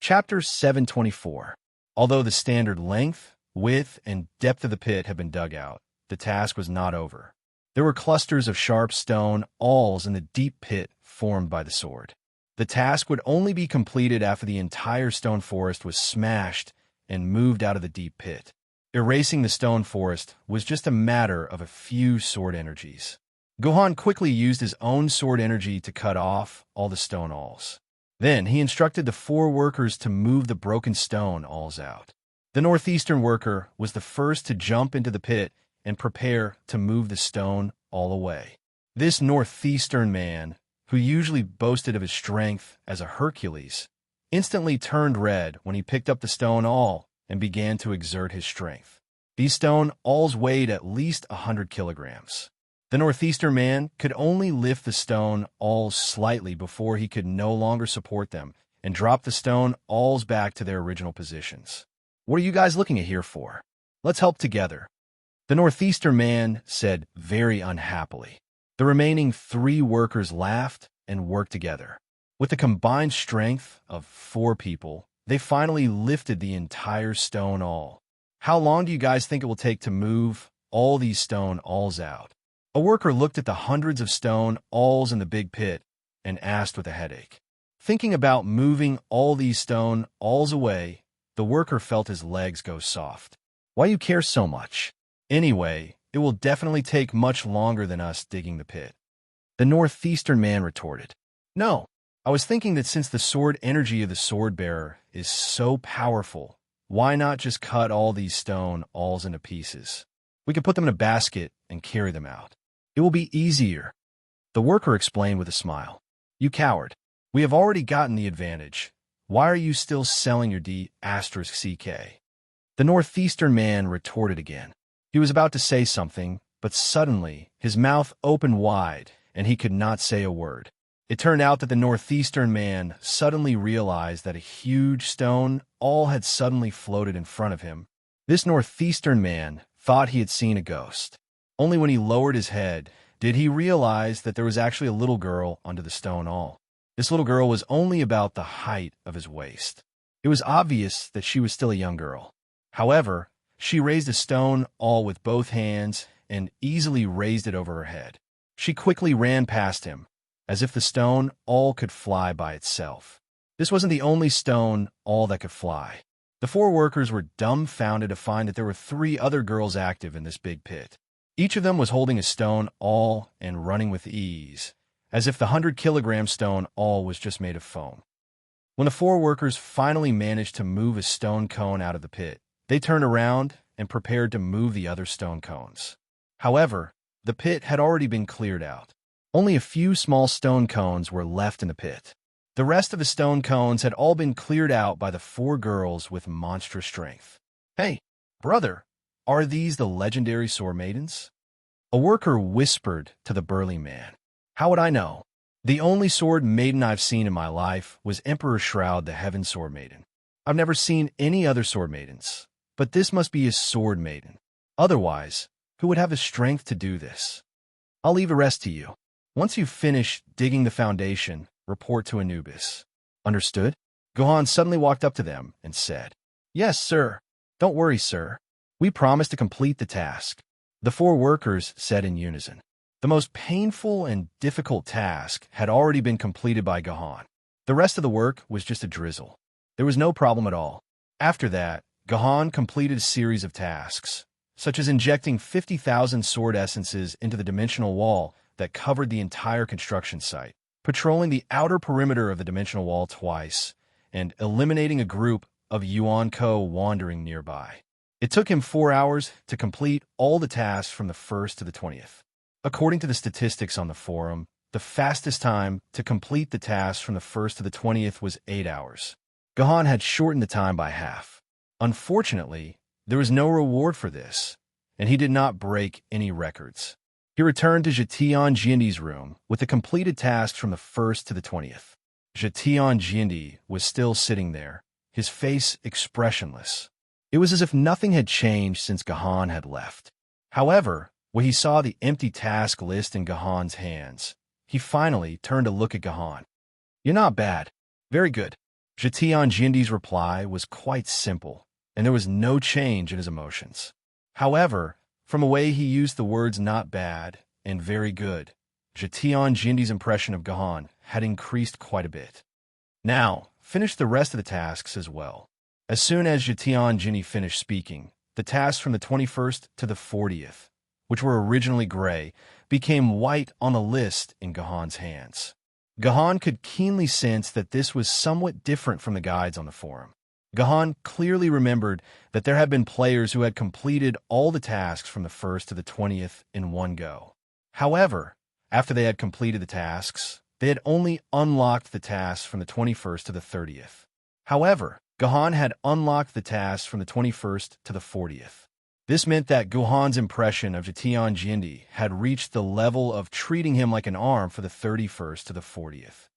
Chapter 724. Although the standard length, width, and depth of the pit had been dug out, the task was not over. There were clusters of sharp stone awls in the deep pit formed by the sword. The task would only be completed after the entire stone forest was smashed and moved out of the deep pit. Erasing the stone forest was just a matter of a few sword energies. Gohan quickly used his own sword energy to cut off all the stone awls. Then he instructed the 4 workers to move the broken stone awls out. The northeastern worker was the first to jump into the pit and prepare to move the stone all away. This northeastern man, who usually boasted of his strength as a Hercules, instantly turned red when he picked up the stone awl and began to exert his strength. These stone awls weighed at least 100 kilograms. The northeastern man could only lift the stone awls slightly before he could no longer support them and drop the stone awls back to their original positions. "What are you guys looking at here for? Let's help together," the northeastern man said very unhappily. The remaining 3 workers laughed and worked together. With the combined strength of 4 people, they finally lifted the entire stone awl. "How long do you guys think it will take to move all these stone awls out?" A worker looked at the hundreds of stone awls in the big pit and asked with a headache. Thinking about moving all these stone awls away, the worker felt his legs go soft. "Why you care so much? Anyway, it will definitely take much longer than us digging the pit," the northeastern man retorted. "No, I was thinking that since the sword energy of the sword bearer is so powerful, why not just cut all these stone awls into pieces? We could put them in a basket and carry them out. It will be easier," the worker explained with a smile. "You coward. We have already gotten the advantage. Why are you still selling your D***CK? The northeastern man retorted again. He was about to say something, but suddenly his mouth opened wide and he could not say a word. It turned out that the northeastern man suddenly realized that a huge stone awl had suddenly floated in front of him. This northeastern man thought he had seen a ghost. Only when he lowered his head did he realize that there was actually a little girl under the stone awl. This little girl was only about the height of his waist. It was obvious that she was still a young girl. However, she raised a stone awl with both hands and easily raised it over her head. She quickly ran past him, as if the stone awl could fly by itself. This wasn't the only stone awl that could fly. The 4 workers were dumbfounded to find that there were 3 other girls active in this big pit. Each of them was holding a stone awl and running with ease, as if the 100-kilogram stone awl was just made of foam. When the 4 workers finally managed to move a stone cone out of the pit, they turned around and prepared to move the other stone cones. However, the pit had already been cleared out. Only a few small stone cones were left in the pit. The rest of the stone cones had all been cleared out by the 4 girls with monstrous strength. "Hey, brother, are these the legendary sword maidens?" A worker whispered to the burly man. "How would I know? The only sword maiden I've seen in my life was Emperor Shroud, the Heaven Sword Maiden. I've never seen any other sword maidens, but this must be a sword maiden. Otherwise, who would have the strength to do this? I'll leave the rest to you. Once you've finished digging the foundation, report to Anubis." "Understood?" Gohan suddenly walked up to them and said, "Yes, sir. Don't worry, sir. We promise to complete the task," the 4 workers said in unison. The most painful and difficult task had already been completed by Gohan. The rest of the work was just a drizzle. There was no problem at all. After that, Gohan completed a series of tasks, such as injecting 50,000 sword essences into the dimensional wall that covered the entire construction site, patrolling the outer perimeter of the dimensional wall twice, and eliminating a group of Yuan-Ko wandering nearby. It took him 4 hours to complete all the tasks from the 1st to the 20th. According to the statistics on the forum, the fastest time to complete the tasks from the 1st to the 20th was 8 hours. Gohan had shortened the time by half. Unfortunately, there was no reward for this, and he did not break any records. He returned to Jitian Jindi's room with the completed tasks from the 1st to the 20th. Jitian Jindi was still sitting there, his face expressionless. It was as if nothing had changed since Gohan had left. However, when he saw the empty task list in Gohan's hands, he finally turned to look at Gohan. "You're not bad. Very good. Jetian Jindi's reply was quite simple, and there was no change in his emotions. However, from the way he used the words not bad and very good, Jetian Jindi's impression of Gahan had increased quite a bit. Now, finish the rest of the tasks as well. As soon as Jetian Jindi finished speaking, the tasks from the 21st to the 40th, which were originally gray, became white on the list in Gahan's hands. Gahan could keenly sense that this was somewhat different from the guides on the forum. Gahan clearly remembered that there had been players who had completed all the tasks from the 1st to the 20th in one go. However, after they had completed the tasks, they had only unlocked the tasks from the 21st to the 30th. However, Gahan had unlocked the tasks from the 21st to the 40th. This meant that Gahan's impression of Jetian Jindi had reached the level of treating him like an arm for the 31st to the 40th.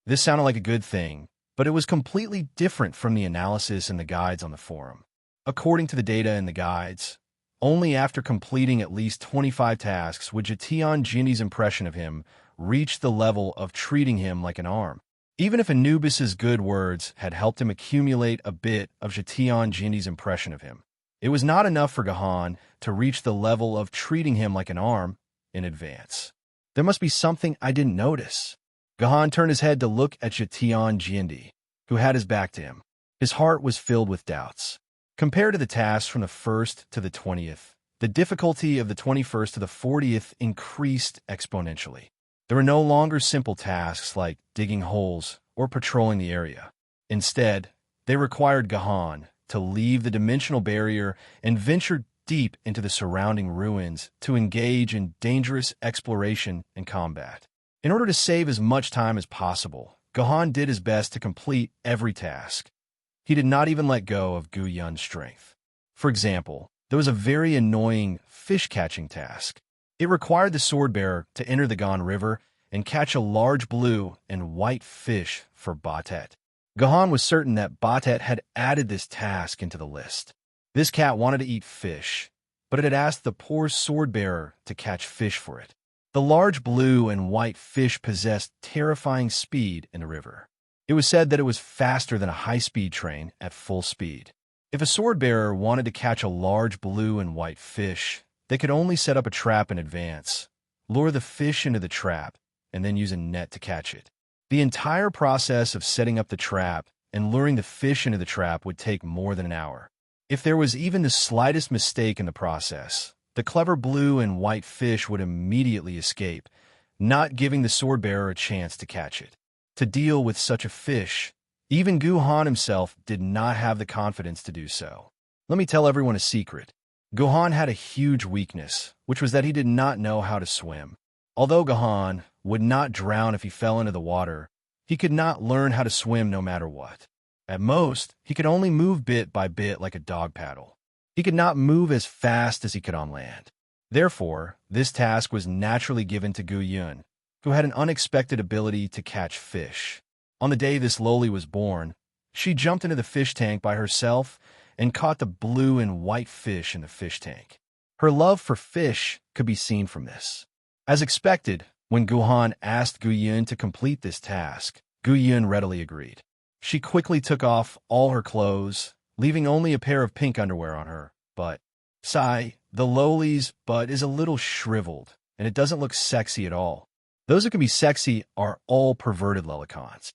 This sounded like a good thing, but it was completely different from the analysis in the guides on the forum. According to the data in the guides, only after completing at least 25 tasks would Jetian Jindi's impression of him reach the level of treating him like an arm. Even if Anubis's good words had helped him accumulate a bit of Jetian Jindi's impression of him, it was not enough for Gahan to reach the level of treating him like an arm in advance. There must be something I didn't notice. Gahan turned his head to look at Jetian Jindi, who had his back to him. His heart was filled with doubts. Compared to the tasks from the 1st to the 20th, the difficulty of the 21st to the 40th increased exponentially. There were no longer simple tasks like digging holes or patrolling the area. Instead, they required Gahan to leave the dimensional barrier and venture deep into the surrounding ruins to engage in dangerous exploration and combat. In order to save as much time as possible, Gahan did his best to complete every task. He did not even let go of Gu Yun's strength. For example, there was a very annoying fish-catching task. It required the sword-bearer to enter the Gan River and catch a large blue and white fish for Batet. Gahan was certain that Batet had added this task into the list. This cat wanted to eat fish, but it had asked the poor sword-bearer to catch fish for it. The large blue and white fish possessed terrifying speed in the river. It was said that it was faster than a high-speed train at full speed. If a sword-bearer wanted to catch a large blue and white fish, they could only set up a trap in advance, lure the fish into the trap, and then use a net to catch it. The entire process of setting up the trap and luring the fish into the trap would take more than an hour. If there was even the slightest mistake in the process, the clever blue and white fish would immediately escape, not giving the sword-bearer a chance to catch it. To deal with such a fish, even Gahan himself did not have the confidence to do so. Let me tell everyone a secret. Gahan had a huge weakness, which was that he did not know how to swim. Although Gahan would not drown if he fell into the water, he could not learn how to swim no matter what. At most, he could only move bit by bit like a dog paddle. He could not move as fast as he could on land. Therefore, this task was naturally given to Gu Yun, who had an unexpected ability to catch fish. On the day this loli was born, she jumped into the fish tank by herself and caught the blue and white fish in the fish tank. Her love for fish could be seen from this. As expected, when Gahan asked Gu Yun to complete this task, Gu Yun readily agreed. She quickly took off all her clothes, leaving only a pair of pink underwear on her. But, sigh, the loli's butt is a little shriveled, and it doesn't look sexy at all. Those who can be sexy are all perverted lelicons.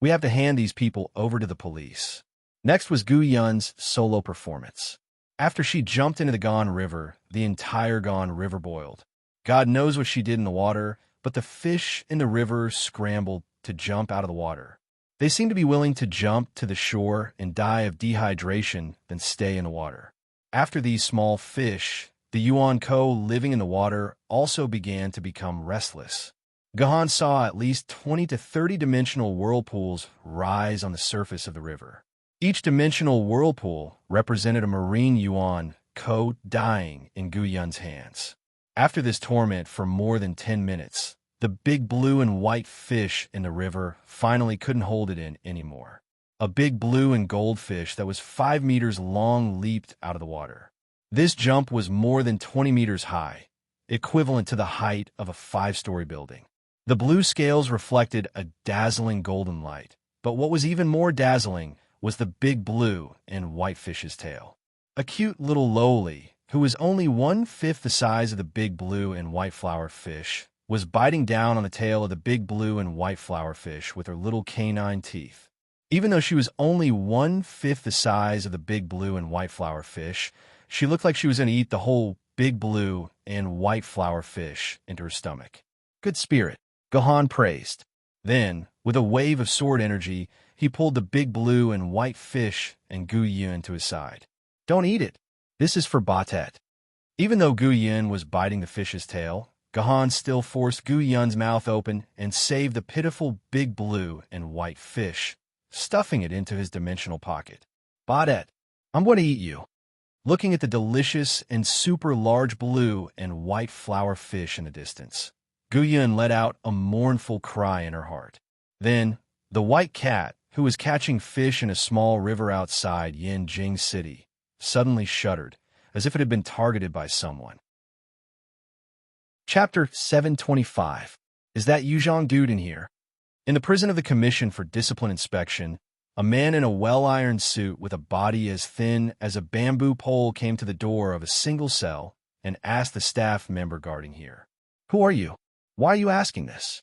We have to hand these people over to the police. Next was Gu Yun's solo performance. After she jumped into the Gan River, the entire Gan River boiled. God knows what she did in the water, but the fish in the river scrambled to jump out of the water. They seemed to be willing to jump to the shore and die of dehydration than stay in the water. After these small fish, the Yuan Ko living in the water also began to become restless. Gahan saw at least 20 to 30 dimensional whirlpools rise on the surface of the river. Each dimensional whirlpool represented a marine Yuan Ko dying in Gu Yun's hands. After this torment for more than 10 minutes, the big blue and white fish in the river finally couldn't hold it in anymore. A big blue and gold fish that was 5 meters long leaped out of the water. This jump was more than 20 meters high, equivalent to the height of a 5-story building. The blue scales reflected a dazzling golden light, But what was even more dazzling was the big blue and white fish's tail. A cute little lowly, who was only 1/5 the size of the big blue and white flower fish, was biting down on the tail of the big blue and white flower fish with her little canine teeth. Even though she was only 1/5 the size of the big blue and white flower fish, she looked like she was going to eat the whole big blue and white flower fish into her stomach. Good spirit, Gohan praised. Then, with a wave of sword energy, he pulled the big blue and white fish and Gu Yun to his side. Don't eat it. This is for Batet. Even though Gu Yun was biting the fish's tail, Gohan still forced Gu Yun's mouth open and saved the pitiful big blue and white fish, stuffing it into his dimensional pocket. Batet, I'm going to eat you. Looking at the delicious and super large blue and white flower fish in the distance, Gu Yun let out a mournful cry in her heart. Then, the white cat, who was catching fish in a small river outside Yanjing City, suddenly shuddered, as if it had been targeted by someone. Chapter 725. Is that Yuzhong dude in here? In the prison of the Commission for Discipline Inspection, a man in a well-ironed suit with a body as thin as a bamboo pole came to the door of a single cell and asked the staff member guarding here, "Who are you? Why are you asking this?"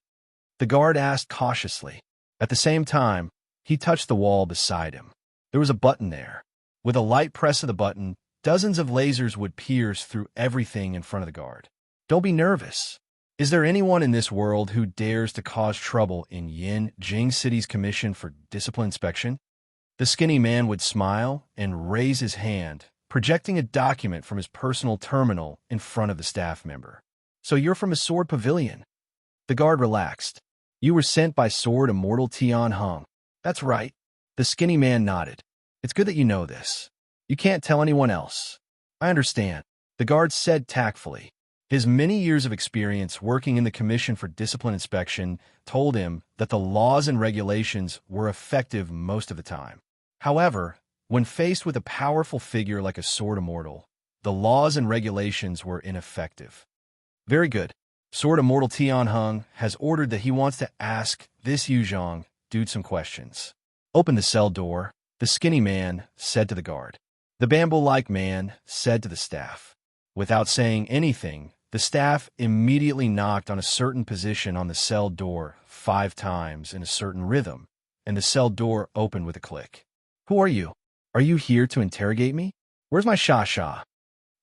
The guard asked cautiously. At the same time, he touched the wall beside him. There was a button there. With a light press of the button, dozens of lasers would pierce through everything in front of the guard. Don't be nervous. Is there anyone in this world who dares to cause trouble in Yanjing City's Commission for Discipline Inspection? The skinny man would smile and raise his hand, projecting a document from his personal terminal in front of the staff member. So you're from a sword pavilion? The guard relaxed. You were sent by Sword Immortal Tian Hung. That's right. The skinny man nodded. It's good that you know this. You can't tell anyone else. I understand, the guard said tactfully. His many years of experience working in the Commission for Discipline Inspection told him that the laws and regulations were effective most of the time. However, when faced with a powerful figure like a Sword Immortal, the laws and regulations were ineffective. Very good. Sword Immortal Tian Hung has ordered that he wants to ask this Yuzhong dude some questions. Open the cell door, the skinny man said to the guard. The bamboo-like man said to the staff. Without saying anything, the staff immediately knocked on a certain position on the cell door 5 times in a certain rhythm, and the cell door opened with a click. Who are you? Are you here to interrogate me? Where's my Sha-Sha?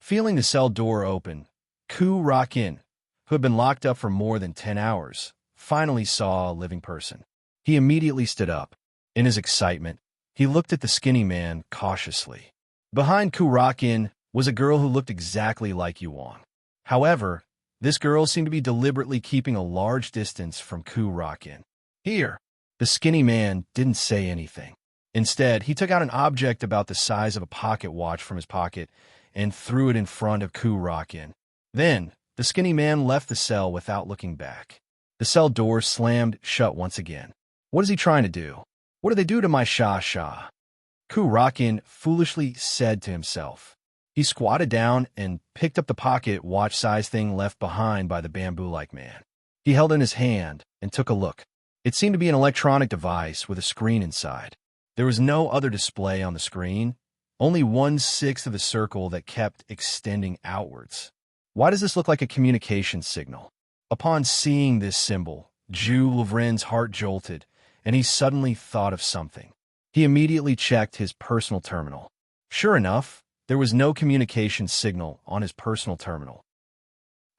Feeling the cell door open, Ku Rakin, who had been locked up for more than 10 hours, finally saw a living person. He immediately stood up. In his excitement, he looked at the skinny man cautiously. Behind Ku Rakin was a girl who looked exactly like Yuan. However, this girl seemed to be deliberately keeping a large distance from Ku Rakin. Here, the skinny man didn't say anything. Instead, he took out an object about the size of a pocket watch from his pocket and threw it in front of Ku Rakin. Then, the skinny man left the cell without looking back. The cell door slammed shut once again. What is he trying to do? What did they do to my Sha-Sha? Ku Rakin foolishly said to himself. He squatted down and picked up the pocket watch-sized thing left behind by the bamboo-like man. He held it in his hand and took a look. It seemed to be an electronic device with a screen inside. There was no other display on the screen, only 1/6 of the circle that kept extending outwards. Why does this look like a communication signal? Upon seeing this symbol, Zhu Lavren's heart jolted, and he suddenly thought of something. He immediately checked his personal terminal. Sure enough, there was no communication signal on his personal terminal.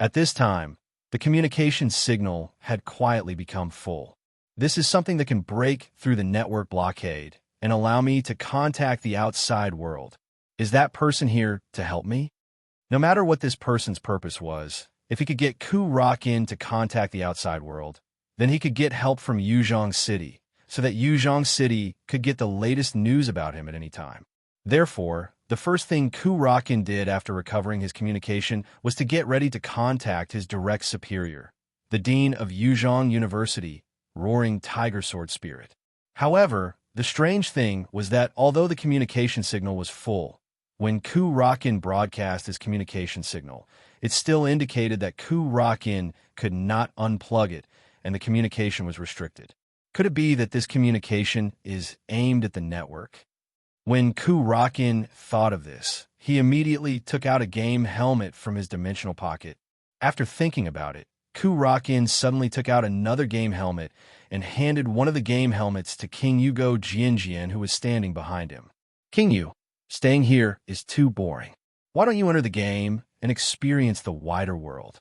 At this time, the communication signal had quietly become full. This is something that can break through the network blockade and allow me to contact the outside world. Is that person here to help me? No matter what this person's purpose was, if he could get Ku Rakin to contact the outside world, then he could get help from Yuzhong City, so that Yuzhong City could get the latest news about him at any time. Therefore, the first thing Ku Rakin did after recovering his communication was to get ready to contact his direct superior, the dean of Yuzhong University, Roaring Tiger Sword Spirit. However, the strange thing was that although the communication signal was full, when Ku Rakin broadcast his communication signal, it still indicated that Ku Rakin could not unplug it and the communication was restricted. Could it be that this communication is aimed at the network? When Kurakin thought of this, he immediately took out a game helmet from his dimensional pocket. After thinking about it, Kurakin suddenly took out another game helmet and handed one of the game helmets to King Yugo Jianjian, who was standing behind him. King Yu, staying here is too boring. Why don't you enter the game and experience the wider world?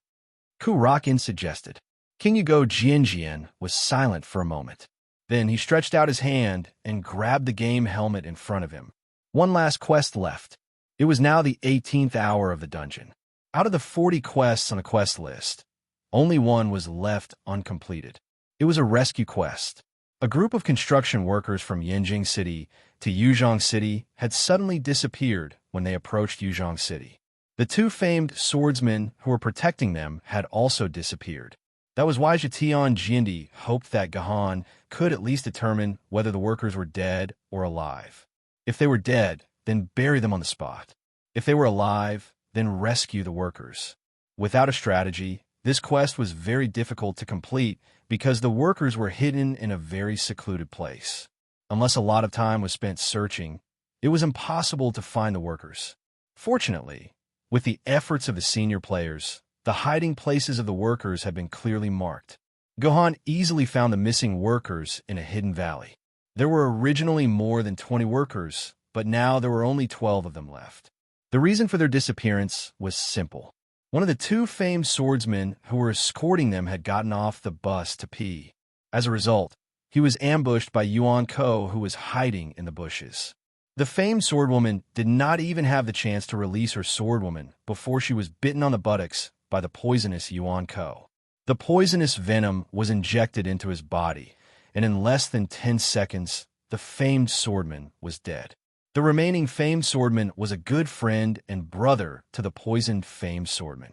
Kurakin suggested. King Yugo Jianjian was silent for a moment. Then he stretched out his hand and grabbed the game helmet in front of him. One last quest left. It was now the 18th hour of the dungeon. Out of the 40 quests on the quest list, only one was left uncompleted. It was a rescue quest. A group of construction workers from Yanjing City to Yuzhong City had suddenly disappeared when they approached Yuzhong City. The two famed swordsmen who were protecting them had also disappeared. That was why Zhetian Jindi hoped that Gahan could at least determine whether the workers were dead or alive. If they were dead, then bury them on the spot. If they were alive, then rescue the workers. Without a strategy, this quest was very difficult to complete because the workers were hidden in a very secluded place. Unless a lot of time was spent searching, it was impossible to find the workers. Fortunately, with the efforts of the senior players, the hiding places of the workers had been clearly marked. Gohan easily found the missing workers in a hidden valley. There were originally more than 20 workers, but now there were only 12 of them left. The reason for their disappearance was simple. One of the two famed swordsmen who were escorting them had gotten off the bus to pee. As a result, he was ambushed by Yuan Ko, who was hiding in the bushes. The famed swordwoman did not even have the chance to release her swordwoman before she was bitten on the buttocks by the poisonous Yuan Ko. The poisonous venom was injected into his body, and in less than 10 seconds, the famed swordman was dead. The remaining famed swordman was a good friend and brother to the poisoned famed swordman.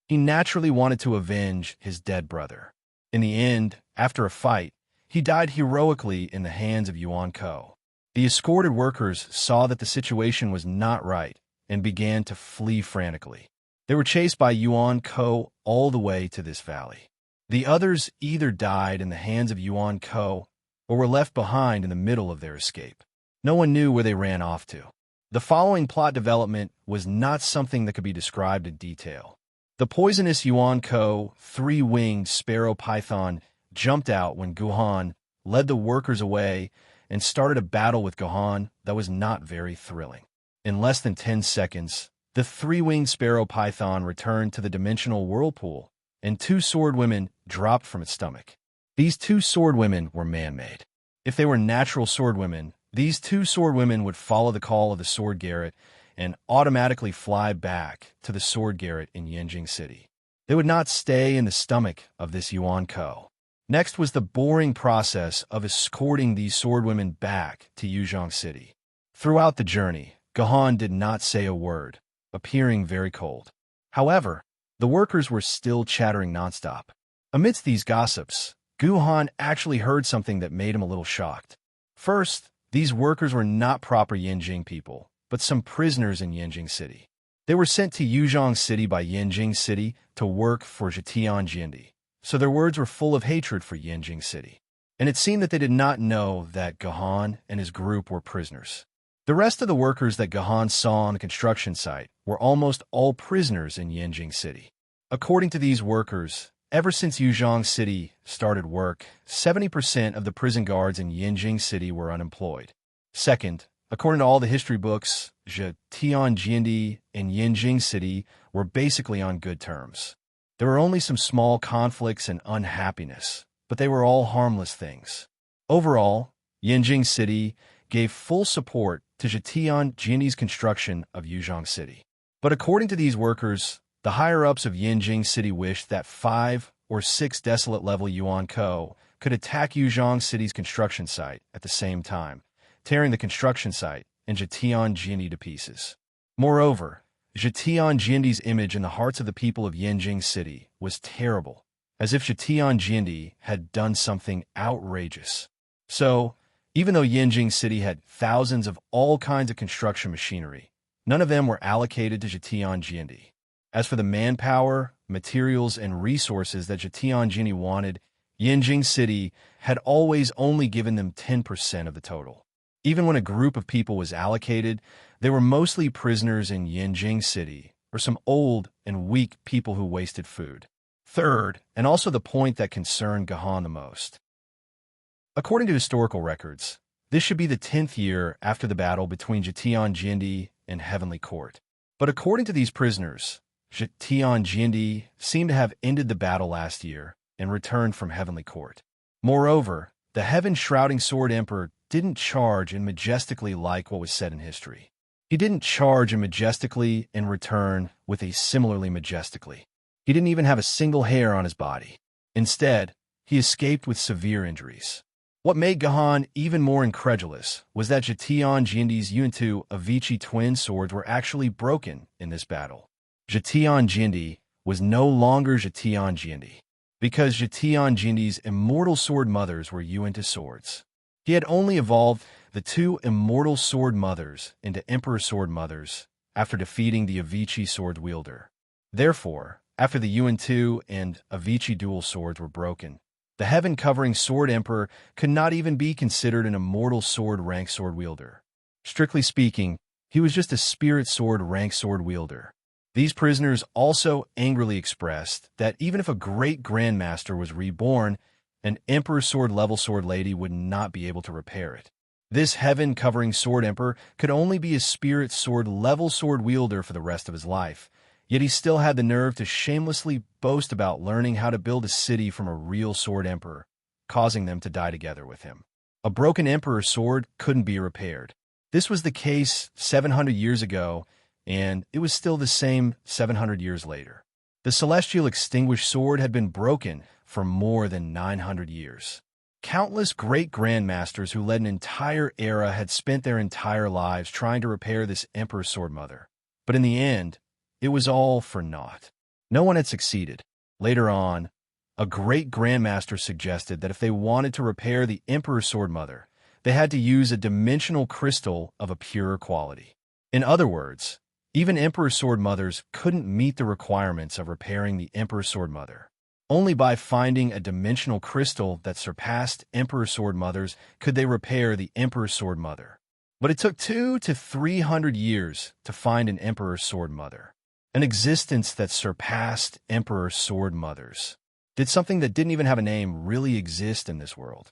He naturally wanted to avenge his dead brother. In the end, after a fight, he died heroically in the hands of Yuan Ko. The escorted workers saw that the situation was not right and began to flee frantically. They were chased by Yuan Ko all the way to this valley. The others either died in the hands of Yuan Ko or were left behind in the middle of their escape. No one knew where they ran off to. The following plot development was not something that could be described in detail. The poisonous Yuan Ko, three-winged sparrow python, jumped out when Gohan led the workers away and started a battle with Gohan that was not very thrilling. In less than 10 seconds, the three-winged sparrow python returned to the dimensional whirlpool, and two swordwomen dropped from its stomach. These two swordwomen were man-made. If they were natural swordwomen, these two swordwomen would follow the call of the Sword Garret and automatically fly back to the Sword Garret in Yanjing City. They would not stay in the stomach of this Yuan Ko. Next was the boring process of escorting these swordwomen back to Yuzhong City. Throughout the journey, Gohan did not say a word, appearing very cold. However, the workers were still chattering nonstop. Amidst these gossips, Gohan actually heard something that made him a little shocked. First, these workers were not proper Yanjing people, but some prisoners in Yanjing City. They were sent to Yuzhong City by Yanjing City to work for Zhetian Jindi, so their words were full of hatred for Yanjing City. And it seemed that they did not know that Gohan and his group were prisoners. The rest of the workers that Gohan saw on the construction site were almost all prisoners in Yanjing City. According to these workers, ever since Yuzhong City started work, 70% of the prison guards in Yanjing City were unemployed. Second, according to all the history books, Zhetian Jindi and Yanjing City were basically on good terms. There were only some small conflicts and unhappiness, but they were all harmless things. Overall, Yanjing City gave full support to Zhetian Jindi's construction of Yuzhong City. But according to these workers, the higher-ups of Yanjing City wished that 5 or 6 desolate-level Yuan Ko could attack Yuzhong City's construction site at the same time, tearing the construction site and Zhetian Jindi to pieces. Moreover, Zhetian Jindi's image in the hearts of the people of Yanjing City was terrible, as if Zhetian Jindi had done something outrageous. So, even though Yanjing City had thousands of all kinds of construction machinery, none of them were allocated to Zhetian Jindi. As for the manpower, materials, and resources that Zhetian Jindi wanted, Yinjing City had always only given them 10% of the total. Even when a group of people was allocated, they were mostly prisoners in Yinjing City, or some old and weak people who wasted food. Third, and also the point that concerned Gahan the most. According to historical records, this should be the 10th year after the battle between Jitian Jindi and Heavenly Court. But according to these prisoners, Jitian Jindi seemed to have ended the battle last year and returned from Heavenly Court. Moreover, the heaven-shrouding Sword Emperor didn't charge and majestically like what was said in history. He didn't charge and majestically and return with a similarly majestically. He didn't even have a single hair on his body. Instead, he escaped with severe injuries. What made Gahan even more incredulous was that Jitian Jindi's Yuntu Avicii twin swords were actually broken in this battle. Jitian Jindi was no longer Jitian Jindi, because Jitian Jindi's immortal sword mothers were Yuantu swords. He had only evolved the two immortal sword mothers into Emperor sword mothers after defeating the Avicii sword wielder. Therefore, after the Yuantu and Avicii dual swords were broken, the heaven-covering Sword Emperor could not even be considered an immortal sword rank sword wielder. Strictly speaking, he was just a spirit sword rank sword wielder. These prisoners also angrily expressed that even if a great grandmaster was reborn, an Emperor sword level sword lady would not be able to repair it. This heaven-covering Sword Emperor could only be a spirit sword level sword wielder for the rest of his life. Yet he still had the nerve to shamelessly boast about learning how to build a city from a real sword emperor, causing them to die together with him. A broken emperor's sword couldn't be repaired. This was the case 700 years ago, and it was still the same 700 years later. The celestial extinguished sword had been broken for more than 900 years. Countless great grandmasters who led an entire era had spent their entire lives trying to repair this emperor's sword mother. But in the end, it was all for naught. No one had succeeded. Later on, a great grandmaster suggested that if they wanted to repair the Emperor's Sword Mother, they had to use a dimensional crystal of a purer quality. In other words, even Emperor's Sword Mothers couldn't meet the requirements of repairing the Emperor's Sword Mother. Only by finding a dimensional crystal that surpassed Emperor's Sword Mothers could they repair the Emperor's Sword Mother. But it took 200 to 300 years to find an Emperor's Sword Mother. An existence that surpassed Emperor Sword Mothers. Did something that didn't even have a name really exist in this world?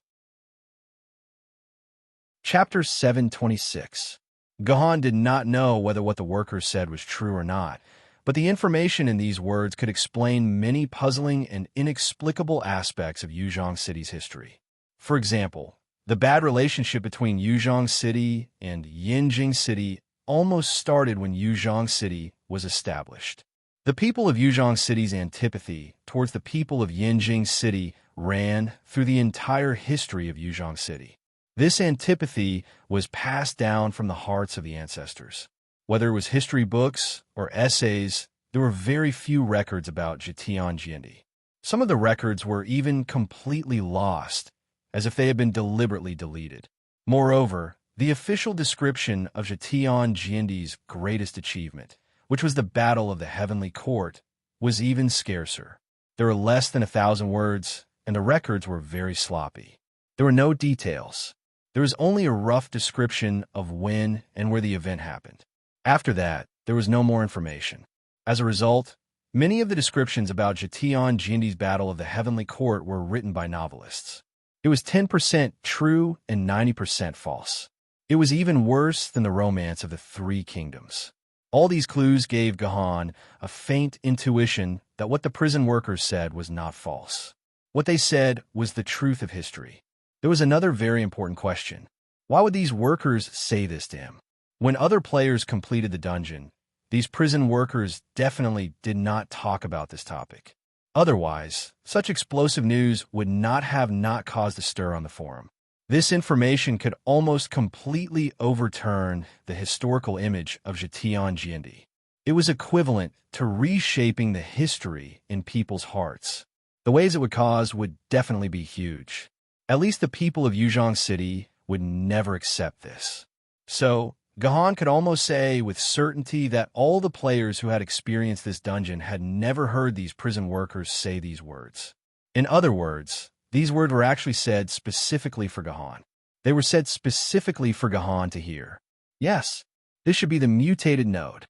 Chapter 726. Gahan did not know whether what the workers said was true or not, but the information in these words could explain many puzzling and inexplicable aspects of Yuzhong City's history. For example, the bad relationship between Yuzhong City and Yinjing City almost started when Yuzhong City was established. The people of Yuzhong City's antipathy towards the people of Yinjing City ran through the entire history of Yuzhong City. This antipathy was passed down from the hearts of the ancestors. Whether it was history books or essays, there were very few records about Jitian Jindi. Some of the records were even completely lost, as if they had been deliberately deleted. Moreover, the official description of Jitian Jindi's greatest achievement, which was the Battle of the Heavenly Court, was even scarcer. There were less than 1,000 words, and the records were very sloppy. There were no details. There was only a rough description of when and where the event happened. After that, there was no more information. As a result, many of the descriptions about Jitian Jindi's Battle of the Heavenly Court were written by novelists. It was 10% true and 90% false. It was even worse than the romance of the Three Kingdoms. All these clues gave Gahan a faint intuition that what the prison workers said was not false. What they said was the truth of history. There was another very important question. Why would these workers say this to him? When other players completed the dungeon, these prison workers definitely did not talk about this topic. Otherwise, such explosive news would not have caused a stir on the forum. This information could almost completely overturn the historical image of Jitian Jindi. It was equivalent to reshaping the history in people's hearts. The waves it would cause would definitely be huge. At least the people of Yuzhong City would never accept this. So, Gahan could almost say with certainty that all the players who had experienced this dungeon had never heard these prison workers say these words. In other words, These words were actually said specifically for Gahan. They were said specifically for Gahan to hear. Yes, this should be the mutated node.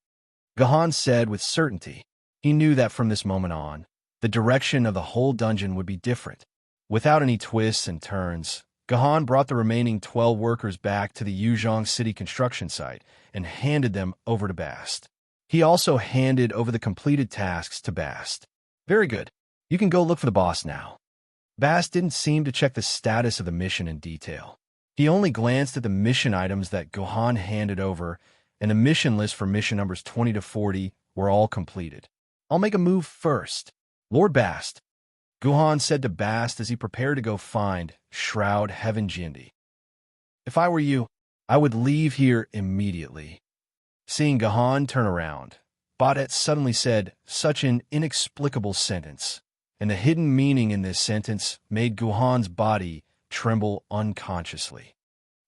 Gahan said with certainty. He knew that from this moment on, the direction of the whole dungeon would be different. Without any twists and turns, Gahan brought the remaining 12 workers back to the Yuzhong City construction site and handed them over to Bast. He also handed over the completed tasks to Bast. Very good. You can go look for the boss now. Bast didn't seem to check the status of the mission in detail. He only glanced at the mission items that Gahan handed over, and the mission list for mission numbers 20 to 40 were all completed. I'll make a move first. Lord Bast, Gahan said to Bast as he prepared to go find Shroud Heaven Jindy. If I were you, I would leave here immediately. Seeing Gahan turn around, Baudet suddenly said such an inexplicable sentence, and the hidden meaning in this sentence made Gahan's body tremble unconsciously.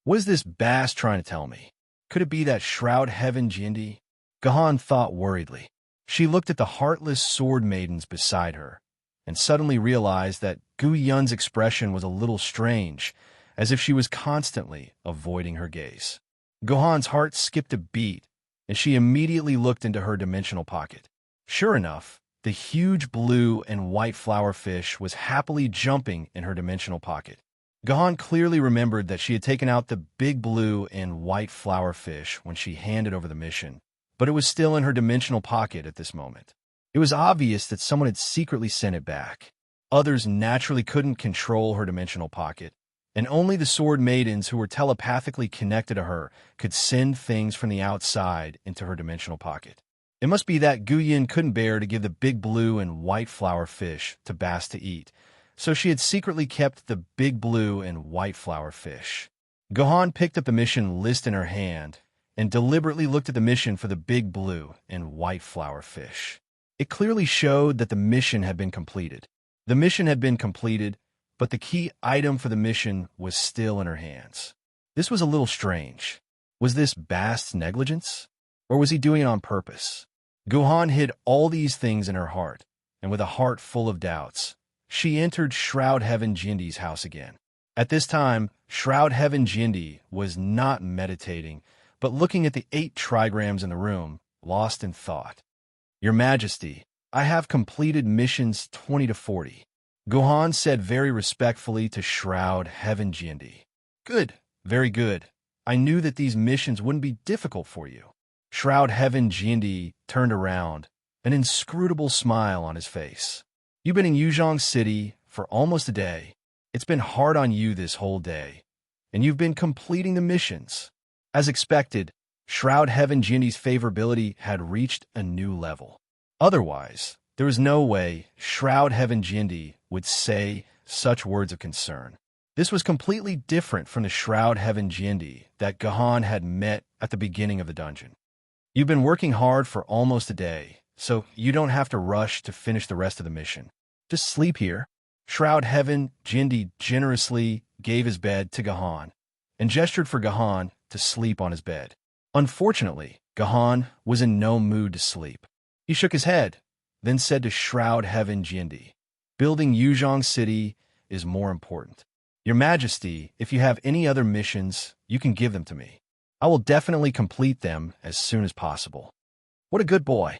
What is this Bast trying to tell me? Could it be that Shroud Heaven Jindy? Gahan thought worriedly. She looked at the heartless sword maidens beside her, and suddenly realized that Gu Yun's expression was a little strange, as if she was constantly avoiding her gaze. Gahan's heart skipped a beat, and she immediately looked into her dimensional pocket. Sure enough, the huge blue and white flower fish was happily jumping in her dimensional pocket. Gahan clearly remembered that she had taken out the big blue and white flower fish when she handed over the mission, but it was still in her dimensional pocket at this moment. It was obvious that someone had secretly sent it back. Others naturally couldn't control her dimensional pocket, and only the sword maidens who were telepathically connected to her could send things from the outside into her dimensional pocket. It must be that Gu Yun couldn't bear to give the big blue and white flower fish to Bast to eat, so she had secretly kept the big blue and white flower fish. Gahan picked up the mission list in her hand and deliberately looked at the mission for the big blue and white flower fish. It clearly showed that the mission had been completed. The mission had been completed, but the key item for the mission was still in her hands. This was a little strange. Was this Bast's negligence? Or was he doing it on purpose? Gahan hid all these things in her heart, and with a heart full of doubts, she entered Shroud Heaven Jindy's house again. At this time, Shroud Heaven Jindy was not meditating, but looking at the 8 trigrams in the room, lost in thought. Your Majesty, I have completed missions 20 to 40. Gahan said very respectfully to Shroud Heaven Jindy. Good, very good. I knew that these missions wouldn't be difficult for you. Shroud Heaven Jindy turned around, an inscrutable smile on his face. You've been in Yuzhong City for almost a day. It's been hard on you this whole day, and you've been completing the missions. As expected, Shroud Heaven Jindy's favorability had reached a new level. Otherwise, there was no way Shroud Heaven Jindy would say such words of concern. This was completely different from the Shroud Heaven Jindy that Gahan had met at the beginning of the dungeon. You've been working hard for almost a day, so you don't have to rush to finish the rest of the mission. Just sleep here. Shroud Heaven Jindy generously gave his bed to Gahan and gestured for Gahan to sleep on his bed. Unfortunately, Gahan was in no mood to sleep. He shook his head, then said to Shroud Heaven Jindy, building Yuzhong City is more important. Your Majesty, if you have any other missions, you can give them to me. I will definitely complete them as soon as possible. What a good boy.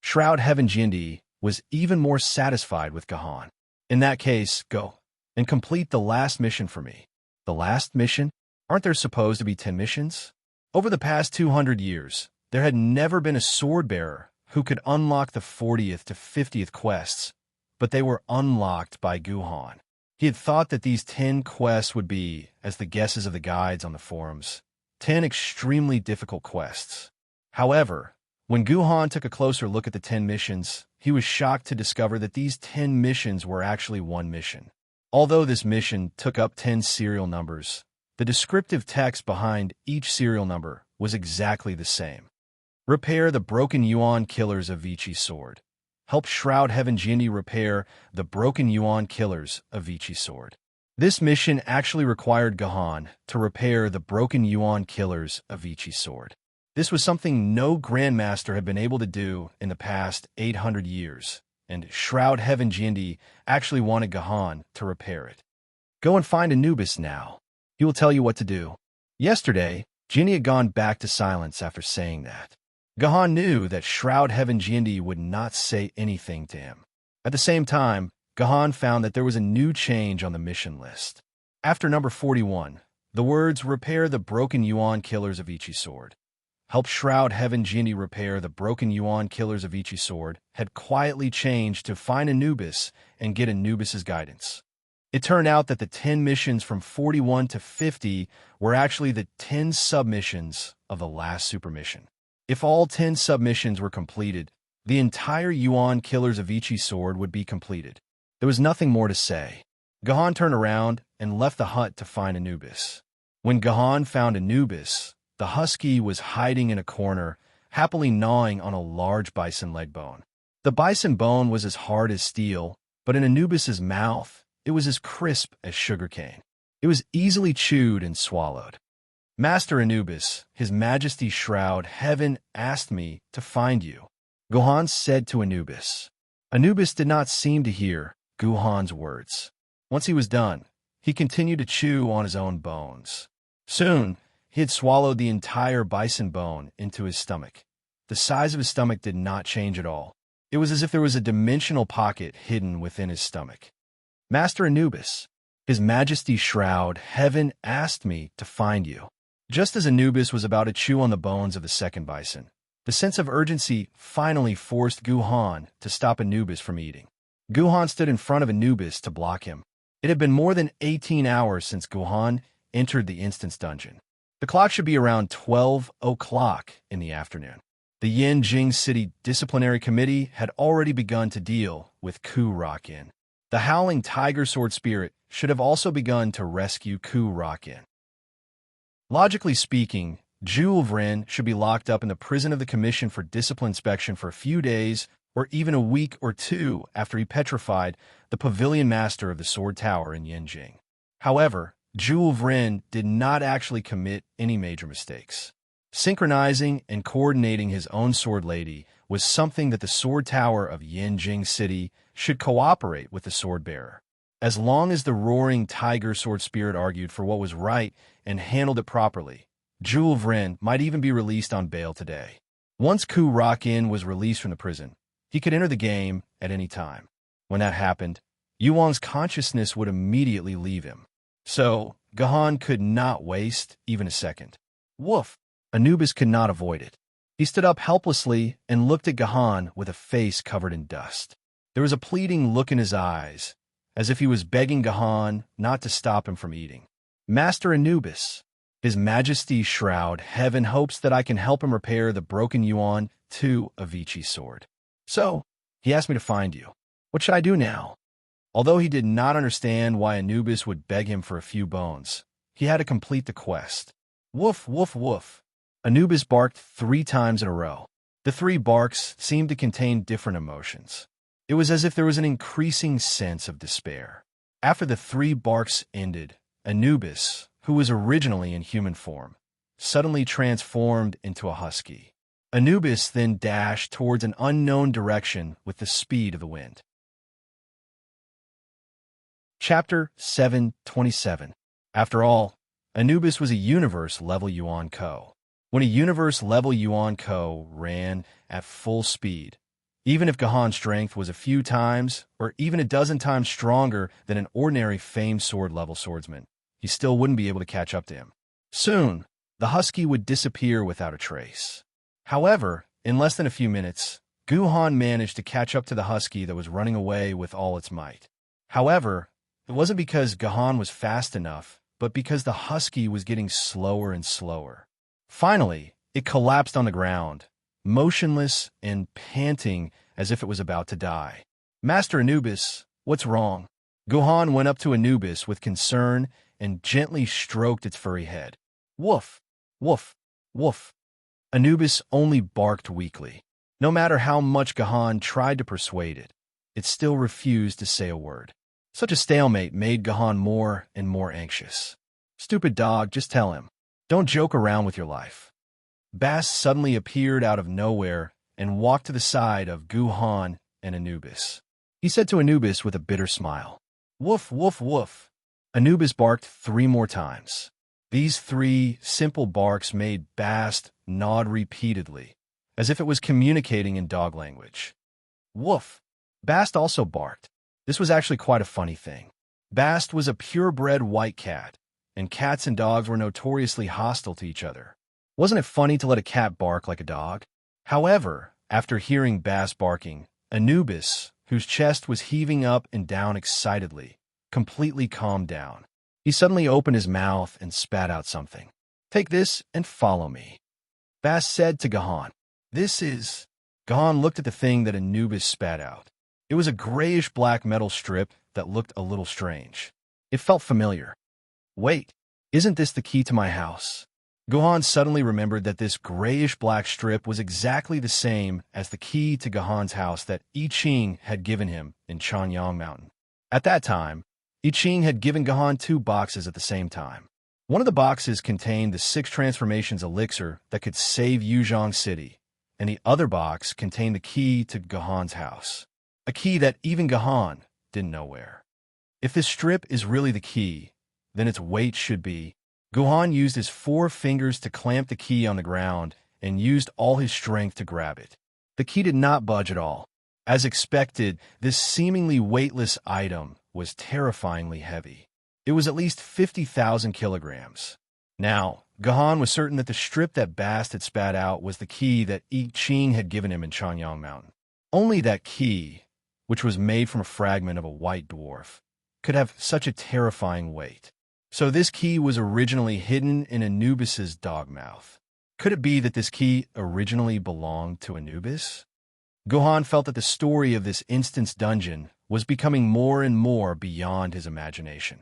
Shroud Heaven Jindy was even more satisfied with Gahan. In that case, go and complete the last mission for me. The last mission? Aren't there supposed to be 10 missions? Over the past 200 years, there had never been a sword bearer who could unlock the 40th to 50th quests, but they were unlocked by Gahan. He had thought that these 10 quests would be, as the guesses of the guides on the forums, 10 extremely difficult quests. However, when Gahan took a closer look at the 10 missions, he was shocked to discover that these 10 missions were actually one mission. Although this mission took up 10 serial numbers, the descriptive text behind each serial number was exactly the same. Repair the broken Yuan killers of Vichi's sword. Help Shroud Heaven Jindy repair the broken Yuan killers of Vichi's sword. This mission actually required Gahan to repair the broken Yuan killers of Vichi's sword. This was something no Grandmaster had been able to do in the past 800 years, and Shroud Heaven Jindy actually wanted Gahan to repair it. Go and find Anubis now. He will tell you what to do. Yesterday, Jindy had gone back to silence after saying that. Gahan knew that Shroud Heaven Jindy would not say anything to him. At the same time, Gahan found that there was a new change on the mission list. After number 41, the words "Repair the broken Yuan killers of Ichi sword," "Help Shroud Heaven Jindy repair the broken Yuan killers of Ichi sword," had quietly changed to "Find Anubis and get Anubis's guidance." It turned out that the 10 missions from 41 to 50 were actually the 10 submissions of the last super mission. If all 10 submissions were completed, the entire Yuan killers of Ichi sword would be completed. There was nothing more to say. Gahan turned around and left the hut to find Anubis. When Gahan found Anubis, the husky was hiding in a corner, happily gnawing on a large bison leg bone. The bison bone was as hard as steel, but in Anubis's mouth, it was as crisp as sugarcane. It was easily chewed and swallowed. "Master Anubis, His Majesty's Shroud Heaven asked me to find you," Gahan said to Anubis. Anubis did not seem to hear Gahan's words. Once he was done, he continued to chew on his own bones. Soon, he had swallowed the entire bison bone into his stomach. The size of his stomach did not change at all. It was as if there was a dimensional pocket hidden within his stomach. "Master Anubis, His Majesty's Shroud Heaven asked me to find you." Just as Anubis was about to chew on the bones of the second bison, the sense of urgency finally forced Gahan to stop Anubis from eating. Gahan stood in front of Anubis to block him. It had been more than 18 hours since Gahan entered the instance dungeon. The clock should be around 12 o'clock in the afternoon. The Yanjing City Disciplinary Committee had already begun to deal with Ku Rock-in. The Howling Tiger Sword Spirit should have also begun to rescue Ku Rock-in. Logically speaking, Zhu Vren should be locked up in the prison of the Commission for Discipline Inspection for a few days or even a week or two after he petrified the Pavilion Master of the Sword Tower in Yanjing. However, Zhu Vren did not actually commit any major mistakes. Synchronizing and coordinating his own sword lady was something that the Sword Tower of Yanjing City should cooperate with the sword bearer. As long as the roaring tiger sword spirit argued for what was right and handled it properly, Zhu Vren might even be released on bail today. Once Ku Rock-in was released from the prison, he could enter the game at any time. When that happened, Yuan's consciousness would immediately leave him. So, Gahan could not waste even a second. Woof! Anubis could not avoid it. He stood up helplessly and looked at Gahan with a face covered in dust. There was a pleading look in his eyes, as if he was begging Gahan not to stop him from eating. "Master Anubis, His Majesty's Shroud Heaven hopes that I can help him repair the broken Yuan 2 of Ichi's sword. So, he asked me to find you. What should I do now?" Although he did not understand why Anubis would beg him for a few bones, he had to complete the quest. Woof, woof, woof. Anubis barked 3 times in a row. The 3 barks seemed to contain different emotions. It was as if there was an increasing sense of despair. After the 3 barks ended, Anubis, who was originally in human form, suddenly transformed into a husky. Anubis then dashed towards an unknown direction with the speed of the wind. Chapter 727. After all, Anubis was a universe-level Yuan Ko. When a universe-level Yuan Ko ran at full speed, even if Gahan's strength was a few times or even a dozen times stronger than an ordinary famed sword-level swordsman, he still wouldn't be able to catch up to him. Soon, the husky would disappear without a trace. However, in less than a few minutes, Gahan managed to catch up to the husky that was running away with all its might. However, it wasn't because Gahan was fast enough, but because the husky was getting slower and slower. Finally, it collapsed on the ground, motionless and panting as if it was about to die. "Master Anubis, what's wrong?" Gahan went up to Anubis with concern and gently stroked its furry head. Woof, woof, woof. Anubis only barked weakly. No matter how much Gahan tried to persuade it, it still refused to say a word. Such a stalemate made Gahan more and more anxious. "Stupid dog, just tell him. Don't joke around with your life." Bass suddenly appeared out of nowhere and walked to the side of Gahan and Anubis. He said to Anubis with a bitter smile, "Woof, woof, woof." Anubis barked 3 more times. These 3 simple barks made Bast nod repeatedly, as if it was communicating in dog language. Woof. Bast also barked. This was actually quite a funny thing. Bast was a purebred white cat, and cats and dogs were notoriously hostile to each other. Wasn't it funny to let a cat bark like a dog? However, after hearing Bast barking, Anubis, whose chest was heaving up and down excitedly, completely calmed down. He suddenly opened his mouth and spat out something. "Take this and follow me," Bast said to Gahan. "This is—" Gahan looked at the thing that Anubis spat out. It was a grayish-black metal strip that looked a little strange. It felt familiar. "Wait, isn't this the key to my house?" Gahan suddenly remembered that this grayish-black strip was exactly the same as the key to Gahan's house that I Ching had given him in Chanyang Mountain. At that time, I Ching had given Gahan 2 boxes at the same time. One of the boxes contained the 6 transformations elixir that could save Yuzhong City, and the other box contained the key to Gahan's house, a key that even Gahan didn't know where. If this strip is really the key, then its weight should be— Gahan used his 4 fingers to clamp the key on the ground and used all his strength to grab it. The key did not budge at all. As expected, this seemingly weightless item was terrifyingly heavy. It was at least 50,000 kilograms. Now, Gahan was certain that the strip that Bast had spat out was the key that I Ching had given him in Chanyang Mountain. Only that key, which was made from a fragment of a white dwarf, could have such a terrifying weight. So this key was originally hidden in Anubis's dog mouth. Could it be that this key originally belonged to Anubis? Gahan felt that the story of this instance dungeon was becoming more and more beyond his imagination.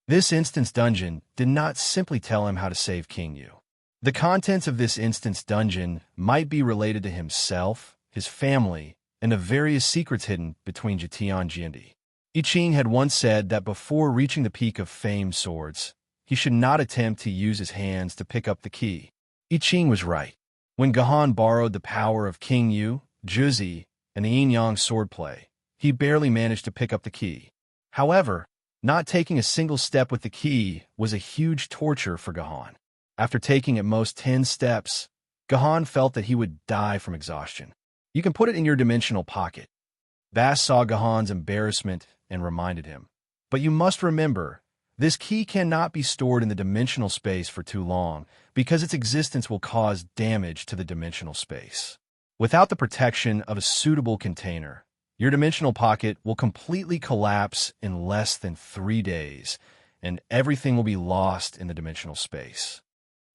This instance dungeon did not simply tell him how to save King Yu. The contents of this instance dungeon might be related to himself, his family, and the various secrets hidden between Jitian and Jiandi. I Ching had once said that before reaching the peak of famed swords, he should not attempt to use his hands to pick up the key. I Ching was right. When Gahan borrowed the power of King Yu, Juzi, and the yin-yang swordplay, he barely managed to pick up the key. However, not taking a single step with the key was a huge torture for Gahan. After taking at most 10 steps, Gahan felt that he would die from exhaustion. "You can put it in your dimensional pocket." Bast saw Gahan's embarrassment and reminded him, "But you must remember, this key cannot be stored in the dimensional space for too long, because its existence will cause damage to the dimensional space. Without the protection of a suitable container, your dimensional pocket will completely collapse in less than 3 days, and everything will be lost in the dimensional space."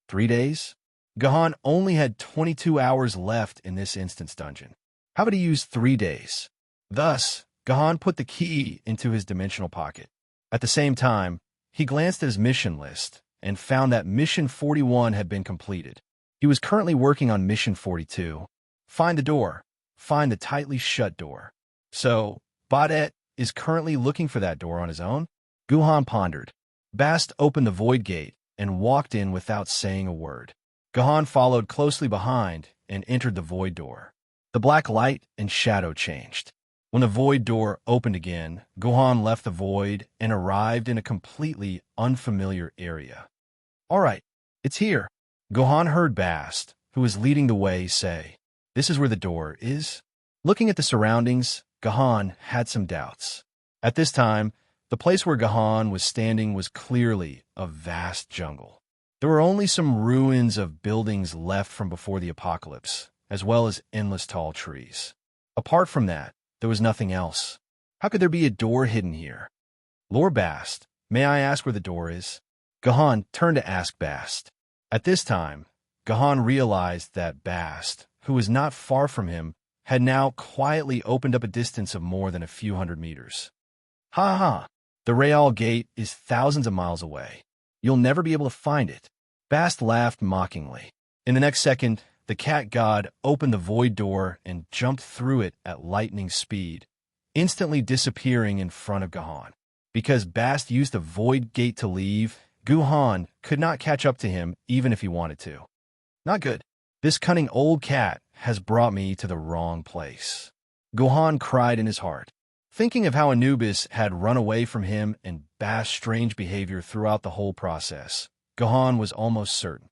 3 days? Gahan only had 22 hours left in this instance dungeon. How would he use 3 days? Thus, Gahan put the key into his dimensional pocket. At the same time, he glanced at his mission list and found that Mission 41 had been completed. He was currently working on Mission 42. Find the door. Find the tightly shut door. So, Baudet is currently looking for that door on his own? Gahan pondered. Bast opened the void gate and walked in without saying a word. Gahan followed closely behind and entered the void door. The black light and shadow changed. When the void door opened again, Gahan left the void and arrived in a completely unfamiliar area. "All right, it's here." Gahan heard Bast, who was leading the way, say, "This is where the door is?" Looking at the surroundings, Gahan had some doubts. At this time, the place where Gahan was standing was clearly a vast jungle. There were only some ruins of buildings left from before the apocalypse, as well as endless tall trees. Apart from that, there was nothing else. How could there be a door hidden here? "Lord Bast, may I ask where the door is?" Gahan turned to ask Bast. At this time, Gahan realized that Bast, who was not far from him, had now quietly opened up a distance of more than a few hundred meters. "Ha ha! The Real Gate is thousands of miles away. You'll never be able to find it." Bast laughed mockingly. In the next second, the cat god opened the void door and jumped through it at lightning speed, instantly disappearing in front of Gahan. Because Bast used the void gate to leave, Gahan could not catch up to him even if he wanted to. "Not good. This cunning old cat has brought me to the wrong place." Gohan cried in his heart. Thinking of how Anubis had run away from him and Bast's strange behavior throughout the whole process, Gohan was almost certain.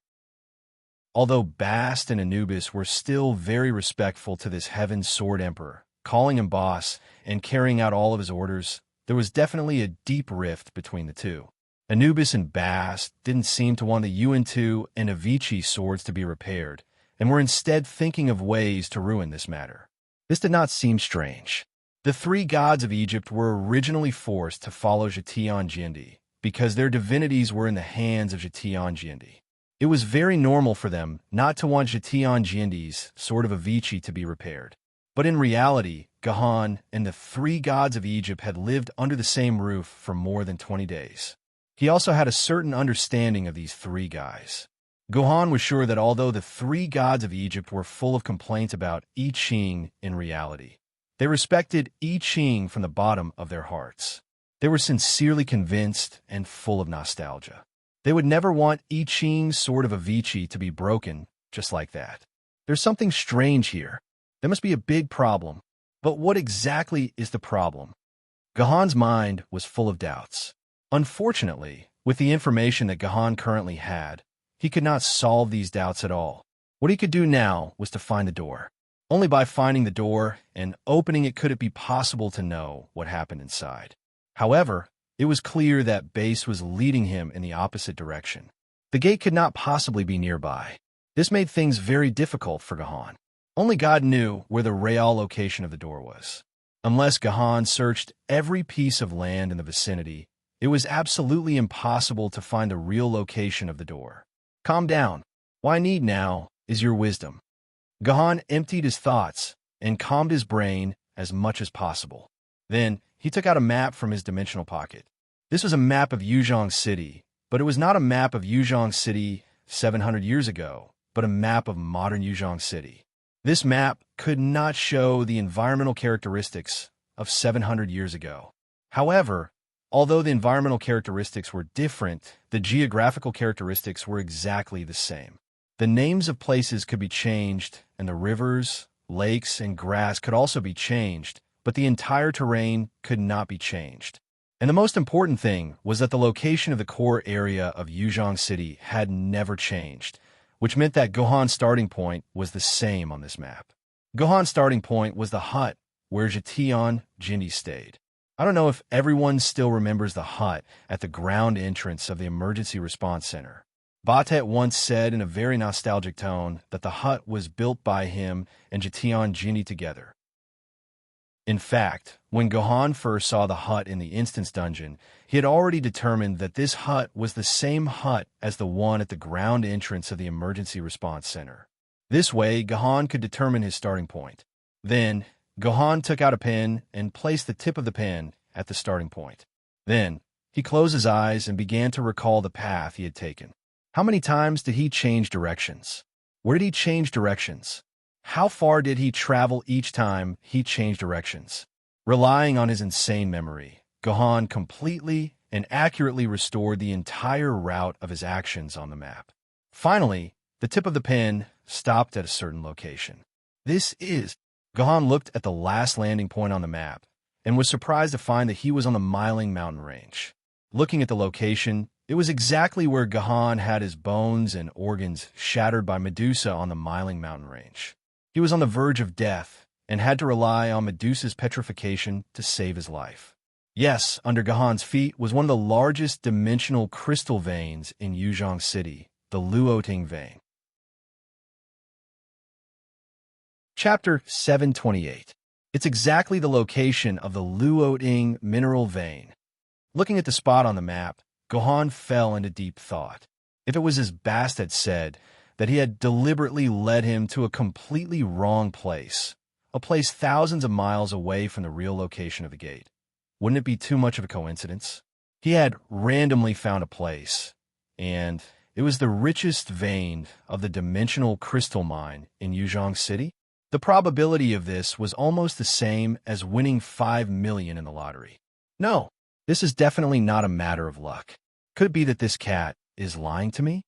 Although Bast and Anubis were still very respectful to this Heaven Sword Emperor, calling him boss and carrying out all of his orders, there was definitely a deep rift between the two. Anubis and Bast didn't seem to want the UN-2 and Avicii swords to be repaired, and were instead thinking of ways to ruin this matter. This did not seem strange. The three gods of Egypt were originally forced to follow Jetian Jindi because their divinities were in the hands of Jetian Jindi. It was very normal for them not to want Jetian Jindi's sword of Avicii to be repaired. But in reality, Gohan and the three gods of Egypt had lived under the same roof for more than 20 days. He also had a certain understanding of these three guys. Gohan was sure that although the three gods of Egypt were full of complaints about I Ching in reality, they respected I Ching from the bottom of their hearts. They were sincerely convinced and full of nostalgia. They would never want I Ching's sword of Avicii to be broken just like that. There's something strange here. There must be a big problem. But what exactly is the problem? Gohan's mind was full of doubts. Unfortunately, with the information that Gohan currently had, he could not solve these doubts at all. What he could do now was to find the door. Only by finding the door and opening it could it be possible to know what happened inside. However, it was clear that Base was leading him in the opposite direction. The gate could not possibly be nearby. This made things very difficult for Gohan. Only God knew where the real location of the door was. Unless Gohan searched every piece of land in the vicinity, it was absolutely impossible to find the real location of the door. Calm down. What I need now is your wisdom. Gohan emptied his thoughts and calmed his brain as much as possible. Then, he took out a map from his dimensional pocket. This was a map of Yuzhong City, but it was not a map of Yuzhong City 700 years ago, but a map of modern Yuzhong City. This map could not show the environmental characteristics of 700 years ago. However, although the environmental characteristics were different, the geographical characteristics were exactly the same. The names of places could be changed, and the rivers, lakes, and grass could also be changed, but the entire terrain could not be changed. And the most important thing was that the location of the core area of Yuzhong City had never changed, which meant that Gohan's starting point was the same on this map. Gohan's starting point was the hut where Jetian Jindi stayed. I don't know if everyone still remembers the hut at the ground entrance of the Emergency Response Center. Batet once said in a very nostalgic tone that the hut was built by him and Jetian Jindi together. In fact, when Gohan first saw the hut in the Instance Dungeon, he had already determined that this hut was the same hut as the one at the ground entrance of the Emergency Response Center. This way, Gohan could determine his starting point. Then, Gohan took out a pen and placed the tip of the pen at the starting point. Then, he closed his eyes and began to recall the path he had taken. How many times did he change directions? Where did he change directions? How far did he travel each time he changed directions? Relying on his insane memory, Gohan completely and accurately restored the entire route of his actions on the map. Finally, the tip of the pen stopped at a certain location. Gohan looked at the last landing point on the map and was surprised to find that he was on the Miling mountain range. Looking at the location, it was exactly where Gohan had his bones and organs shattered by Medusa on the Miling mountain range. He was on the verge of death and had to rely on Medusa's petrification to save his life. Yes, under Gohan's feet was one of the largest dimensional crystal veins in Yuzhong City, the Luoting vein. Chapter 728. It's exactly the location of the Luoting mineral vein. Looking at the spot on the map, Gohan fell into deep thought. If it was as Bast had said, that he had deliberately led him to a completely wrong place, a place thousands of miles away from the real location of the gate, wouldn't it be too much of a coincidence? He had randomly found a place, and it was the richest vein of the dimensional crystal mine in Yuzhong City. The probability of this was almost the same as winning 5 million in the lottery. No, this is definitely not a matter of luck. Could it be that this cat is lying to me?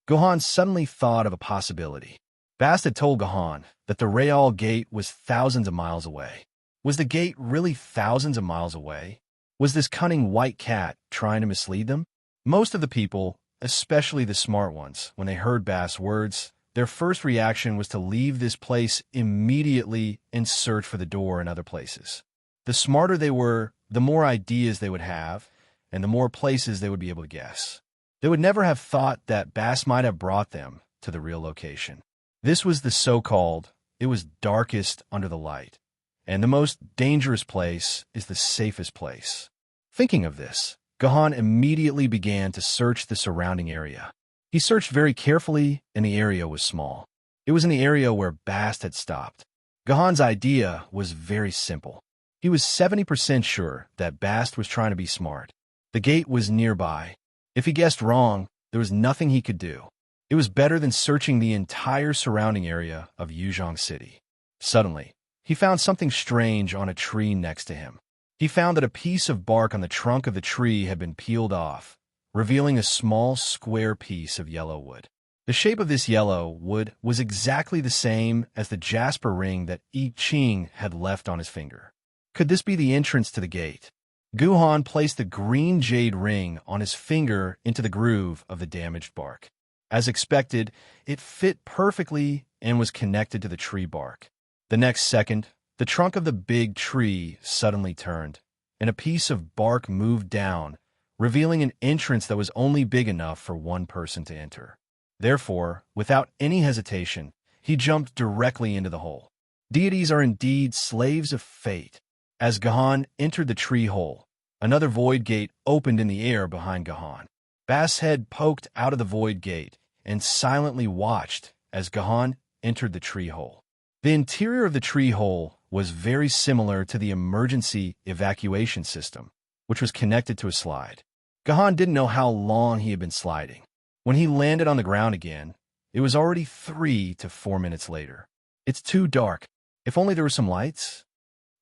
Gohan suddenly thought of a possibility. Bast had told Gohan that the Real Gate was thousands of miles away. Was the gate really thousands of miles away? Was this cunning white cat trying to mislead them? Most of the people, especially the smart ones, when they heard Bast's words, their first reaction was to leave this place immediately and search for the door in other places. The smarter they were, the more ideas they would have, and the more places they would be able to guess. They would never have thought that Bast might have brought them to the real location. This was the so-called, it was darkest under the light, and the most dangerous place is the safest place. Thinking of this, Gahan immediately began to search the surrounding area. He searched very carefully, and the area was small. It was in the area where Bast had stopped. Gahan's idea was very simple. He was 70% sure that Bast was trying to be smart. The gate was nearby. If he guessed wrong, there was nothing he could do. It was better than searching the entire surrounding area of Yuzhong City. Suddenly, he found something strange on a tree next to him. He found that a piece of bark on the trunk of the tree had been peeled off, revealing a small square piece of yellow wood. The shape of this yellow wood was exactly the same as the jasper ring that I Ching had left on his finger. Could this be the entrance to the gate? Guhan placed the green jade ring on his finger into the groove of the damaged bark. As expected, it fit perfectly and was connected to the tree bark. The next second, the trunk of the big tree suddenly turned, and a piece of bark moved down, revealing an entrance that was only big enough for one person to enter. Therefore, without any hesitation, he jumped directly into the hole. Deities are indeed slaves of fate. As Gahan entered the tree hole, another void gate opened in the air behind Gahan. Bast's head poked out of the void gate and silently watched as Gahan entered the tree hole. The interior of the tree hole was very similar to the emergency evacuation system, which was connected to a slide. Gahan didn't know how long he had been sliding. When he landed on the ground again, it was already 3 to 4 minutes later. It's too dark. If only there were some lights?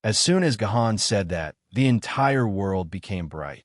As soon as Gahan said that, the entire world became bright.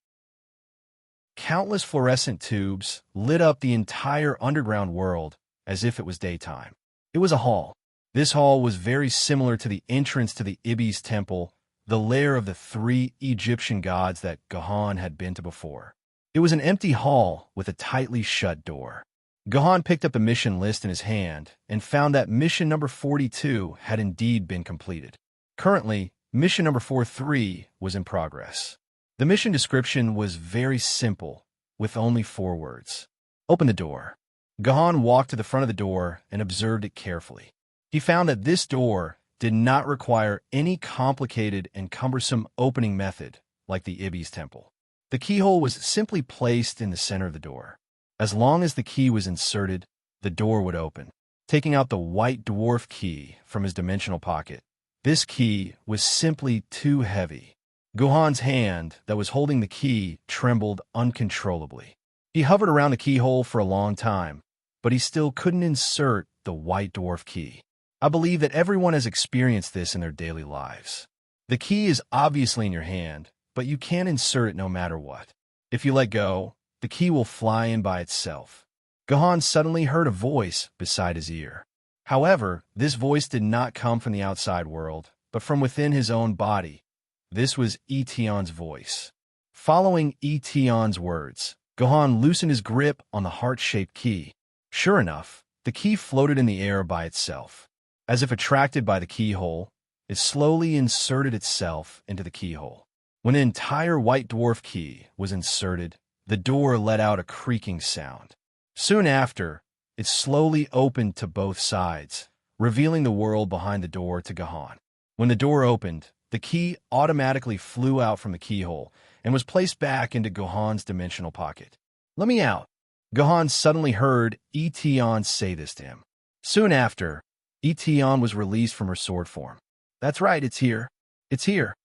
Countless fluorescent tubes lit up the entire underground world as if it was daytime. It was a hall. This hall was very similar to the entrance to the Ibis temple, the lair of the 3 Egyptian gods that Gahan had been to before. It was an empty hall with a tightly shut door. Gahan picked up the mission list in his hand and found that mission number 42 had indeed been completed. Currently, mission number 43 was in progress. The mission description was very simple, with only 4 words. Open the door. Gahan walked to the front of the door and observed it carefully. He found that this door did not require any complicated and cumbersome opening method like the Ibis temple. The keyhole was simply placed in the center of the door. As long as the key was inserted, the door would open. Taking out the white dwarf key from his dimensional pocket, this key was simply too heavy. Gahan's hand that was holding the key trembled uncontrollably. He hovered around the keyhole for a long time, but he still couldn't insert the white dwarf key. I believe that everyone has experienced this in their daily lives. The key is obviously in your hand, but you can't insert it no matter what. If you let go, the key will fly in by itself. Gahan suddenly heard a voice beside his ear. However, this voice did not come from the outside world, but from within his own body. This was Etion's voice. Following Etion's words, Gahan loosened his grip on the heart-shaped key. Sure enough, the key floated in the air by itself. As if attracted by the keyhole, it slowly inserted itself into the keyhole. When the entire white dwarf key was inserted, the door let out a creaking sound. Soon after, it slowly opened to both sides, revealing the world behind the door to Gahan. When the door opened, the key automatically flew out from the keyhole and was placed back into Gahan's dimensional pocket. "Let me out." Gahan suddenly heard Etion say this to him. Soon after, Etion was released from her sword form. "That's right, it's here. It's here."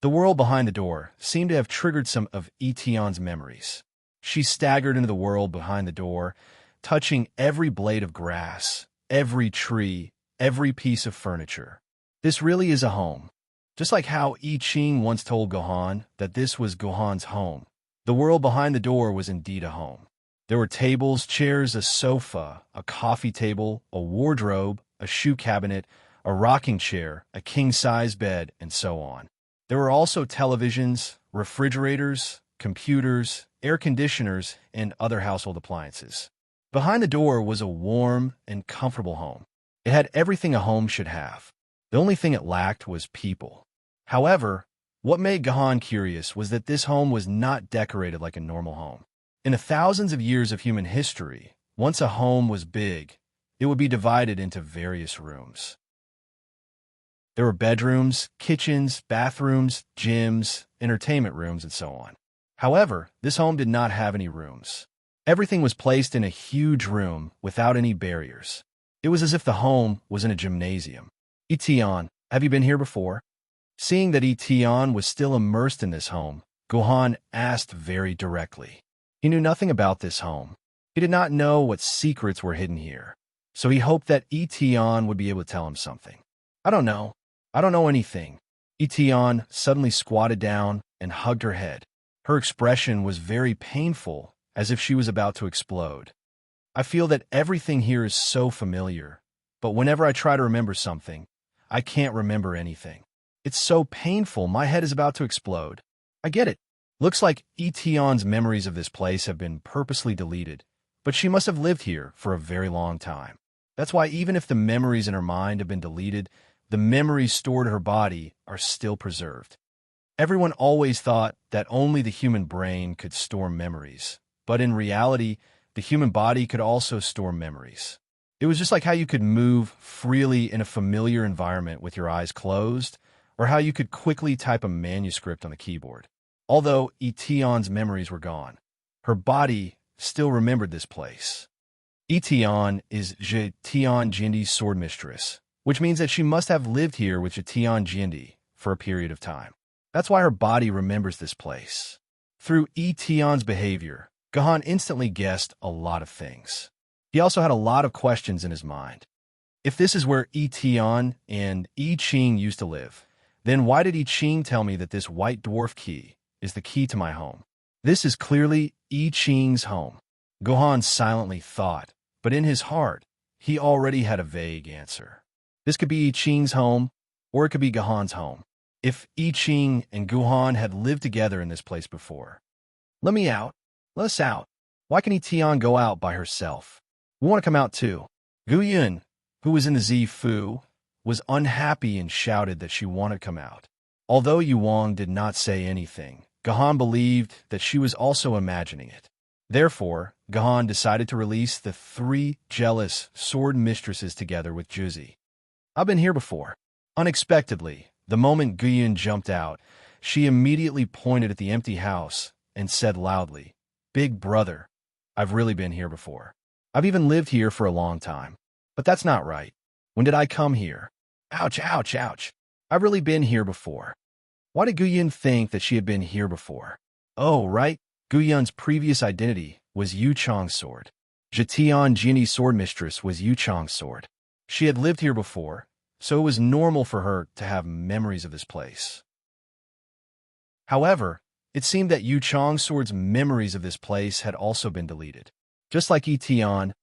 The world behind the door seemed to have triggered some of Etion's memories. She staggered into the world behind the door, touching every blade of grass, every tree, every piece of furniture. This really is a home. Just like how I Ching once told Gahan that this was Gahan's home, the world behind the door was indeed a home. There were tables, chairs, a sofa, a coffee table, a wardrobe, a shoe cabinet, a rocking chair, a king-size bed, and so on. There were also televisions, refrigerators, computers, air conditioners, and other household appliances. Behind the door was a warm and comfortable home. It had everything a home should have. The only thing it lacked was people. However, what made Gahan curious was that this home was not decorated like a normal home. In the thousands of years of human history, once a home was big, it would be divided into various rooms. There were bedrooms, kitchens, bathrooms, gyms, entertainment rooms, and so on. However, this home did not have any rooms. Everything was placed in a huge room without any barriers. It was as if the home was in a gymnasium. Etion, have you been here before? Seeing that Etion was still immersed in this home, Gohan asked very directly. He knew nothing about this home. He did not know what secrets were hidden here, so he hoped that Etion would be able to tell him something. I don't know anything. Etion suddenly squatted down and hugged her head. Her expression was very painful, as if she was about to explode. I feel that everything here is so familiar, but whenever I try to remember something, I can't remember anything. It's so painful, my head is about to explode. I get it. Looks like Etion's memories of this place have been purposely deleted, but she must have lived here for a very long time. That's why even if the memories in her mind have been deleted, the memories stored in her body are still preserved. Everyone always thought that only the human brain could store memories, but in reality, the human body could also store memories. It was just like how you could move freely in a familiar environment with your eyes closed, or how you could quickly type a manuscript on the keyboard. Although Etion's memories were gone, her body still remembered this place. Etion is Jetian Jindi's sword mistress, which means that she must have lived here with Jetian Jindi for a period of time. That's why her body remembers this place. Through Etion's behavior, Gahan instantly guessed a lot of things. He also had a lot of questions in his mind. If this is where Etion and I Ching used to live, then why did I Ching tell me that this white dwarf key is the key to my home? This is clearly I Ching's home. Gohan silently thought, but in his heart, he already had a vague answer. This could be I Ching's home, or it could be Gohan's home. If I Ching and Gohan had lived together in this place before. Let me out. Let us out. Why can Etion go out by herself? We want to come out too. Gu Yun, who was in the Zifu, was unhappy and shouted that she wanted to come out. Although Yu Wang did not say anything, Gahan believed that she was also imagining it. Therefore, Gahan decided to release the 3 jealous sword mistresses together with Juzi. I've been here before. Unexpectedly, the moment Gu Yun jumped out, she immediately pointed at the empty house and said loudly, "Big brother, I've really been here before. I've even lived here for a long time. But that's not right. When did I come here? Ouch, ouch, ouch. I've really been here before." Why did Gu Yun think that she had been here before? Oh, right. Gu Yun's previous identity was Yu Chang's sword. Jetian Jindi's sword mistress was Yu Chang's sword. She had lived here before, so it was normal for her to have memories of this place. However, it seemed that Yu Chang's sword's memories of this place had also been deleted. Just like Etion,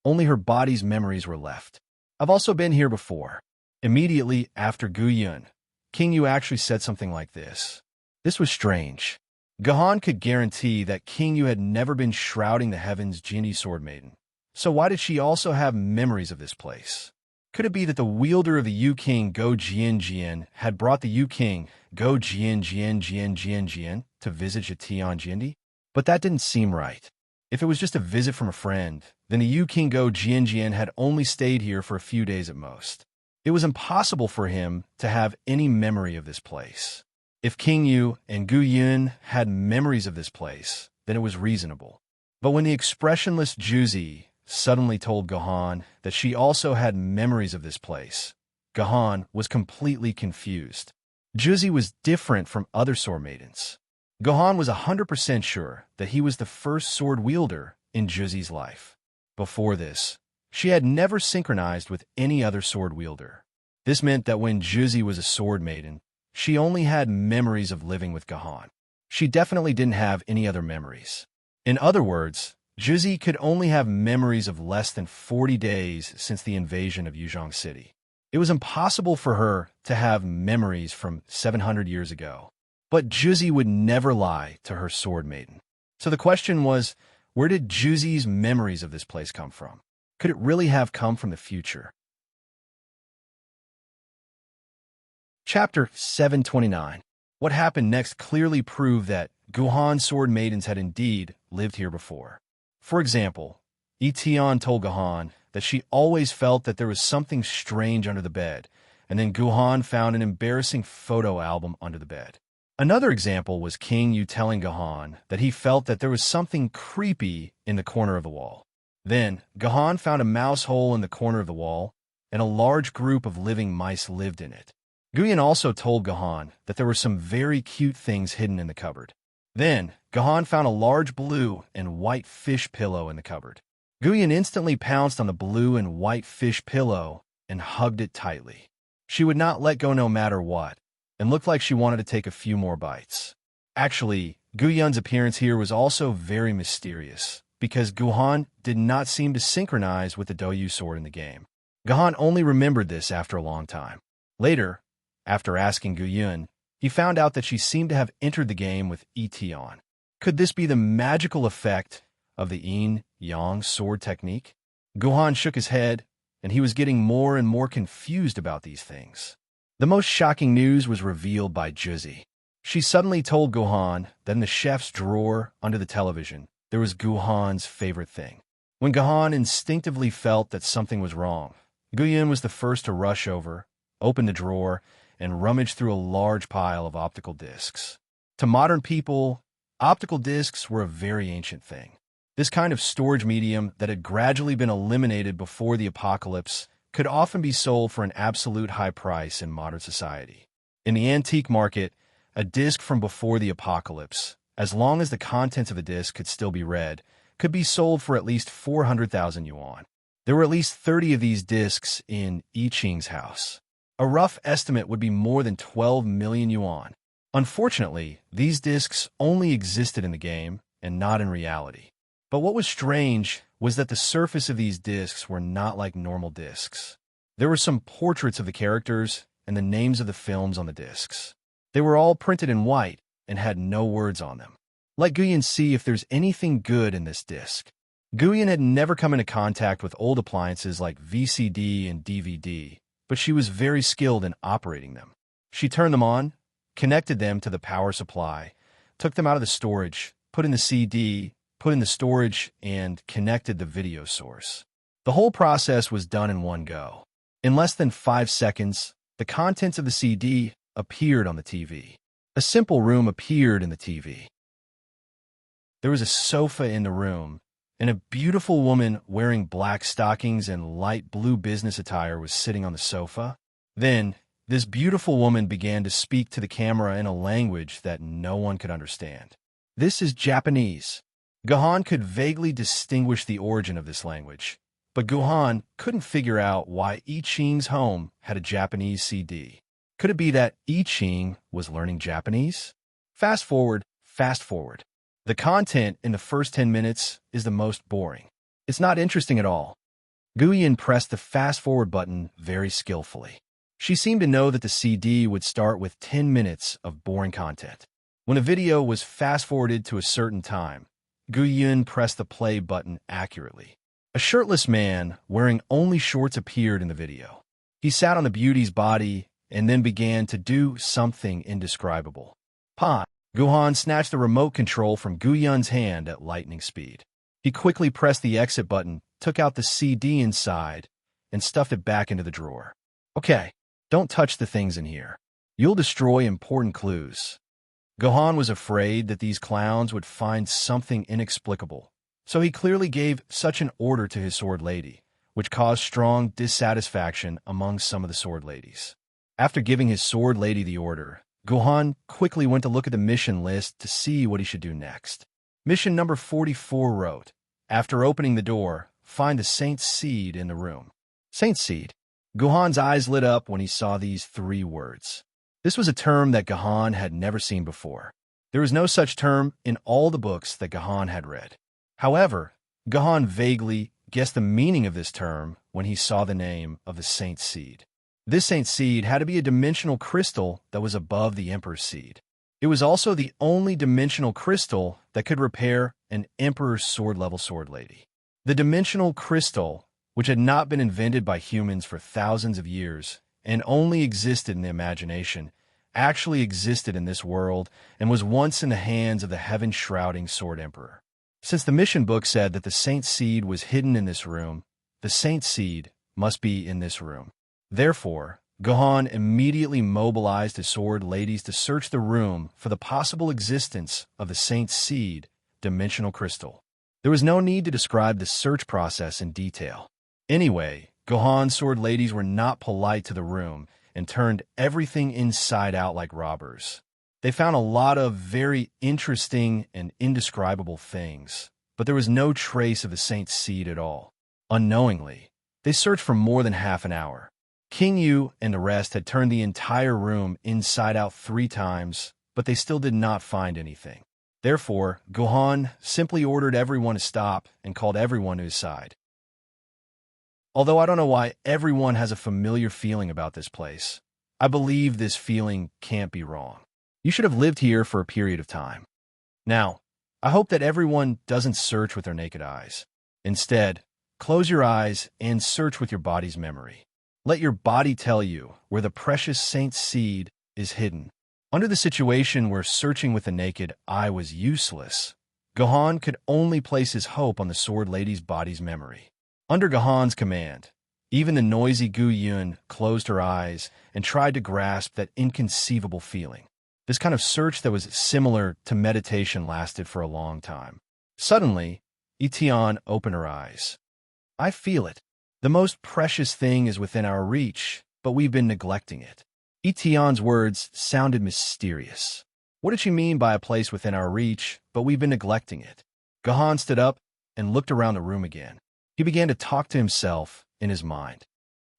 only her body's memories were left. I've also been here before. Immediately after Gu Yun, King Yu actually said something like this. This was strange. Gahan could guarantee that King Yu had never been shrouding the heavens Jinni Sword Maiden. So why did she also have memories of this place? Could it be that the wielder of the Yu King Go Jian Jian had brought the Yu King Go Jian Jian Jian Jian Jian to visit Jetian Jindi? But that didn't seem right. If it was just a visit from a friend, then the Yu King Go Jian Jian had only stayed here for a few days at most. It was impossible for him to have any memory of this place. If King Yu and Gu Yun had memories of this place, then it was reasonable. But when the expressionless Juzi suddenly told Gahan that she also had memories of this place, Gahan was completely confused. Juzi was different from other sword maidens. Gahan was 100% sure that he was the first sword wielder in Juzi's life. Before this, she had never synchronized with any other sword wielder. This meant that when Juzi was a sword maiden, she only had memories of living with Gahan. She definitely didn't have any other memories. In other words, Juzi could only have memories of less than 40 days since the invasion of Yuzhong City. It was impossible for her to have memories from 700 years ago. But Juzi would never lie to her sword maiden. So the question was, where did Juzi's memories of this place come from? Could it really have come from the future? Chapter 729. What happened next clearly proved that Guhan's sword maidens had indeed lived here before. For example, Etion told Guhan that she always felt that there was something strange under the bed, and then Guhan found an embarrassing photo album under the bed. Another example was King Yu telling Guhan that he felt that there was something creepy in the corner of the wall. Then, Guhan found a mouse hole in the corner of the wall, and a large group of living mice lived in it. Guyan also told Guhan that there were some very cute things hidden in the cupboard. Then, Guhan found a large blue and white fish pillow in the cupboard. Guyan instantly pounced on the blue and white fish pillow and hugged it tightly. She would not let go no matter what, and looked like she wanted to take a few more bites. Actually, Guyan's appearance here was also very mysterious, because Guhan did not seem to synchronize with the Doyu sword in the game. Guhan only remembered this after a long time. Later, after asking Guyan, he found out that she seemed to have entered the game with Etion. Could this be the magical effect of the yin-yang sword technique? Guhan shook his head, and he was getting more and more confused about these things. The most shocking news was revealed by Juzi. She suddenly told Guhan that in the chef's drawer under the television, there was Guhan's favorite thing. When Guhan instinctively felt that something was wrong, Guyan was the first to rush over, open the drawer, and rummage through a large pile of optical discs. To modern people, optical discs were a very ancient thing. This kind of storage medium that had gradually been eliminated before the apocalypse could often be sold for an absolute high price in modern society. In the antique market, a disc from before the apocalypse, as long as the contents of the disc could still be read, could be sold for at least 400,000 yuan. There were at least 30 of these discs in I Ching's house. A rough estimate would be more than 12 million yuan. Unfortunately, these discs only existed in the game and not in reality. But what was strange was that the surface of these discs were not like normal discs. There were some portraits of the characters and the names of the films on the discs. They were all printed in white and had no words on them. Let Guyan see if there's anything good in this disc. Guyan had never come into contact with old appliances like VCD and DVD, but she was very skilled in operating them. She turned them on, connected them to the power supply, took them out of the storage, put in the CD, put in the storage, and connected the video source. The whole process was done in one go. In less than 5 seconds, the contents of the CD appeared on the TV. A simple room appeared in the TV. There was a sofa in the room, and a beautiful woman wearing black stockings and light blue business attire was sitting on the sofa. Then, this beautiful woman began to speak to the camera in a language that no one could understand. This is Japanese. Guhan could vaguely distinguish the origin of this language, but Guhan couldn't figure out why I Ching's home had a Japanese CD. Could it be that I Ching was learning Japanese? Fast forward. The content in the first 10 minutes is the most boring. It's not interesting at all. Guyan pressed the fast-forward button very skillfully. She seemed to know that the CD would start with 10 minutes of boring content. When a video was fast-forwarded to a certain time, Guyan pressed the play button accurately. A shirtless man wearing only shorts appeared in the video. He sat on the beauty's body and then began to do something indescribable. Guhan snatched the remote control from Guyan's hand at lightning speed. He quickly pressed the exit button, took out the CD inside, and stuffed it back into the drawer. Okay, don't touch the things in here. You'll destroy important clues. Guhan was afraid that these clowns would find something inexplicable, so he clearly gave such an order to his sword lady, which caused strong dissatisfaction among some of the sword ladies. After giving his sword lady the order, Guhan quickly went to look at the mission list to see what he should do next. Mission number 44 wrote, after opening the door, find the saint's seed in the room. Saint's seed. Guhan's eyes lit up when he saw these 3 words. This was a term that Guhan had never seen before. There was no such term in all the books that Guhan had read. However, Guhan vaguely guessed the meaning of this term when he saw the name of the saint's seed. This saint seed had to be a dimensional crystal that was above the emperor's seed. It was also the only dimensional crystal that could repair an emperor's sword-level sword lady. The dimensional crystal, which had not been invented by humans for thousands of years and only existed in the imagination, actually existed in this world and was once in the hands of the heaven-shrouding sword emperor. Since the mission book said that the saint seed was hidden in this room, the saint seed must be in this room. Therefore, Gohan immediately mobilized his sword ladies to search the room for the possible existence of the saint seed dimensional crystal. There was no need to describe the search process in detail. Anyway, Gohan's sword ladies were not polite to the room and turned everything inside out like robbers. They found a lot of very interesting and indescribable things, but there was no trace of the saint seed at all. Unknowingly, they searched for more than half an hour. King Yu and the rest had turned the entire room inside out 3 times, but they still did not find anything. Therefore, Gohan simply ordered everyone to stop and called everyone to his side. Although I don't know why everyone has a familiar feeling about this place, I believe this feeling can't be wrong. You should have lived here for a period of time. Now, I hope that everyone doesn't search with their naked eyes. Instead, close your eyes and search with your body's memory. Let your body tell you where the precious saint seed is hidden. Under the situation where searching with the naked eye was useless, Gohan could only place his hope on the sword lady's body's memory. Under Gohan's command, even the noisy Gu Yun closed her eyes and tried to grasp that inconceivable feeling. This kind of search that was similar to meditation lasted for a long time. Suddenly, Etienne opened her eyes. I feel it. The most precious thing is within our reach, but we've been neglecting it. Etienne's words sounded mysterious. What did she mean by a place within our reach, but we've been neglecting it? Gohan stood up and looked around the room again. He began to talk to himself in his mind.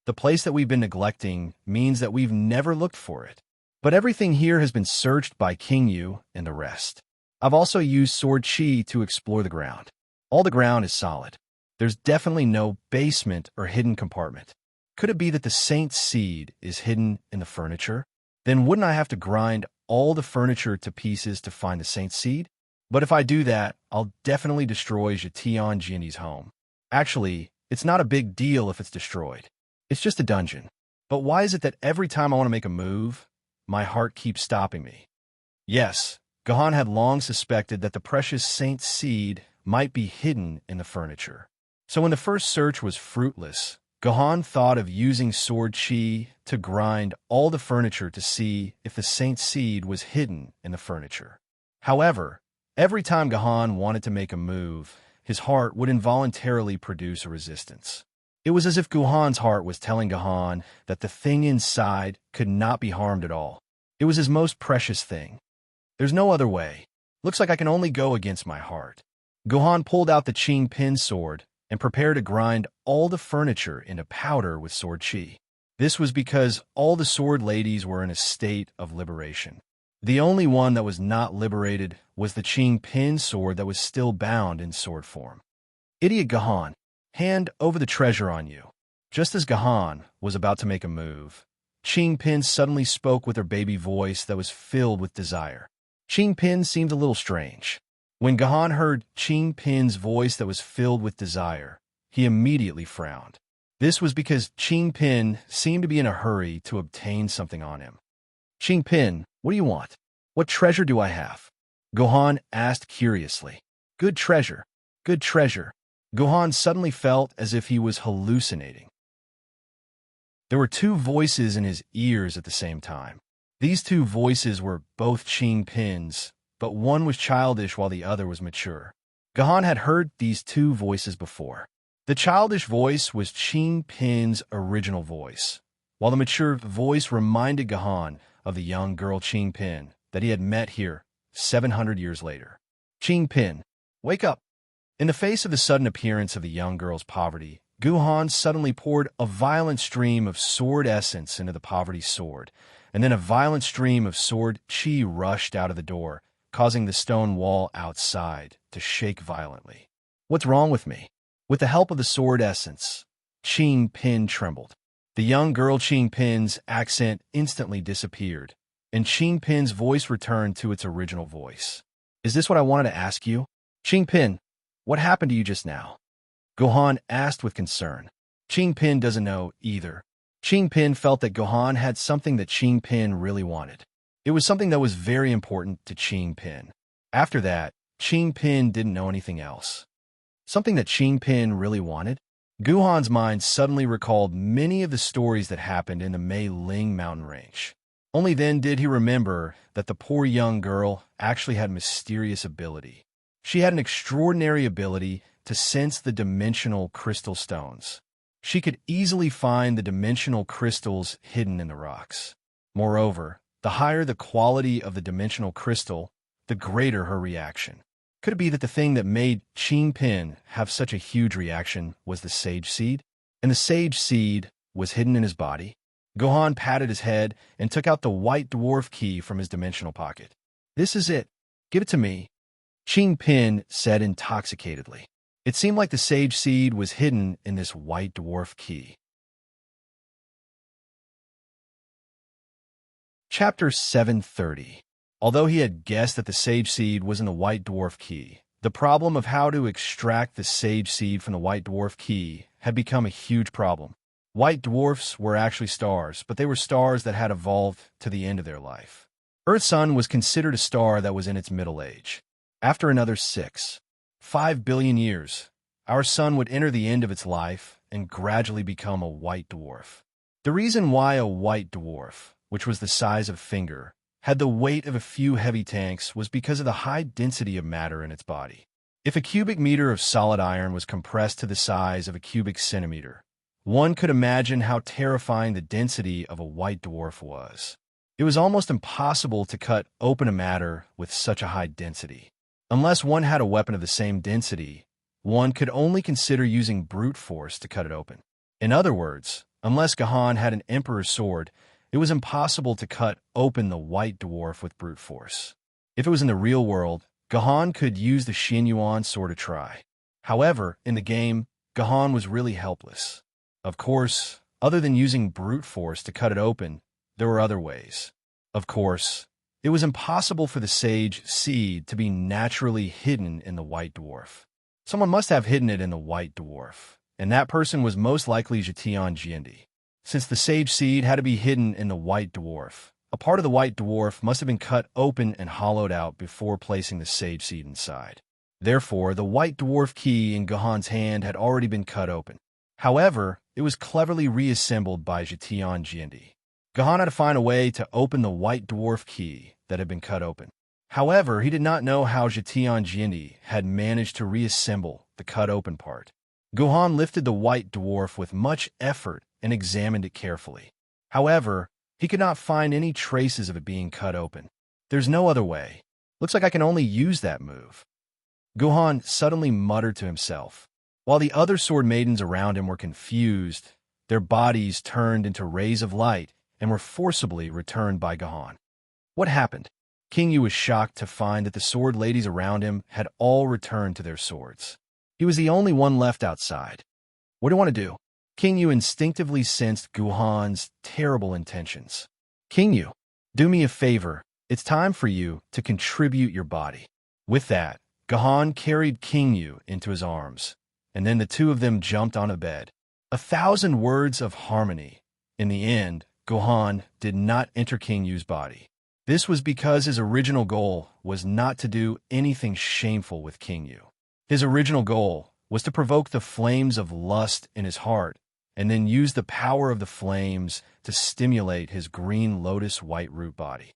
The place that we've been neglecting means that we've never looked for it. But everything here has been searched by King Yu and the rest. I've also used sword chi to explore the ground. All the ground is solid. There's definitely no basement or hidden compartment. Could it be that the saint seed is hidden in the furniture? Then wouldn't I have to grind all the furniture to pieces to find the saint seed? But if I do that, I'll definitely destroy Jetian Jin's home. Actually, it's not a big deal if it's destroyed. It's just a dungeon. But why is it that every time I want to make a move, my heart keeps stopping me? Yes, Gohan had long suspected that the precious saint seed might be hidden in the furniture. So when the first search was fruitless, Gohan thought of using sword chi to grind all the furniture to see if the saint seed was hidden in the furniture. However, every time Gohan wanted to make a move, his heart would involuntarily produce a resistance. It was as if Gohan's heart was telling Gohan that the thing inside could not be harmed at all. It was his most precious thing. There's no other way. Looks like I can only go against my heart. Gohan pulled out the Qing Pin sword and prepared to grind all the furniture into powder with sword chi. This was because all the sword ladies were in a state of liberation. The only one that was not liberated was the Qing Pin sword that was still bound in sword form. Idiot Gohan, hand over the treasure on you. Just as Gohan was about to make a move, Qing Pin suddenly spoke with her baby voice that was filled with desire. Qing Pin seemed a little strange. When Gohan heard Qing Pin's voice that was filled with desire, he immediately frowned. This was because Qing Pin seemed to be in a hurry to obtain something on him. Qing Pin, what do you want? What treasure do I have? Gohan asked curiously. Good treasure. Good treasure. Gohan suddenly felt as if he was hallucinating. There were 2 voices in his ears at the same time. These 2 voices were both Qing Pin's, but one was childish while the other was mature. Gohan had heard these 2 voices before. The childish voice was Qing Pin's original voice, while the mature voice reminded Gohan of the young girl Qing Pin that he had met here 700 years later. Qing Pin, wake up. In the face of the sudden appearance of the young girl's poverty, Gohan suddenly poured a violent stream of sword essence into the poverty sword, and then a violent stream of sword chi rushed out of the door, causing the stone wall outside to shake violently. What's wrong with me? With the help of the sword essence, Qing Pin trembled. The young girl Qing Pin's accent instantly disappeared, and Qing Pin's voice returned to its original voice. Is this what I wanted to ask you? Qing Pin, what happened to you just now? Gohan asked with concern. Qing Pin doesn't know either. Qing Pin felt that Gohan had something that Qing Pin really wanted. It was something that was very important to Qing Pin. After that, Qing Pin didn't know anything else. Something that Qing Pin really wanted? Gohan's mind suddenly recalled many of the stories that happened in the Mei Ling mountain range. Only then did he remember that the poor young girl actually had mysterious ability. She had an extraordinary ability to sense the dimensional crystal stones. She could easily find the dimensional crystals hidden in the rocks. Moreover, the higher the quality of the dimensional crystal, the greater her reaction. Could it be that the thing that made Qing Pin have such a huge reaction was the sage seed? And the sage seed was hidden in his body? Gohan patted his head and took out the white dwarf key from his dimensional pocket. This is it. Give it to me, Qing Pin said intoxicatedly. It seemed like the sage seed was hidden in this white dwarf key. Chapter 730. Although he had guessed that the sage seed was in the white dwarf key, the problem of how to extract the sage seed from the white dwarf key had become a huge problem. White dwarfs were actually stars, but they were stars that had evolved to the end of their life. Earth's sun was considered a star that was in its middle age. After another 5 billion years, our sun would enter the end of its life and gradually become a white dwarf. The reason why a white dwarf, which was the size of a finger, had the weight of a few heavy tanks was because of the high density of matter in its body. If a cubic meter of solid iron was compressed to the size of a cubic centimeter, one could imagine how terrifying the density of a white dwarf was. It was almost impossible to cut open a matter with such a high density. Unless one had a weapon of the same density, one could only consider using brute force to cut it open. In other words, unless Gohan had an emperor's sword, it was impossible to cut open the white dwarf with brute force. If it was in the real world, Gohan could use the Xinyuan sword to try. However, in the game, Gohan was really helpless. Of course, other than using brute force to cut it open, there were other ways. Of course, it was impossible for the sage seed to be naturally hidden in the white dwarf. Someone must have hidden it in the white dwarf, and that person was most likely Jitian Jiendi. Since the sage seed had to be hidden in the white dwarf, a part of the white dwarf must have been cut open and hollowed out before placing the sage seed inside. Therefore, the white dwarf key in Gohan's hand had already been cut open. However, it was cleverly reassembled by Jitian Jiendi. Gohan had to find a way to open the white dwarf key that had been cut open. However, he did not know how Jitian Jiendi had managed to reassemble the cut open part. Gohan lifted the white dwarf with much effort and examined it carefully. However, he could not find any traces of it being cut open. There's no other way. Looks like I can only use that move. Gohan suddenly muttered to himself. While the other sword maidens around him were confused, their bodies turned into rays of light and were forcibly returned by Gohan. What happened? King Yu was shocked to find that the sword ladies around him had all returned to their swords. He was the only one left outside. What do you want to do? King Yu instinctively sensed Gohan's terrible intentions. King Yu, do me a favor. It's time for you to contribute your body. With that, Gohan carried King Yu into his arms, and then the two of them jumped on a bed. 1,000 words of harmony. In the end, Gohan did not enter King Yu's body. This was because his original goal was not to do anything shameful with King Yu. His original goal was to provoke the flames of lust in his heart and then use the power of the flames to stimulate his green lotus white root body.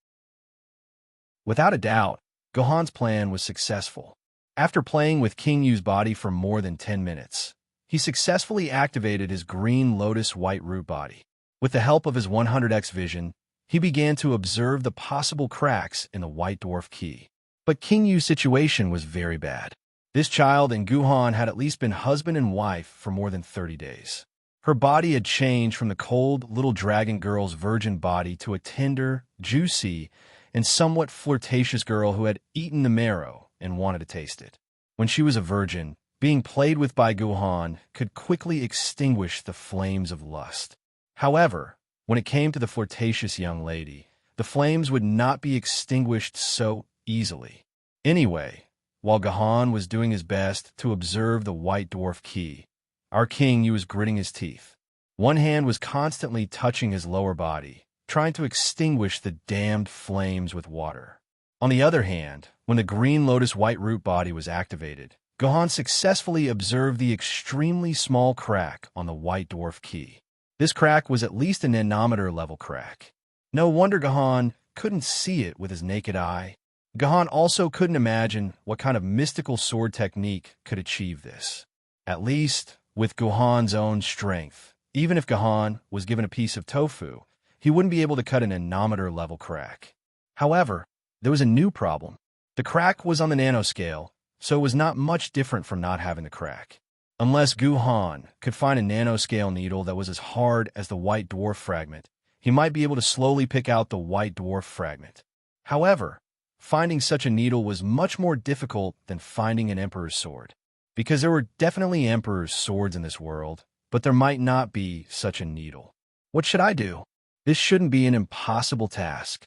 Without a doubt, Gohan's plan was successful. After playing with King Yu's body for more than 10 minutes, he successfully activated his green lotus white root body. With the help of his 100x vision, he began to observe the possible cracks in the white dwarf key. But King Yu's situation was very bad. This child and Gohan had at least been husband and wife for more than 30 days. Her body had changed from the cold little dragon girl's virgin body to a tender, juicy, and somewhat flirtatious girl who had eaten the marrow and wanted to taste it. When she was a virgin, being played with by Gohan could quickly extinguish the flames of lust. However, when it came to the flirtatious young lady, the flames would not be extinguished so easily. Anyway, while Gahan was doing his best to observe the white dwarf key, our king was gritting his teeth. One hand was constantly touching his lower body, trying to extinguish the damned flames with water. On the other hand, when the green lotus white root body was activated, Gahan successfully observed the extremely small crack on the white dwarf key. This crack was at least a nanometer level crack. No wonder Gahan couldn't see it with his naked eye. Gahan also couldn't imagine what kind of mystical sword technique could achieve this. At least, with Gahan's own strength, even if Gahan was given a piece of tofu, he wouldn't be able to cut a nanometer level crack. However, there was a new problem. The crack was on the nanoscale, so it was not much different from not having the crack. Unless Gahan could find a nanoscale needle that was as hard as the white dwarf fragment, he might be able to slowly pick out the white dwarf fragment. However, finding such a needle was much more difficult than finding an emperor's sword. Because there were definitely emperor's swords in this world, but there might not be such a needle. What should I do? This shouldn't be an impossible task.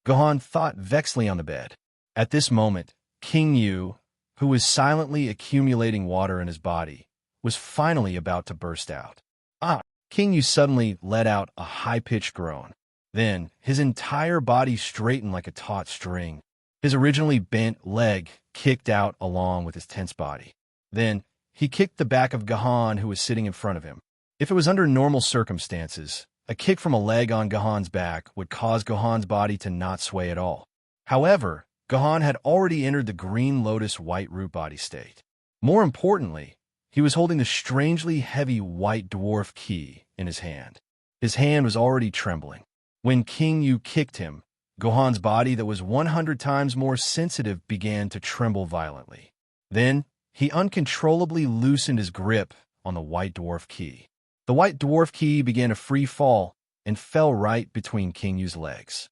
Gahan thought vexedly on the bed. At this moment, King Yu, who was silently accumulating water in his body, was finally about to burst out. King Yu suddenly let out a high-pitched groan. Then, his entire body straightened like a taut string. His originally bent leg kicked out along with his tense body. Then, he kicked the back of Gahan, who was sitting in front of him. If it was under normal circumstances, a kick from a leg on Gahan's back would cause Gahan's body to not sway at all. However, Gahan had already entered the green lotus white root body state. More importantly, he was holding the strangely heavy white dwarf key in his hand. His hand was already trembling. When King Yu kicked him, Gahan's body that was 100 times more sensitive began to tremble violently. Then, he uncontrollably loosened his grip on the white dwarf key. The white dwarf key began to free fall and fell right between King Yu's legs.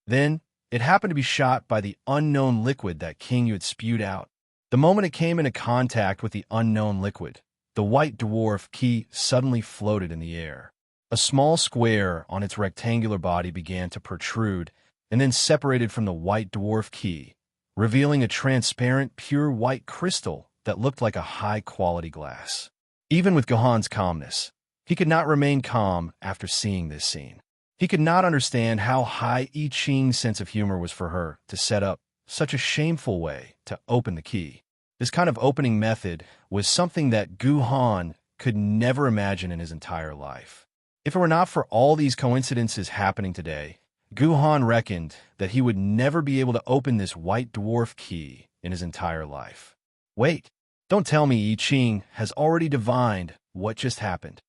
Then, it happened to be shot by the unknown liquid that King Yu had spewed out. The moment it came into contact with the unknown liquid, the white dwarf key suddenly floated in the air. A small square on its rectangular body began to protrude and then separated from the white dwarf key, revealing a transparent, pure white crystal that looked like a high-quality glass. Even with Gahan's calmness, he could not remain calm after seeing this scene. He could not understand how high I Ching's sense of humor was for her to set up such a shameful way to open the key. This kind of opening method was something that Gahan could never imagine in his entire life. If it were not for all these coincidences happening today, Gahan reckoned that he would never be able to open this white dwarf key in his entire life. Wait, don't tell me I Ching has already divined what just happened.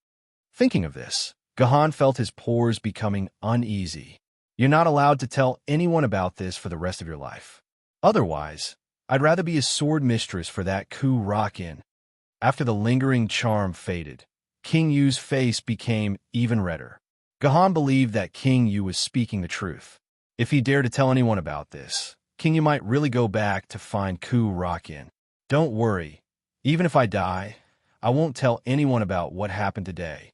Thinking of this, Gahan felt his pores becoming uneasy. You're not allowed to tell anyone about this for the rest of your life. Otherwise, I'd rather be a sword mistress for that coup rock-in. After the lingering charm faded, King Yu's face became even redder. Gahan believed that King Yu was speaking the truth. If he dared to tell anyone about this, King Yu might really go back to find coup rock-in. Don't worry, even if I die, I won't tell anyone about what happened today.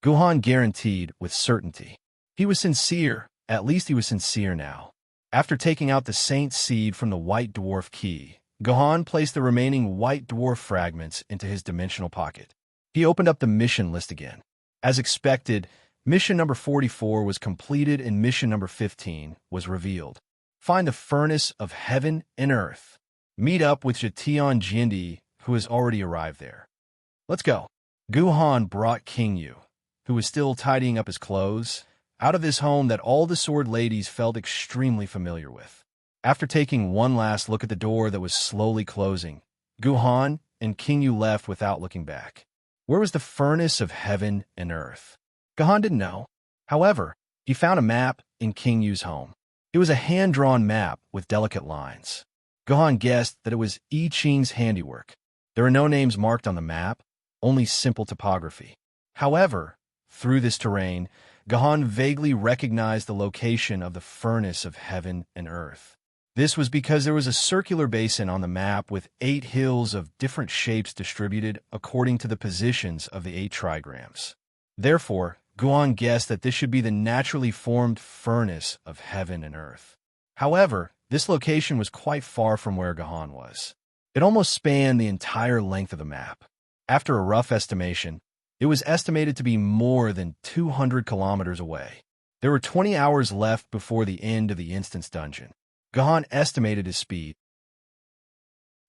Gahan guaranteed with certainty. He was sincere, at least he was sincere now. After taking out the saint seed from the white dwarf key, Gahan placed the remaining white dwarf fragments into his dimensional pocket. He opened up the mission list again. As expected, mission number 44 was completed and mission number 15 was revealed. Find the furnace of heaven and earth. Meet up with Jatian Jindi, who has already arrived there. Let's go. Gahan brought King Yu, who was still tidying up his clothes, out of his home that all the sword ladies felt extremely familiar with. After taking one last look at the door that was slowly closing, Gahan and King Yu left without looking back. Where was the furnace of heaven and earth? Gahan didn't know. However, he found a map in King Yu's home. It was a hand-drawn map with delicate lines. Gahan guessed that it was I Ching's handiwork. There are no names marked on the map, only simple topography. However, through this terrain, Gahan vaguely recognized the location of the furnace of heaven and earth. This was because there was a circular basin on the map with 8 hills of different shapes distributed according to the positions of the 8 trigrams. Therefore, Guan guessed that this should be the naturally formed furnace of heaven and earth. However, this location was quite far from where Gahan was. It almost spanned the entire length of the map. After a rough estimation, it was estimated to be more than 200 kilometers away. There were 20 hours left before the end of the instance dungeon. Gahan estimated his speed.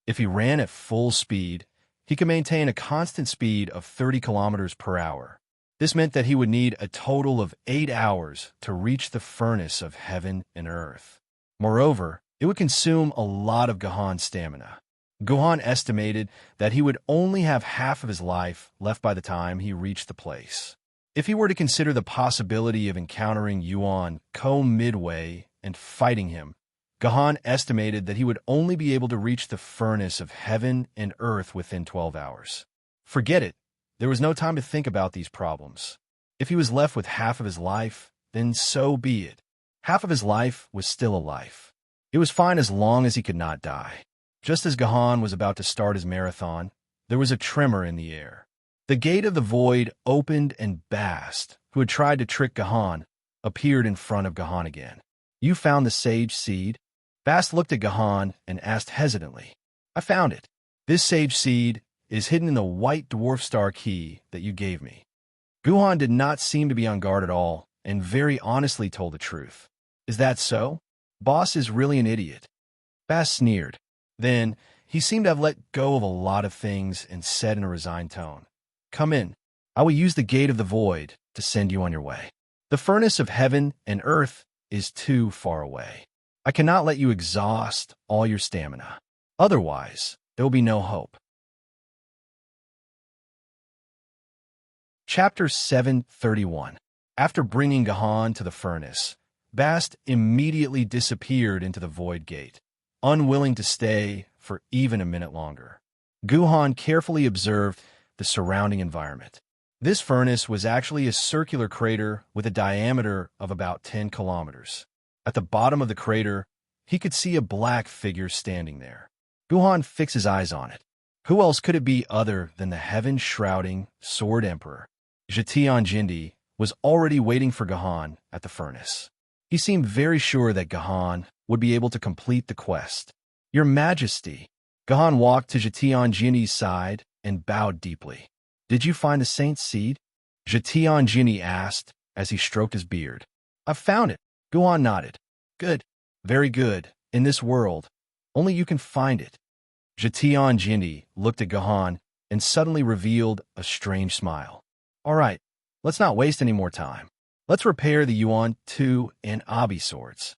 If he ran at full speed, he could maintain a constant speed of 30 kilometers per hour. This meant that he would need a total of 8 hours to reach the furnace of heaven and earth. Moreover, it would consume a lot of Gahan's stamina. Gahan estimated that he would only have half of his life left by the time he reached the place. If he were to consider the possibility of encountering Yuan Ko midway and fighting him, Gahan estimated that he would only be able to reach the furnace of heaven and earth within 12 hours. Forget it. There was no time to think about these problems. If he was left with half of his life, then so be it. Half of his life was still a life. It was fine as long as he could not die. Just as Gahan was about to start his marathon, there was a tremor in the air. The gate of the void opened and Bast, who had tried to trick Gahan, appeared in front of Gahan again. "You found the sage seed?" Bast looked at Gahan and asked hesitantly. "I found it. This sage seed is hidden in the white dwarf star key that you gave me." Gahan did not seem to be on guard at all and very honestly told the truth. "Is that so? Boss is really an idiot." Bast sneered. Then, he seemed to have let go of a lot of things and said in a resigned tone, "Come in. I will use the gate of the void to send you on your way. The furnace of heaven and earth is too far away. I cannot let you exhaust all your stamina. Otherwise, there will be no hope." Chapter 731. After bringing Gahan to the furnace, Bast immediately disappeared into the void gate, unwilling to stay for even a minute longer. Gahan carefully observed the surrounding environment. This furnace was actually a circular crater with a diameter of about 10 kilometers. At the bottom of the crater, he could see a black figure standing there. Gahan fixed his eyes on it. Who else could it be other than the heaven-shrouding Sword Emperor? Jitian Jindi was already waiting for Gahan at the furnace. He seemed very sure that Gahan would be able to complete the quest. "Your Majesty." Gahan walked to Jitian Jindi's side and bowed deeply. "Did you find the saint's seed?" Jitian Jindi asked as he stroked his beard. "I've found it." Gahan nodded. "Good. Very good. In this world, only you can find it." Jitian Jindi looked at Gahan and suddenly revealed a strange smile. "All right, let's not waste any more time. Let's repair the Yuan 2 and Abi swords."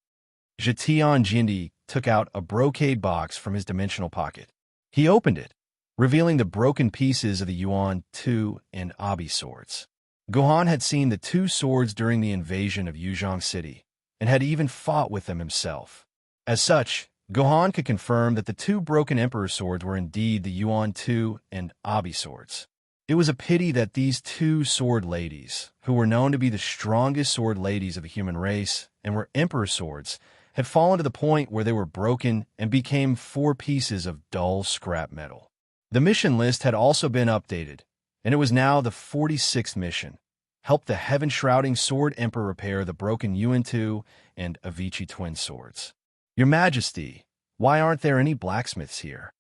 Jitian Jindi took out a brocade box from his dimensional pocket. He opened it, revealing the broken pieces of the Yuan 2 and Abi swords. Gahan had seen the two swords during the invasion of Yuzhong City, and had even fought with them himself. As such, Gahan could confirm that the two broken Emperor swords were indeed the Yuan 2 and Abi swords. It was a pity that these two sword ladies, who were known to be the strongest sword ladies of the human race and were Emperor swords, had fallen to the point where they were broken and became 4 pieces of dull scrap metal. The mission list had also been updated, and it was now the 46th mission. Help the heaven-shrouding Sword Emperor repair the broken Yuan 2 and Avicii twin swords. "Your Majesty, why aren't there any blacksmiths here?"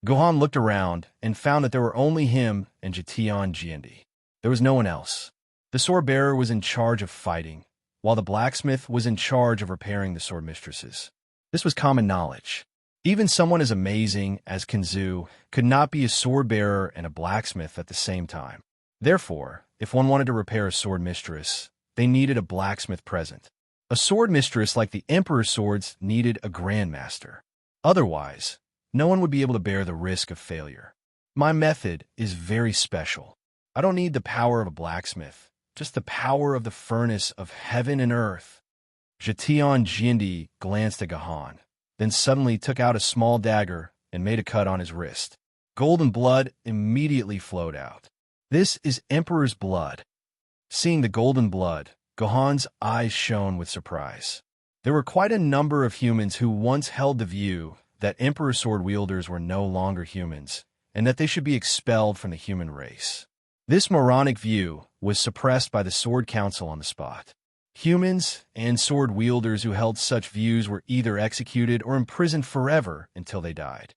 Gahan looked around and found that there were only him and Jitian Jindi. There was no one else. The sword-bearer was in charge of fighting, while the blacksmith was in charge of repairing the sword mistresses. This was common knowledge. Even someone as amazing as Kenzu could not be a sword-bearer and a blacksmith at the same time. Therefore, if one wanted to repair a sword mistress, they needed a blacksmith present. A sword mistress like the Emperor's swords needed a grandmaster. Otherwise, no one would be able to bear the risk of failure. My method is very special. I don't need the power of a blacksmith, just the power of the furnace of heaven and earth. Jitian Jindi glanced at Gahan, then suddenly took out a small dagger and made a cut on his wrist. Golden blood immediately flowed out. "This is Emperor's blood." Seeing the golden blood, Gahan's eyes shone with surprise. There were quite a number of humans who once held the view that Emperor sword wielders were no longer humans, and that they should be expelled from the human race. This moronic view was suppressed by the Sword Council on the spot. Humans and sword wielders who held such views were either executed or imprisoned forever until they died.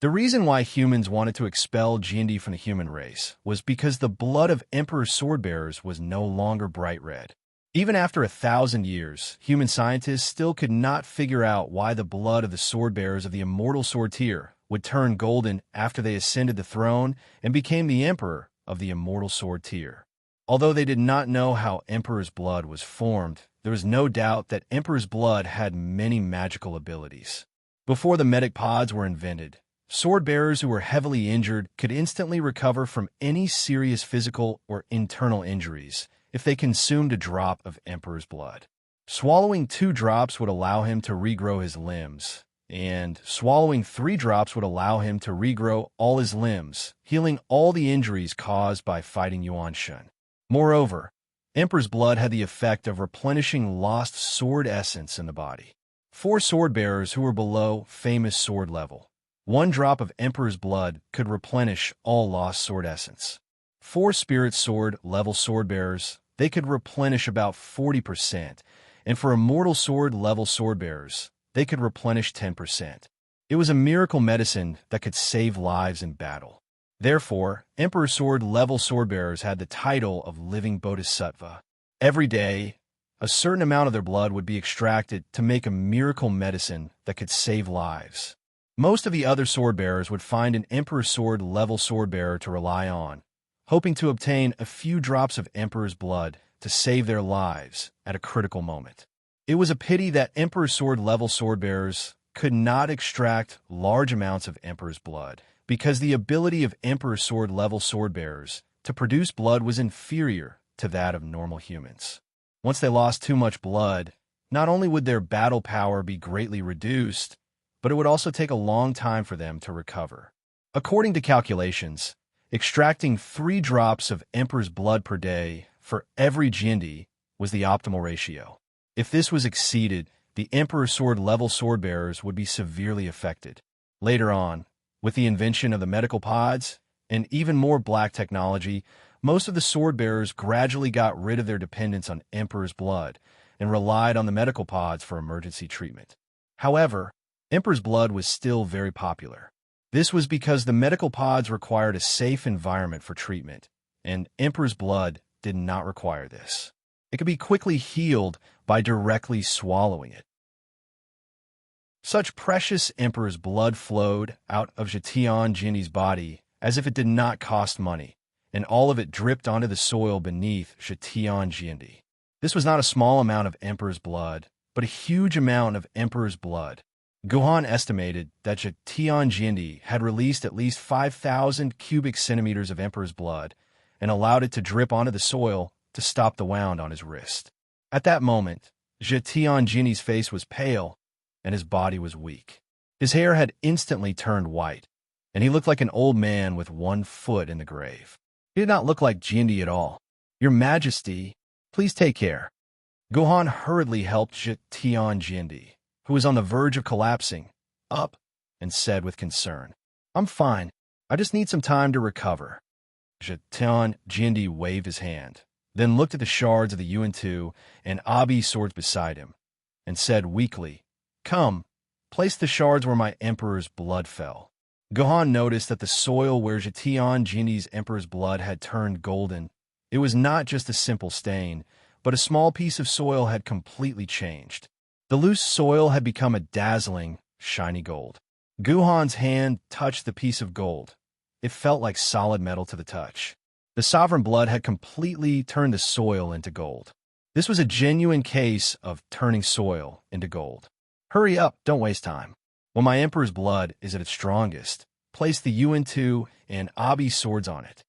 The reason why humans wanted to expel Jindy from the human race was because the blood of Emperor Swordbearers was no longer bright red. Even after 1,000 years, human scientists still could not figure out why the blood of the swordbearers of the immortal sword tier would turn golden after they ascended the throne and became the emperor of the immortal sword tier. Although they did not know how Emperor's blood was formed, there was no doubt that Emperor's blood had many magical abilities. Before the medic pods were invented, sword-bearers who were heavily injured could instantly recover from any serious physical or internal injuries if they consumed a drop of Emperor's blood. Swallowing 2 drops would allow him to regrow his limbs, and swallowing 3 drops would allow him to regrow all his limbs, healing all the injuries caused by fighting Yuan Shun. Moreover, Emperor's blood had the effect of replenishing lost sword essence in the body. 4 sword-bearers who were below famous sword level. 1 drop of Emperor's blood could replenish all lost sword essence. 4 spirit sword level sword-bearers, they could replenish about 40%, and for immortal sword level sword-bearers, they could replenish 10%. It was a miracle medicine that could save lives in battle. Therefore, Emperor Sword level sword-bearers had the title of living bodhisattva. Every day, a certain amount of their blood would be extracted to make a miracle medicine that could save lives. Most of the other sword-bearers would find an Emperor Sword level sword-bearer to rely on, hoping to obtain a few drops of Emperor's blood to save their lives at a critical moment. It was a pity that Emperor Sword level sword-bearers could not extract large amounts of Emperor's blood, because the ability of Emperor Sword level sword-bearers to produce blood was inferior to that of normal humans. Once they lost too much blood, not only would their battle power be greatly reduced, but it would also take a long time for them to recover. According to calculations, extracting 3 drops of Emperor's blood per day for every Jindy was the optimal ratio. If this was exceeded, the Emperor Sword level sword-bearers would be severely affected. Later on, with the invention of the medical pods and even more black technology, most of the sword-bearers gradually got rid of their dependence on Emperor's blood and relied on the medical pods for emergency treatment. However, Emperor's blood was still very popular. This was because the medical pods required a safe environment for treatment, and Emperor's blood did not require this. It could be quickly healed by directly swallowing it. Such precious Emperor's blood flowed out of Zetian Jindy's body as if it did not cost money, and all of it dripped onto the soil beneath Zetian Jindy. This was not a small amount of Emperor's blood, but a huge amount of Emperor's blood. Guhan estimated that Zetian Jindy had released at least 5,000 cubic centimeters of Emperor's blood and allowed it to drip onto the soil to stop the wound on his wrist. At that moment, Zetian Jindy's face was pale and his body was weak. His hair had instantly turned white, and he looked like an old man with 1 foot in the grave. He did not look like Jindy at all. "Your Majesty, please take care." Guhan hurriedly helped Zetian Jindy, who was on the verge of collapsing, up and said with concern, "I'm fine. I just need some time to recover." Zetian Jindy waved his hand, then looked at the shards of the Yuan-2 and Abi swords beside him, and said weakly, "Come, place the shards where my emperor's blood fell." Guhan noticed that the soil where Zetian Jindy's emperor's blood had turned golden, it was not just a simple stain, but a small piece of soil had completely changed. The loose soil had become a dazzling, shiny gold. Guhan's hand touched the piece of gold. It felt like solid metal to the touch. The sovereign blood had completely turned the soil into gold. This was a genuine case of turning soil into gold. "Hurry up, don't waste time. When my emperor's blood is at its strongest, place the Yuan-2 and Abi swords on it."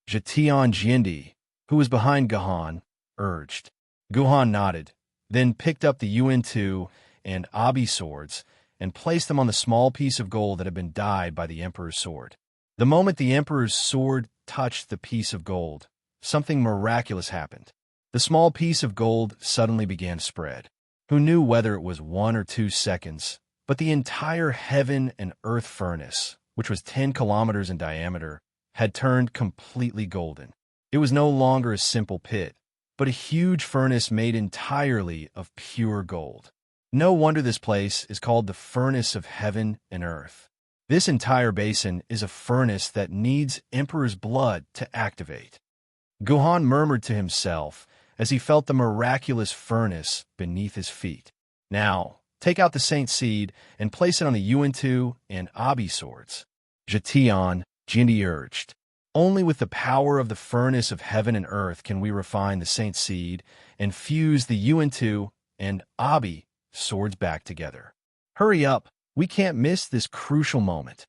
Zetian Jindy, who was behind Guhan, urged. Guhan nodded, then picked up the Yuan-2 and Abi swords and placed them on the small piece of gold that had been dyed by the emperor's sword. The moment the emperor's sword touched the piece of gold, something miraculous happened. The small piece of gold suddenly began to spread. Who knew whether it was 1 or 2 seconds, but the entire heaven and earth furnace, which was 10 kilometers in diameter, had turned completely golden. It was no longer a simple pit, but a huge furnace made entirely of pure gold. No wonder this place is called the furnace of heaven and earth. This entire basin is a furnace that needs Emperor's blood to activate. Guhan murmured to himself as he felt the miraculous furnace beneath his feet. Now, take out the Saint Seed and place it on the Yuan-Tu and Abi swords. Jatian, Jindy urged. Only with the power of the furnace of heaven and earth can we refine the Saint Seed and fuse the Yuan-Tu and Abi swords back together. Hurry up, we can't miss this crucial moment.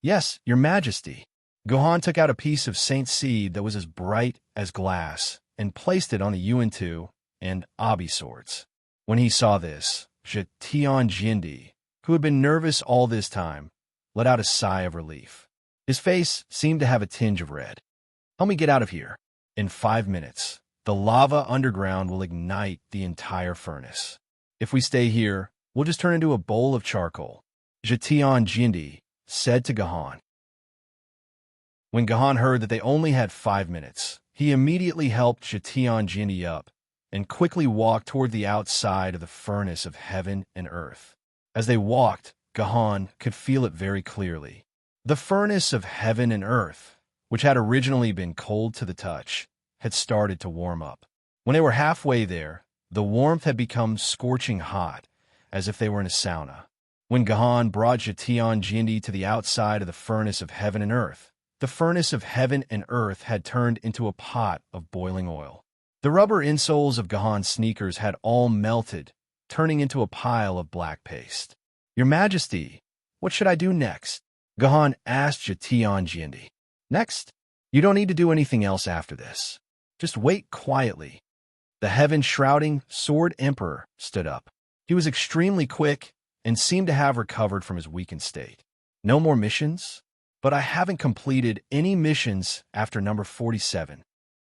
Yes, Your Majesty. Guhan took out a piece of Saint Seed that was as bright as glass and placed it on the Yuan-Tu and Abi swords. When he saw this, Jatian Jindy, who had been nervous all this time, let out a sigh of relief. His face seemed to have a tinge of red. Help me get out of here. In 5 minutes, the lava underground will ignite the entire furnace. If we stay here, we'll just turn into a bowl of charcoal, Jatian Jindy said to Guhan. When Guhan heard that they only had 5 minutes, he immediately helped Jatian Jindy up and quickly walked toward the outside of the furnace of heaven and earth. As they walked, Guhan could feel it very clearly. The furnace of heaven and earth, which had originally been cold to the touch, had started to warm up. When they were halfway there, the warmth had become scorching hot, as if they were in a sauna. When Guhan brought Jatian Jindy to the outside of the furnace of heaven and earth, the furnace of heaven and earth had turned into a pot of boiling oil. The rubber insoles of Guhan's sneakers had all melted, turning into a pile of black paste. Your Majesty, what should I do next? Guhan asked Jatian Jindy. Next? You don't need to do anything else after this. Just wait quietly. The heaven-shrouding Sword Emperor stood up. He was extremely quick and seemed to have recovered from his weakened state. No more missions? But I haven't completed any missions after number 47.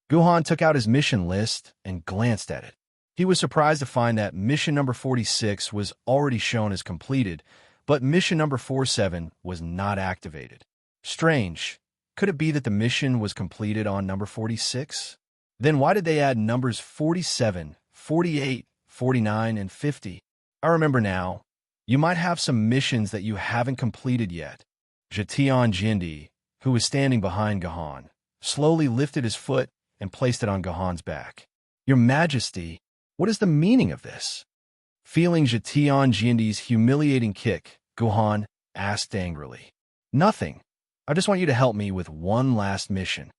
Guhan took out his mission list and glanced at it. He was surprised to find that mission number 46 was already shown as completed, but mission number 47 was not activated. Strange. Could it be that the mission was completed on number 46? Then why did they add numbers 47, 48, 49, and 50? I remember now. You might have some missions that you haven't completed yet. Jatian Jindy, who was standing behind Guhan, slowly lifted his foot and placed it on Guhan's back. Your Majesty, what is the meaning of this? Feeling Jatian Jindy's humiliating kick, Guhan asked angrily. Nothing. I just want you to help me with one last mission.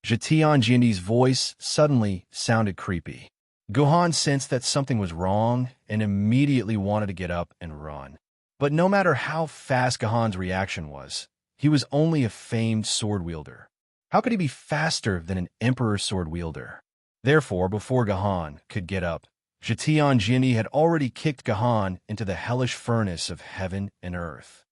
Jatian Jindy's voice suddenly sounded creepy. Guhan sensed that something was wrong and immediately wanted to get up and run. But no matter how fast Guhan's reaction was, he was only a famed sword wielder. How could he be faster than an emperor sword wielder? Therefore, before Guhan could get up, Jatian Jindy had already kicked Guhan into the hellish furnace of heaven and earth.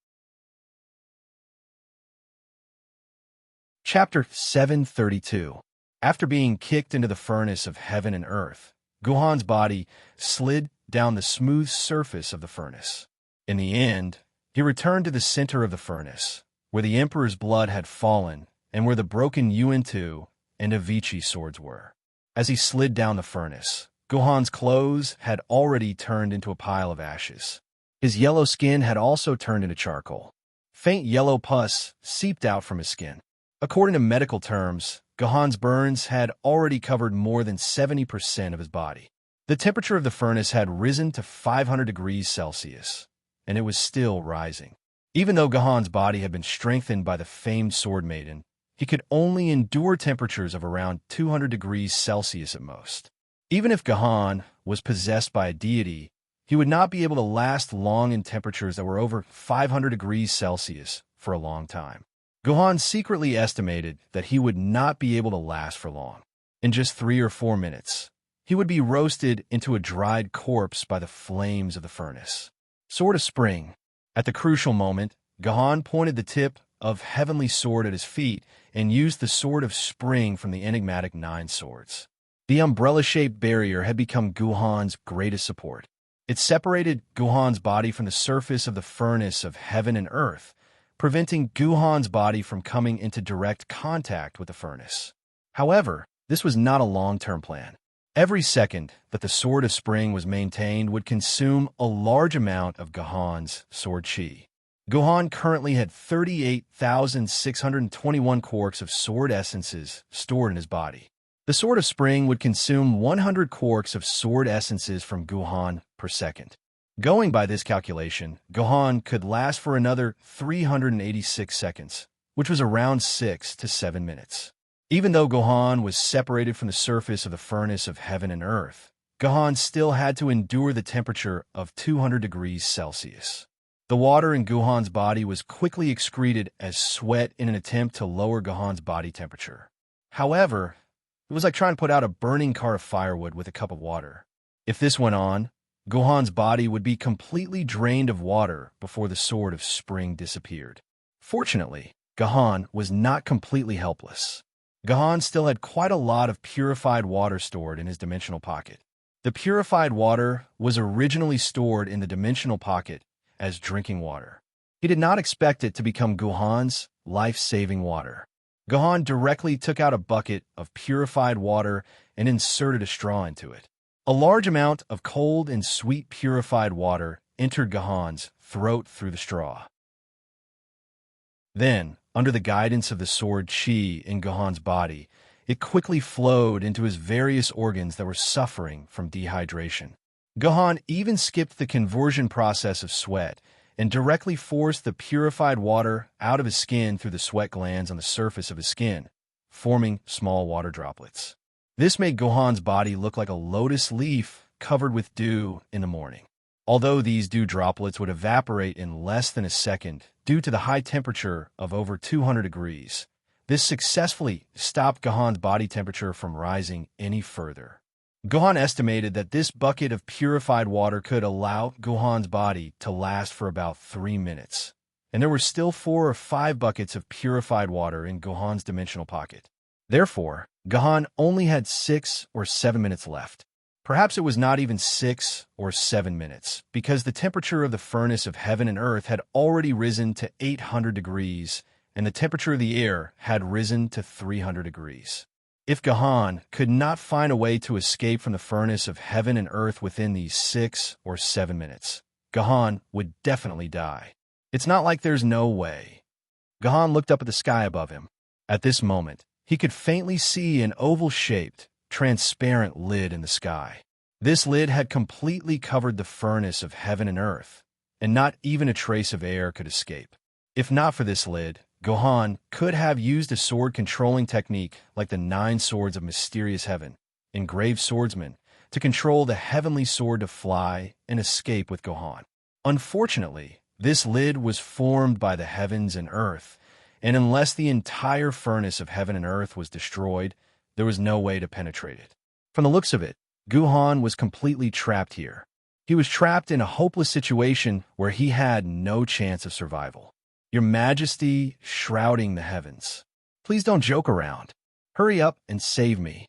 Chapter 732. After being kicked into the furnace of heaven and earth, Guhan's body slid down the smooth surface of the furnace. In the end, he returned to the center of the furnace, where the Emperor's blood had fallen and where the broken Yuan-Tu and Avicii swords were. As he slid down the furnace, Guhan's clothes had already turned into a pile of ashes. His yellow skin had also turned into charcoal. Faint yellow pus seeped out from his skin. According to medical terms, Guhan's burns had already covered more than 70% of his body. The temperature of the furnace had risen to 500 degrees Celsius, and it was still rising. Even though Guhan's body had been strengthened by the famed sword Maiden, he could only endure temperatures of around 200 degrees Celsius at most. Even if Guhan was possessed by a deity, he would not be able to last long in temperatures that were over 500 degrees Celsius for a long time. Guhan secretly estimated that he would not be able to last for long. In just 3 or 4 minutes, he would be roasted into a dried corpse by the flames of the furnace. Sword of Spring. At the crucial moment, Guhan pointed the tip of Heavenly Sword at his feet and used the Sword of Spring from the enigmatic 9 swords. The umbrella-shaped barrier had become Guhan's greatest support. It separated Guhan's body from the surface of the furnace of heaven and earth, preventing Guhan's body from coming into direct contact with the furnace. However, this was not a long-term plan. Every second that the Sword of Spring was maintained would consume a large amount of Guhan's sword chi. Guhan currently had 38,621 quarks of sword essences stored in his body. The Sword of Spring would consume 100 quarks of sword essences from Guhan per second. Going by this calculation, Guhan could last for another 386 seconds, which was around 6 to 7 minutes. Even though Guhan was separated from the surface of the furnace of heaven and earth, Guhan still had to endure the temperature of 200 degrees Celsius. The water in Guhan's body was quickly excreted as sweat in an attempt to lower Guhan's body temperature. However, it was like trying to put out a burning cart of firewood with a cup of water. If this went on, Guhan's body would be completely drained of water before the Sword of Spring disappeared. Fortunately, Guhan was not completely helpless. Guhan still had quite a lot of purified water stored in his dimensional pocket. The purified water was originally stored in the dimensional pocket as drinking water. He did not expect it to become Guhan's life-saving water. Guhan directly took out a bucket of purified water and inserted a straw into it. A large amount of cold and sweet purified water entered Guhan's throat through the straw. Then, under the guidance of the sword chi in Guhan's body, it quickly flowed into his various organs that were suffering from dehydration. Guhan even skipped the conversion process of sweat and directly forced the purified water out of his skin through the sweat glands on the surface of his skin, forming small water droplets. This made Guhan's body look like a lotus leaf covered with dew in the morning. Although these dew droplets would evaporate in less than a second due to the high temperature of over 200 degrees, this successfully stopped Guhan's body temperature from rising any further. Guhan estimated that this bucket of purified water could allow Guhan's body to last for about 3 minutes, and there were still 4 or 5 buckets of purified water in Guhan's dimensional pocket. Therefore, Guhan only had 6 or 7 minutes left. Perhaps it was not even 6 or 7 minutes, because the temperature of the furnace of heaven and earth had already risen to 800 degrees, and the temperature of the air had risen to 300 degrees. If Guhan could not find a way to escape from the furnace of heaven and earth within these 6 or 7 minutes, Guhan would definitely die. It's not like there's no way. Guhan looked up at the sky above him. At this moment, he could faintly see an oval-shaped, transparent lid in the sky. This lid had completely covered the furnace of heaven and earth, and not even a trace of air could escape. If not for this lid, Guhan could have used a sword-controlling technique like the 9 swords of mysterious heaven, engraved swordsman, to control the heavenly sword to fly and escape with Guhan. Unfortunately, this lid was formed by the heavens and earth, and unless the entire furnace of heaven and earth was destroyed, there was no way to penetrate it. From the looks of it, Guhan was completely trapped here. He was trapped in a hopeless situation where he had no chance of survival. Your Majesty, shrouding the heavens. Please don't joke around. Hurry up and save me.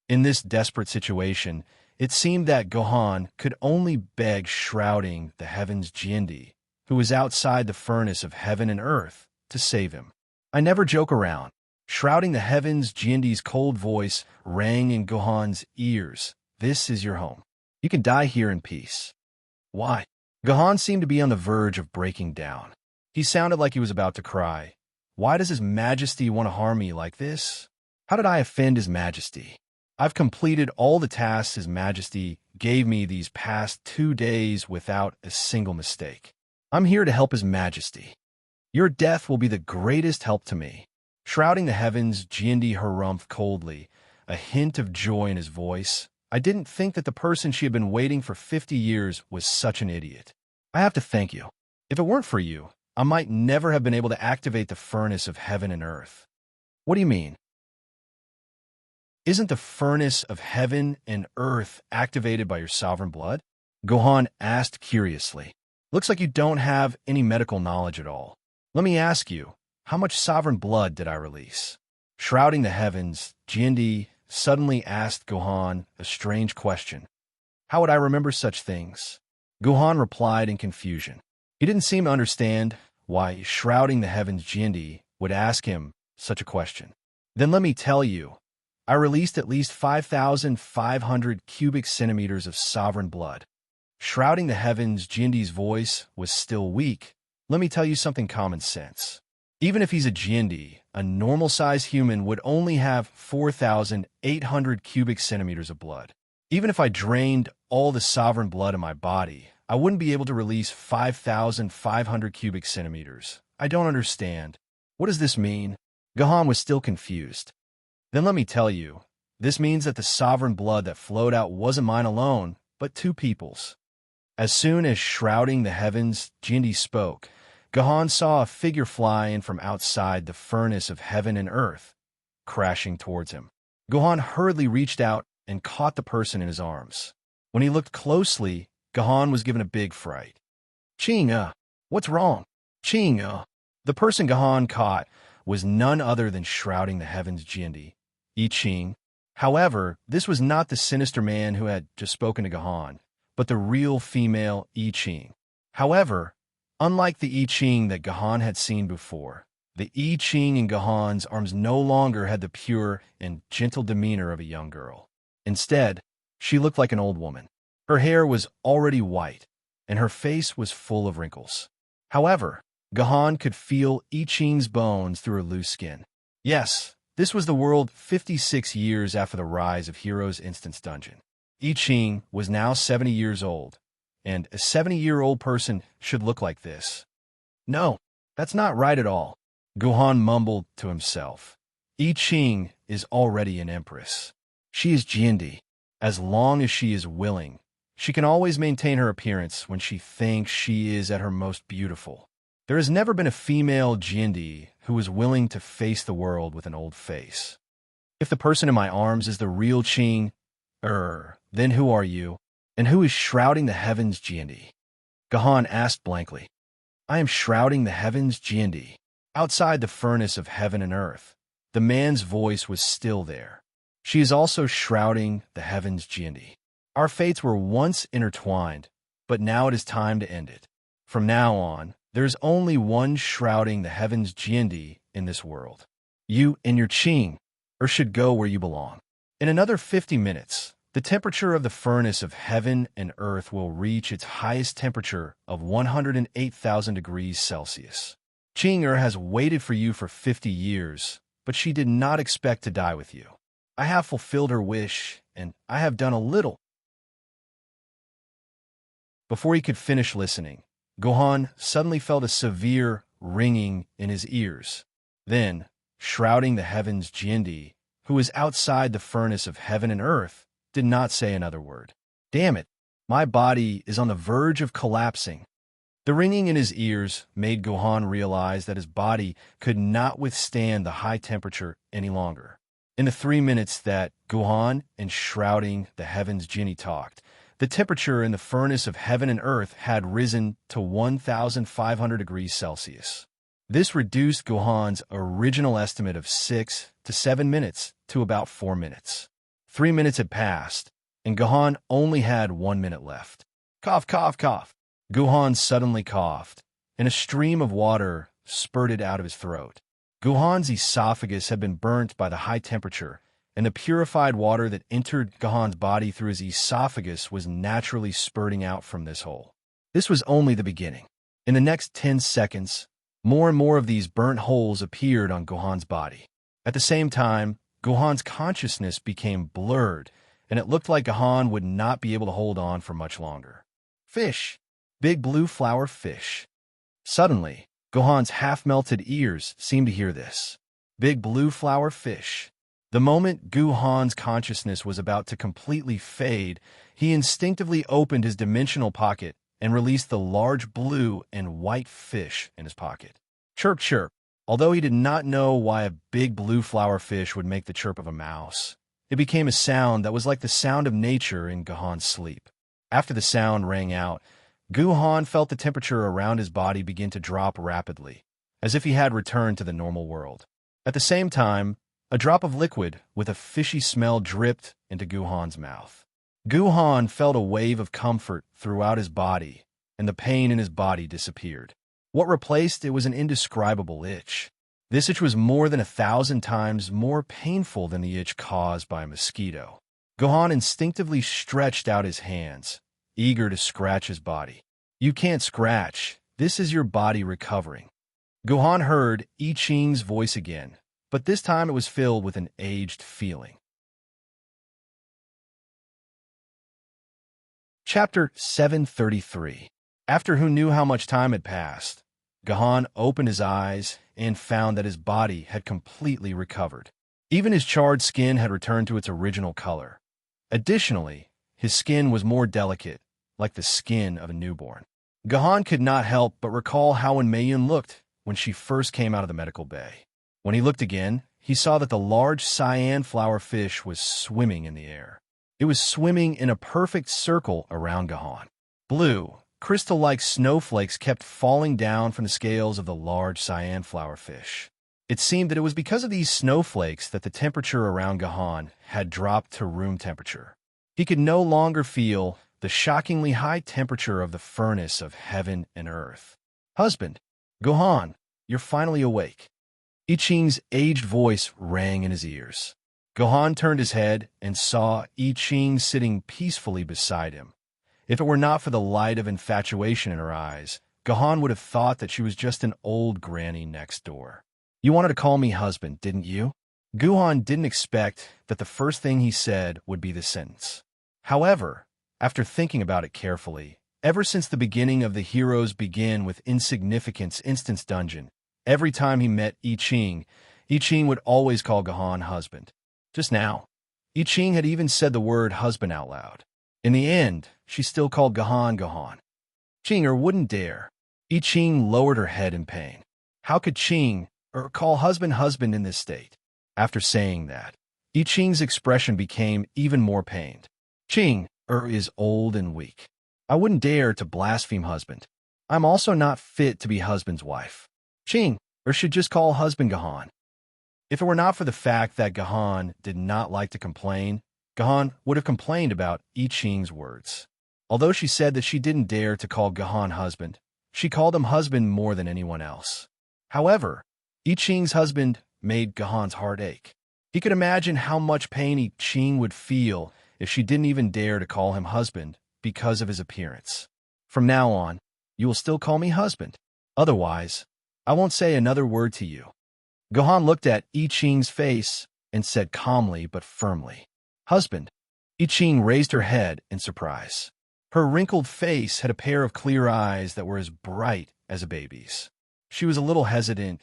In this desperate situation, it seemed that Guhan could only beg shrouding the heavens Jindi, who was outside the furnace of heaven and earth, to save him. I never joke around. Shrouding the heavens Jindi's cold voice rang in Guhan's ears. This is your home. You can die here in peace. Why? Guhan seemed to be on the verge of breaking down. He sounded like he was about to cry. Why does His Majesty want to harm me like this? How did I offend His Majesty? I've completed all the tasks His Majesty gave me these past 2 days without a single mistake. I'm here to help His Majesty. Your death will be the greatest help to me. Shrouding the heavens, Jindi harumphed coldly, a hint of joy in his voice. I didn't think that the person she had been waiting for 50 years was such an idiot. I have to thank you. If it weren't for you, I might never have been able to activate the furnace of heaven and earth. What do you mean? Isn't the furnace of heaven and earth activated by your sovereign blood? Guhan asked curiously. Looks like you don't have any medical knowledge at all. Let me ask you, how much sovereign blood did I release? Shrouding the heavens, Jindi suddenly asked Guhan a strange question. How would I remember such things? Guhan replied in confusion. He didn't seem to understand why shrouding the heavens Jindy would ask him such a question. Then let me tell you, I released at least 5,500 cubic centimeters of sovereign blood. Shrouding the heavens Jindy's voice was still weak. Let me tell you something common sense. Even if he's a Jindy, a normal-sized human would only have 4,800 cubic centimeters of blood. Even if I drained all the sovereign blood in my body, I wouldn't be able to release 5,500 cubic centimeters. I don't understand. What does this mean? Gahan was still confused. Then let me tell you, this means that the sovereign blood that flowed out wasn't mine alone, but two people's. As soon as shrouding the heavens, Jindy spoke, Gahan saw a figure fly in from outside the furnace of heaven and earth, crashing towards him. Gahan hurriedly reached out and caught the person in his arms. When he looked closely, Gahan was given a big fright. Ching, what's wrong? Ching, The person Gahan caught was none other than shrouding the heavens Jindy, I Ching. However, this was not the sinister man who had just spoken to Gahan, but the real female I Ching. However, unlike the I Ching that Gahan had seen before, the I Ching in Gahan's arms no longer had the pure and gentle demeanor of a young girl. Instead, she looked like an old woman. Her hair was already white, and her face was full of wrinkles. However, Gahan could feel I Ching's bones through her loose skin. Yes, this was the world 56 years after the rise of Heroes Instance Dungeon. I Ching was now 70 years old, and a 70-year-old person should look like this. No, that's not right at all, Gahan mumbled to himself. I Ching is already an empress. She is Jindy. As long as she is willing, she can always maintain her appearance when she thinks she is at her most beautiful. There has never been a female Jindy who is willing to face the world with an old face. If the person in my arms is the real Ching, then who are you? And who is shrouding the heavens Jindy? Gahan asked blankly. I am shrouding the heavens Jindy. Outside the furnace of heaven and earth, the man's voice was still there. She is also shrouding the heavens Jindy. Our fates were once intertwined, but now it is time to end it. From now on, there is only one shrouding the heavens Jindy in this world. You and your Ching, should go where you belong. In another 50 minutes, the temperature of the furnace of heaven and earth will reach its highest temperature of 108,000 degrees Celsius. Ching has waited for you for 50 years, but she did not expect to die with you. I have fulfilled her wish, and I have done a little. Before he could finish listening, Gahan suddenly felt a severe ringing in his ears. Then, shrouding the heavens Jindy, who was outside the furnace of heaven and earth, did not say another word. Damn it, my body is on the verge of collapsing. The ringing in his ears made Gahan realize that his body could not withstand the high temperature any longer. In the 3 minutes that Gahan and shrouding the heavens Jindy talked, the temperature in the furnace of heaven and earth had risen to 1,500 degrees Celsius. This reduced Gahan's original estimate of 6 to 7 minutes to about 4 minutes. 3 minutes had passed, and Gahan only had 1 minute left. Cough, cough, cough. Gahan suddenly coughed, and a stream of water spurted out of his throat. Gahan's esophagus had been burnt by the high temperature, and the purified water that entered Gahan's body through his esophagus was naturally spurting out from this hole. This was only the beginning. In the next 10 seconds, more and more of these burnt holes appeared on Gahan's body. At the same time, Gahan's consciousness became blurred, and it looked like Gahan would not be able to hold on for much longer. Fish! Big blue flower fish. Suddenly, Gahan's half-melted ears seemed to hear this. Big blue flower fish. The moment Gahan's consciousness was about to completely fade, he instinctively opened his dimensional pocket and released the large blue and white fish in his pocket. Chirp, chirp. Although he did not know why a big blue flower fish would make the chirp of a mouse, it became a sound that was like the sound of nature in Gahan's sleep. After the sound rang out, Gahan felt the temperature around his body begin to drop rapidly, as if he had returned to the normal world. At the same time, a drop of liquid with a fishy smell dripped into Gahan's mouth. Gahan felt a wave of comfort throughout his body, and the pain in his body disappeared. What replaced it was an indescribable itch. This itch was more than 1,000 times more painful than the itch caused by a mosquito. Gohan instinctively stretched out his hands, eager to scratch his body. "You can't scratch. This is your body recovering." Gohan heard I Ching's voice again, but this time it was filled with an aged feeling. Chapter 733. After who knew how much time had passed, Gohan opened his eyes and found that his body had completely recovered. Even his charred skin had returned to its original color. Additionally, his skin was more delicate, like the skin of a newborn. Gohan could not help but recall how when Maiden looked when she first came out of the medical bay. When he looked again, he saw that the large cyan flower fish was swimming in the air. It was swimming in a perfect circle around Gohan. Blue, crystal-like snowflakes kept falling down from the scales of the large cyan flower fish. It seemed that it was because of these snowflakes that the temperature around Gohan had dropped to room temperature. He could no longer feel the shockingly high temperature of the furnace of heaven and earth. "Husband, Gohan, you're finally awake." I Ching's aged voice rang in his ears. Gohan turned his head and saw I Ching sitting peacefully beside him. If it were not for the light of infatuation in her eyes, Gohan would have thought that she was just an old granny next door. "You wanted to call me husband, didn't you?" Gohan didn't expect that the first thing he said would be this sentence. However, after thinking about it carefully, ever since the beginning of the Heroes Begin with Insignificance Instance Dungeon, every time he met I Ching would always call Gohan husband. Just now, I Ching had even said the word husband out loud. In the end, she still called Gohan Gohan. Chinger wouldn't dare. I Ching lowered her head in pain. How could Ching call husband husband in this state? After saying that, I Ching's expression became even more pained. Ching is old and weak. I wouldn't dare to blaspheme husband. I'm also not fit to be husband's wife. Ching should just call husband Gohan. If it were not for the fact that Gohan did not like to complain, Gohan would have complained about I Ching's words. Although she said that she didn't dare to call Gohan husband, she called him husband more than anyone else. However, I Ching's husband made Gohan's heart ache. He could imagine how much pain I Ching would feel if she didn't even dare to call him husband because of his appearance. "From now on, you will still call me husband. Otherwise, I won't say another word to you." Gohan looked at I Ching's face and said calmly but firmly, "Husband." I Ching raised her head in surprise. Her wrinkled face had a pair of clear eyes that were as bright as a baby's. She was a little hesitant,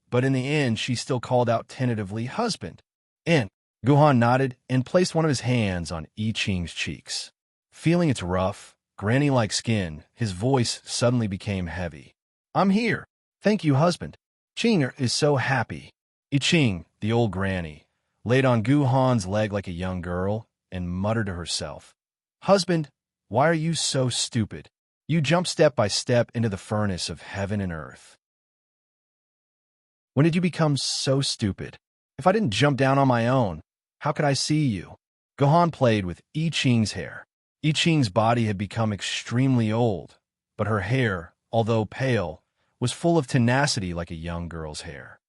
but in the end she still called out tentatively, "Husband." And Gohan nodded and placed one of his hands on I Ching's cheeks. Feeling its rough, granny-like skin, his voice suddenly became heavy. "I'm here. Thank you, husband. Ching is so happy." I Ching, the old granny, laid on Gohan's leg like a young girl and muttered to herself, "Husband, why are you so stupid? You jump step by step into the furnace of heaven and earth. When did you become so stupid? If I didn't jump down on my own, how could I see you?" Gohan played with I Ching's hair. I Ching's body had become extremely old, but her hair, although pale, was full of tenacity like a young girl's hair.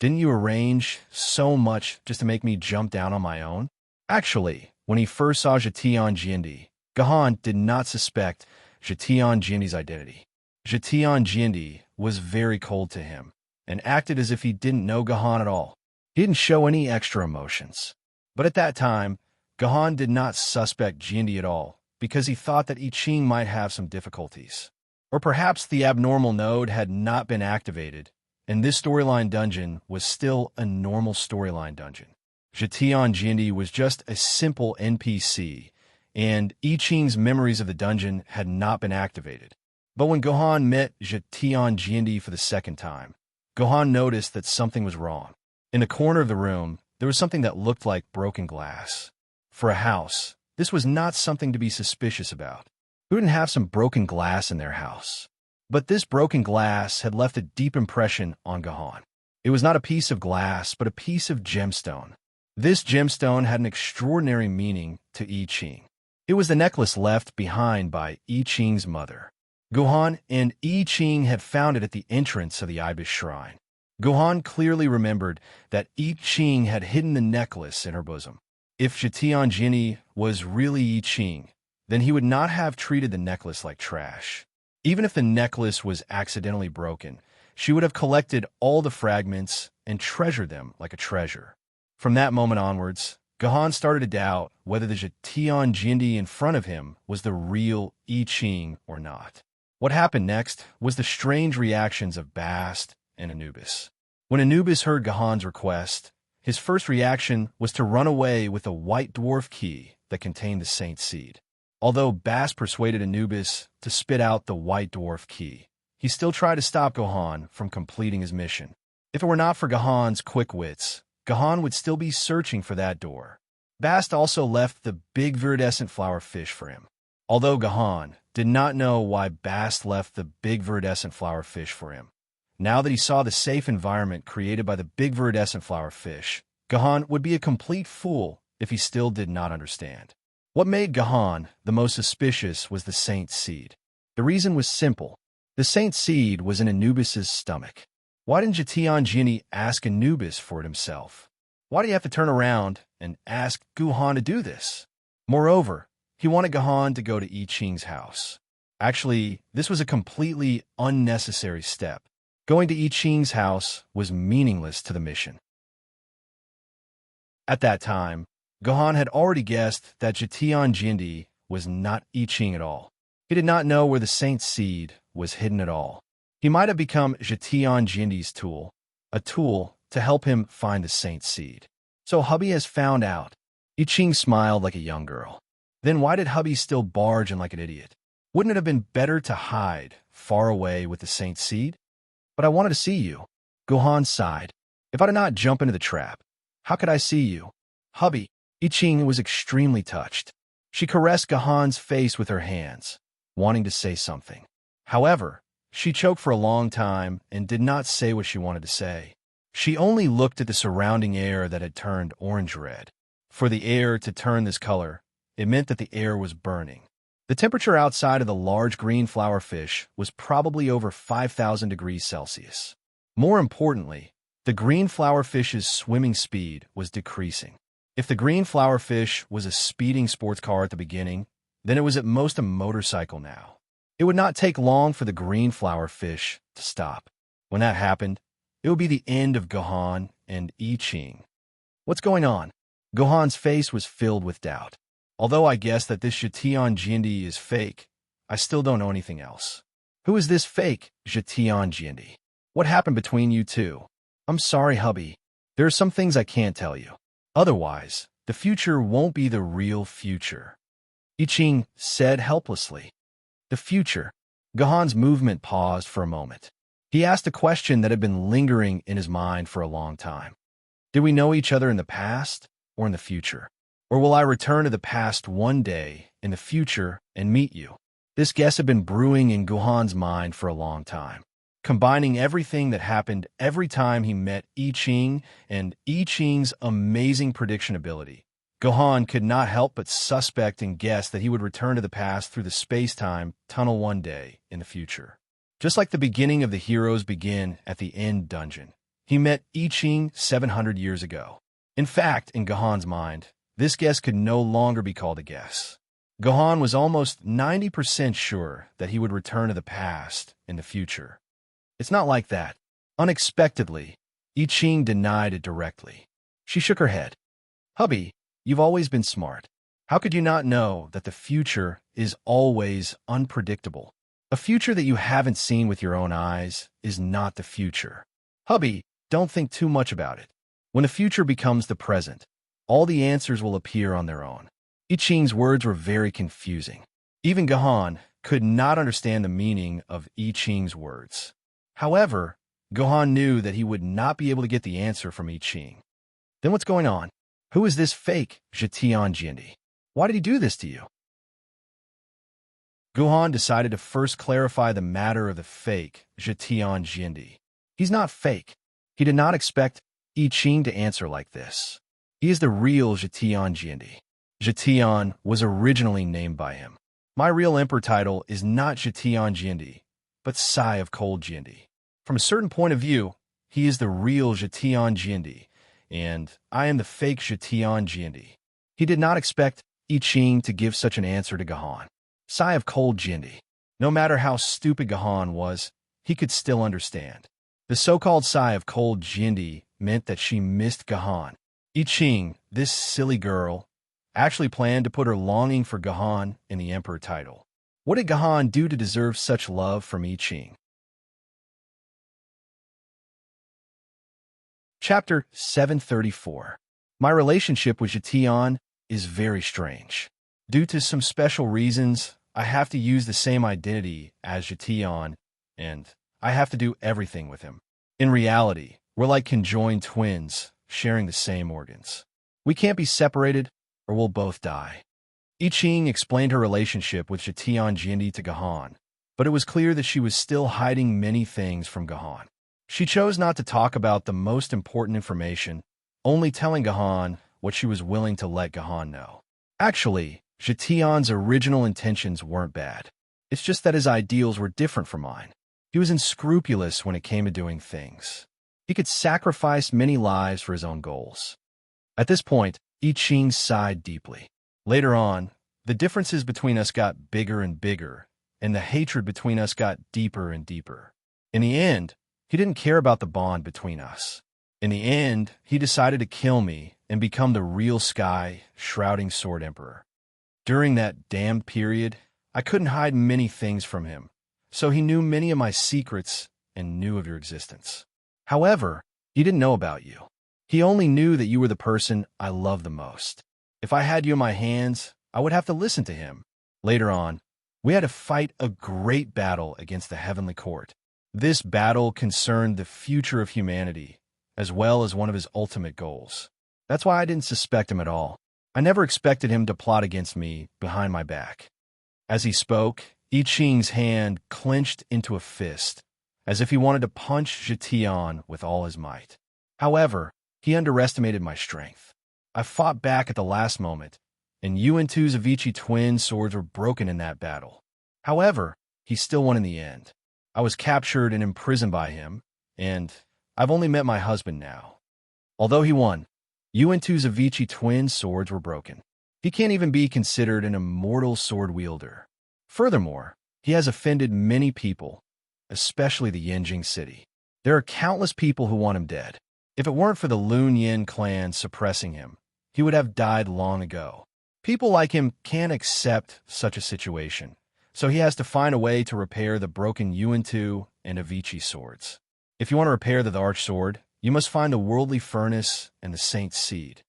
"Didn't you arrange so much just to make me jump down on my own?" Actually, when he first saw Jitian Jindi, Gohan did not suspect Jitian Jindi's identity. Jitian Jindi was very cold to him and acted as if he didn't know Gohan at all. He didn't show any extra emotions. But at that time, Gohan did not suspect Jindi at all because he thought that I Ching might have some difficulties. Or perhaps the abnormal node had not been activated, and this storyline dungeon was still a normal storyline dungeon. Jitian Jindi was just a simple NPC, and I Ching's memories of the dungeon had not been activated. But when Gohan met Jitian Jindi for the second time, Gohan noticed that something was wrong. In the corner of the room, there was something that looked like broken glass. For a house, this was not something to be suspicious about. Who didn't have some broken glass in their house? But this broken glass had left a deep impression on Gohan. It was not a piece of glass, but a piece of gemstone. This gemstone had an extraordinary meaning to I Ching. It was the necklace left behind by I Ching's mother. Gohan and I Ching had found it at the entrance of the Ibis shrine. Gohan clearly remembered that I Ching had hidden the necklace in her bosom. If Zetian Jinni was really I Ching, then he would not have treated the necklace like trash. Even if the necklace was accidentally broken, she would have collected all the fragments and treasured them like a treasure. From that moment onwards, Gohan started to doubt whether the Zetian Jinni in front of him was the real I Ching or not. What happened next was the strange reactions of Bast and Anubis. When Anubis heard Gohan's request, his first reaction was to run away with a white dwarf key that contained the Saint Seed. Although Bast persuaded Anubis to spit out the white dwarf key, he still tried to stop Gohan from completing his mission. If it were not for Gohan's quick wits, Gohan would still be searching for that door. Bast also left the big viridescent flower fish for him. Although Gohan did not know why Bast left the big viridescent flower fish for him, now that he saw the safe environment created by the big viridescent flower fish, Gohan would be a complete fool if he still did not understand. What made Gohan the most suspicious was the Saint Seed. The reason was simple. The Saint Seed was in Anubis' stomach. Why didn't Zetian Jinni ask Anubis for it himself? Why did he have to turn around and ask Gohan to do this? Moreover, he wanted Gohan to go to I Ching's house. Actually, this was a completely unnecessary step. Going to I Ching's house was meaningless to the mission. At that time, Gohan had already guessed that Zetian Jinni was not I Ching at all. He did not know where the Saint Seed was hidden at all. He might have become Zetian Jinni's tool, a tool to help him find the Saint Seed. So hubby has found out. I Ching smiled like a young girl. Then why did hubby still barge in like an idiot? Wouldn't it have been better to hide far away with the Saint Seed? But I wanted to see you. Gohan sighed. If I did not jump into the trap, how could I see you? Hubby. I Ching was extremely touched. She caressed Gohan's face with her hands, wanting to say something. However, she choked for a long time and did not say what she wanted to say. She only looked at the surrounding air that had turned orange-red. For the air to turn this color, it meant that the air was burning. The temperature outside of the large green flower fish was probably over 5,000 degrees Celsius. More importantly, the green flower fish's swimming speed was decreasing. If the green flower fish was a speeding sports car at the beginning, then it was at most a motorcycle now. It would not take long for the green flower fish to stop. When that happened, it would be the end of Gohan and I Ching. What's going on? Gohan's face was filled with doubt. Although I guess that this Zetian Jinni is fake, I still don't know anything else. Who is this fake Zetian Jinni? What happened between you two? I'm sorry, hubby. There are some things I can't tell you. Otherwise, the future won't be the real future. I Ching said helplessly. The future. Gohan's movement paused for a moment. He asked a question that had been lingering in his mind for a long time. Did we know each other in the past or in the future? Or will I return to the past one day in the future and meet you? This guess had been brewing in Gohan's mind for a long time. Combining everything that happened every time he met I Ching and I Ching's amazing prediction ability, Gohan could not help but suspect and guess that he would return to the past through the space-time tunnel one day in the future. Just like the beginning of the heroes begin at the end dungeon, he met I Ching 700 years ago. In fact, in Gohan's mind, this guess could no longer be called a guess. Gohan was almost 90% sure that he would return to the past in the future. It's not like that. Unexpectedly, I Ching denied it directly. She shook her head. Hubby, you've always been smart. How could you not know that the future is always unpredictable? A future that you haven't seen with your own eyes is not the future. Hubby, don't think too much about it. When the future becomes the present, all the answers will appear on their own. I Ching's words were very confusing. Even Gohan could not understand the meaning of I Ching's words. However, Gohan knew that he would not be able to get the answer from I Ching. Then what's going on? Who is this fake Zetian Jinni? Why did he do this to you? Gohan decided to first clarify the matter of the fake Zetian Jinni. He's not fake. He did not expect I Ching to answer like this. He is the real Zetian Jinni. Zetian was originally named by him. My real emperor title is not Jitian Jindi, but Sai of Cold Jindi. From a certain point of view, he is the real Jitian Jindi, and I am the fake Jitian Jindi. He did not expect I Ching to give such an answer to Gahan. Sai of Cold Jindi. No matter how stupid Gahan was, he could still understand. The so-called Sai of Cold Jindi meant that she missed Gahan. I Ching, this silly girl, actually planned to put her longing for Gahan in the emperor title. What did Gahan do to deserve such love from I Ching? Chapter 734. My relationship with Jitian is very strange. Due to some special reasons, I have to use the same identity as Jitian, and I have to do everything with him. In reality, we're like conjoined twins, sharing the same organs. We can't be separated, or we'll both die. I Ching explained her relationship with Jitian Jindi to Gahan, but it was clear that she was still hiding many things from Gahan. She chose not to talk about the most important information, only telling Gahan what she was willing to let Gahan know. Actually, Jitian's original intentions weren't bad. It's just that his ideals were different from mine. He was unscrupulous when it came to doing things. He could sacrifice many lives for his own goals. At this point, I Ching sighed deeply. Later on, the differences between us got bigger and bigger, and the hatred between us got deeper and deeper. In the end, he didn't care about the bond between us. In the end, he decided to kill me and become the real Sky Shrouding Sword Emperor. During that damned period, I couldn't hide many things from him, so he knew many of my secrets and knew of your existence. However, he didn't know about you. He only knew that you were the person I loved the most. If I had you in my hands, I would have to listen to him. Later on, we had to fight a great battle against the Heavenly Court. This battle concerned the future of humanity, as well as one of his ultimate goals. That's why I didn't suspect him at all. I never expected him to plot against me behind my back. As he spoke, I Ching's hand clenched into a fist, as if he wanted to punch Jitian with all his might. However, he underestimated my strength. I fought back at the last moment, and Yuan-Tu's Avici twin swords were broken in that battle. However, he still won in the end. I was captured and imprisoned by him, and I've only met my husband now. Although he won, Yuan-Tu's Avici twin swords were broken. He can't even be considered an immortal sword wielder. Furthermore, he has offended many people, especially the Yanjing city. There are countless people who want him dead. If it weren't for the Lun Yin clan suppressing him, he would have died long ago. People like him can't accept such a situation, so he has to find a way to repair the broken Yuan-Tu and Avici swords. If you want to repair the Arch Sword, you must find the Worldly Furnace and the Saint's Seed.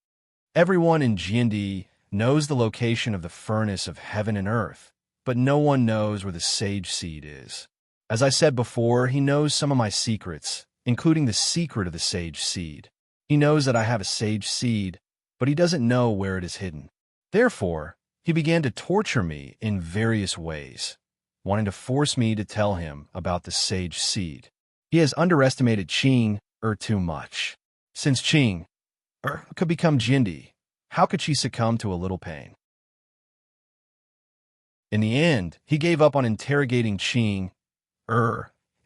Everyone in Jindi knows the location of the Furnace of Heaven and Earth, but no one knows where the Sage Seed is. As I said before, he knows some of my secrets, including the secret of the Sage Seed. He knows that I have a Sage Seed, but he doesn't know where it is hidden. Therefore, he began to torture me in various ways, wanting to force me to tell him about the Sage Seed. He has underestimated Ching too much. Since Ching could become Jindi, how could she succumb to a little pain? In the end, he gave up on interrogating Ching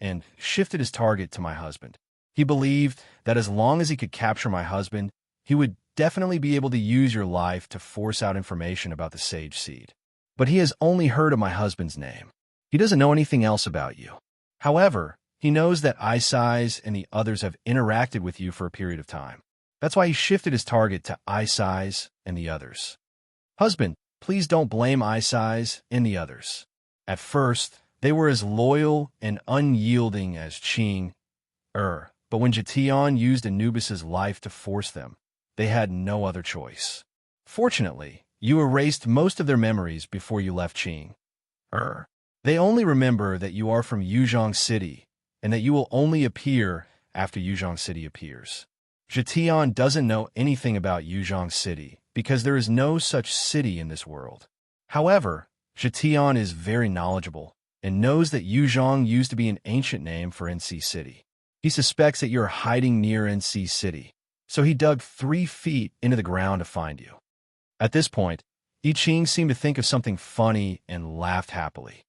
and shifted his target to my husband. He believed that as long as he could capture my husband, he would definitely be able to use your life to force out information about the Sage Seed. But he has only heard of my husband's name. He doesn't know anything else about you. However, he knows that Iceies and the others have interacted with you for a period of time. That's why he shifted his target to Iceies and the others. Husband, please don't blame Iceies and the others. At first, they were as loyal and unyielding as Ching, but when Jitian used Anubis's life to force them, they had no other choice. Fortunately, you erased most of their memories before you left Ching. They only remember that you are from Yuzhong City, and that you will only appear after Yuzhong City appears. Jitian doesn't know anything about Yuzhong City, because there is no such city in this world. However, Jitian is very knowledgeable, and knows that Yuzhong used to be an ancient name for NC City. He suspects that you're hiding near NC City, so he dug 3 feet into the ground to find you. At this point, I Ching seemed to think of something funny and laughed happily.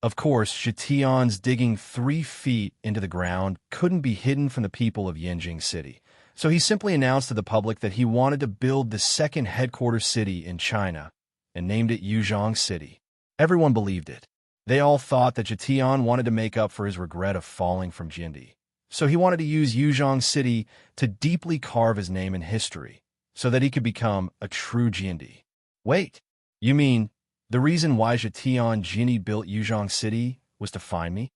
Of course, Zhetian's digging 3 feet into the ground couldn't be hidden from the people of Yanjing City, so he simply announced to the public that he wanted to build the second headquarters city in China and named it Yuzhong City. Everyone believed it. They all thought that Zhetian wanted to make up for his regret of falling from Jindi, so he wanted to use Yuzhong City to deeply carve his name in history so that he could become a true Jindi. Wait, you mean the reason why Zhetian Jindi built Yuzhong City was to find me?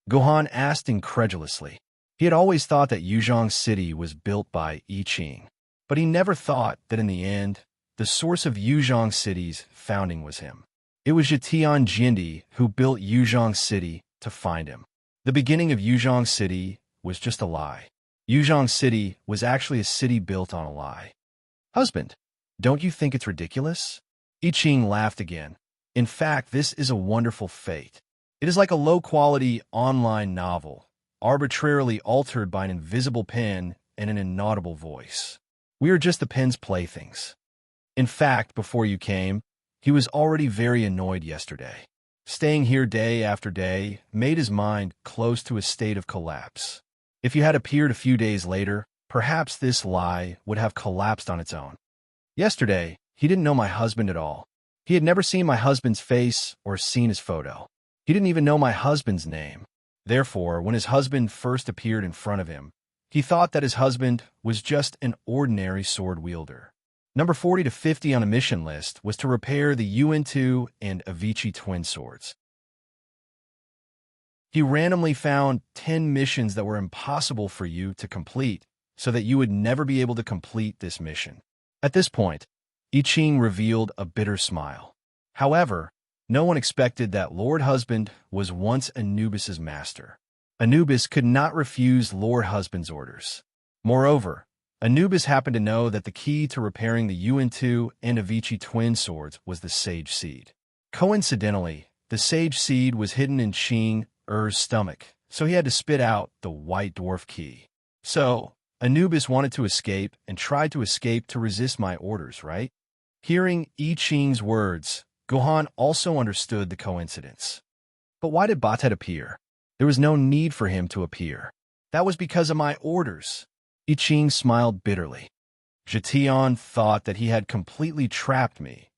Gohan asked incredulously. He had always thought that Yuzhong City was built by I Ching, but he never thought that in the end, the source of Yuzhong City's founding was him. It was Zhetian Jindi who built Yuzhong City to find him. The beginning of Yuzhong City was just a lie. Yuzhong City was actually a city built on a lie. Husband, don't you think it's ridiculous? I Ching laughed again. In fact, this is a wonderful fate. It is like a low-quality online novel, arbitrarily altered by an invisible pen and an inaudible voice. We are just the pen's playthings. In fact, before you came, he was already very annoyed yesterday. Staying here day after day made his mind close to a state of collapse. If you had appeared a few days later, perhaps this lie would have collapsed on its own. Yesterday, he didn't know my husband at all. He had never seen my husband's face or seen his photo. He didn't even know my husband's name. Therefore, when his husband first appeared in front of him, he thought that his husband was just an ordinary sword wielder. Number 40 to 50 on a mission list was to repair the UN-2 and Avicii twin swords. He randomly found 10 missions that were impossible for you to complete, so that you would never be able to complete this mission. At this point, I Ching revealed a bitter smile. However, no one expected that Lord Husband was once Anubis's master. Anubis could not refuse Lord Husband's orders. Moreover, Anubis happened to know that the key to repairing the UN-2 and Avicii twin swords was the Sage Seed. Coincidentally, the Sage Seed was hidden in Ching Er's stomach, so he had to spit out the White Dwarf key. So, Anubis wanted to escape and tried to escape to resist my orders, right? Hearing I Ching's words, Gohan also understood the coincidence. But why did Batet appear? There was no need for him to appear. That was because of my orders. I Ching smiled bitterly. Zhetian thought that he had completely trapped me,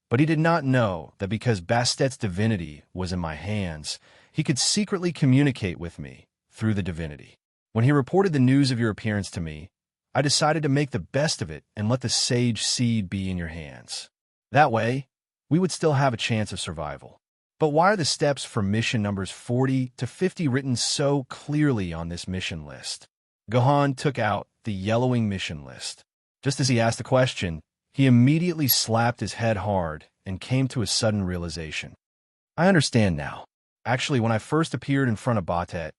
but he did not know that because Bastet's divinity was in my hands, he could secretly communicate with me through the divinity. When he reported the news of your appearance to me, I decided to make the best of it and let the Sage Seed be in your hands. That way, we would still have a chance of survival. But why are the steps for mission numbers 40 to 50 written so clearly on this mission list? Gohan took out the yellowing mission list. Just as he asked the question, he immediately slapped his head hard and came to a sudden realization. I understand now. Actually, when I first appeared in front of Batet,